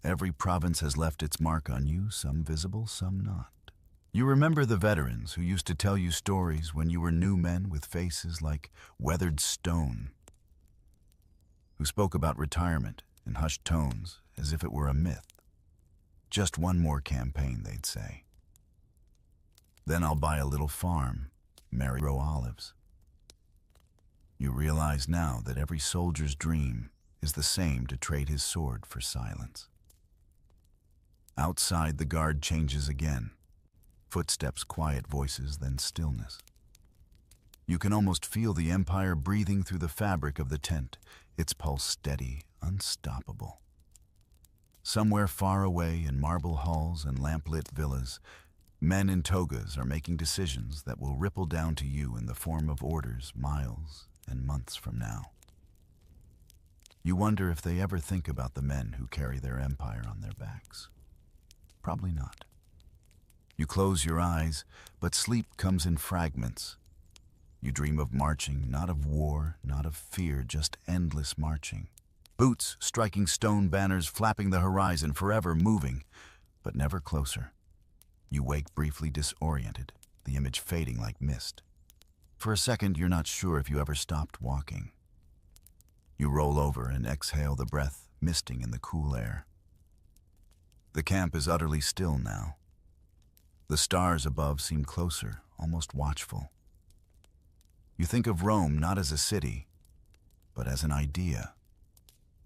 Every province has left its mark on you, some visible, some not. You remember the veterans who used to tell you stories when you were new men with faces like weathered stone, who spoke about retirement in hushed tones as if it were a myth. Just one more campaign, they'd say. Then I'll buy a little farm, marry grow olives. You realize now that every soldier's dream is the same: to trade his sword for silence. Outside, the guard changes again. Footsteps, quiet voices, then stillness. You can almost feel the Empire breathing through the fabric of the tent, its pulse steady, unstoppable. Somewhere far away, in marble halls and lamp-lit villas, men in togas are making decisions that will ripple down to you in the form of orders miles and months from now. You wonder if they ever think about the men who carry their empire on their backs. Probably not. You close your eyes, but sleep comes in fragments. You dream of marching, not of war, not of fear, just endless marching. Boots striking stone banners, flapping the horizon, forever moving, but never closer. You wake briefly disoriented, the image fading like mist. For a second, you're not sure if you ever stopped walking. You roll over and exhale the breath, misting in the cool air. The camp is utterly still now. The stars above seem closer, almost watchful. You think of Rome not as a city, but as an idea.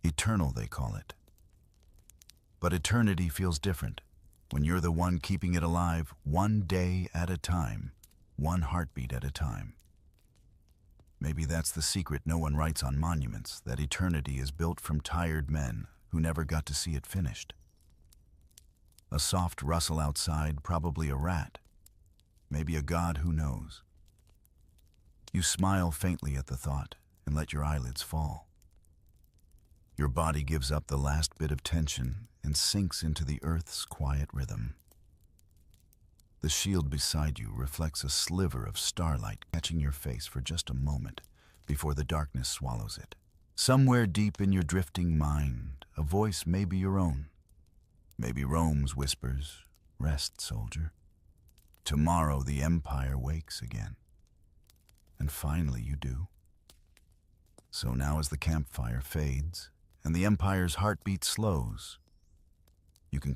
Eternal, they call it. But eternity feels different when you're the one keeping it alive, one day at a time, one heartbeat at a time. Maybe that's the secret no one writes on monuments, that eternity is built from tired men who never got to see it finished. A soft rustle outside, probably a rat. Maybe a god, who knows. You smile faintly at the thought and let your eyelids fall. Your body gives up the last bit of tension and sinks into the earth's quiet rhythm. The shield beside you reflects a sliver of starlight, catching your face for just a moment before the darkness swallows it. Somewhere deep in your drifting mind, a voice may be your own. Maybe Rome's whispers, "Rest, soldier. Tomorrow the Empire wakes again." And finally you do. So now, as the campfire fades and the Empire's heartbeat slows, you can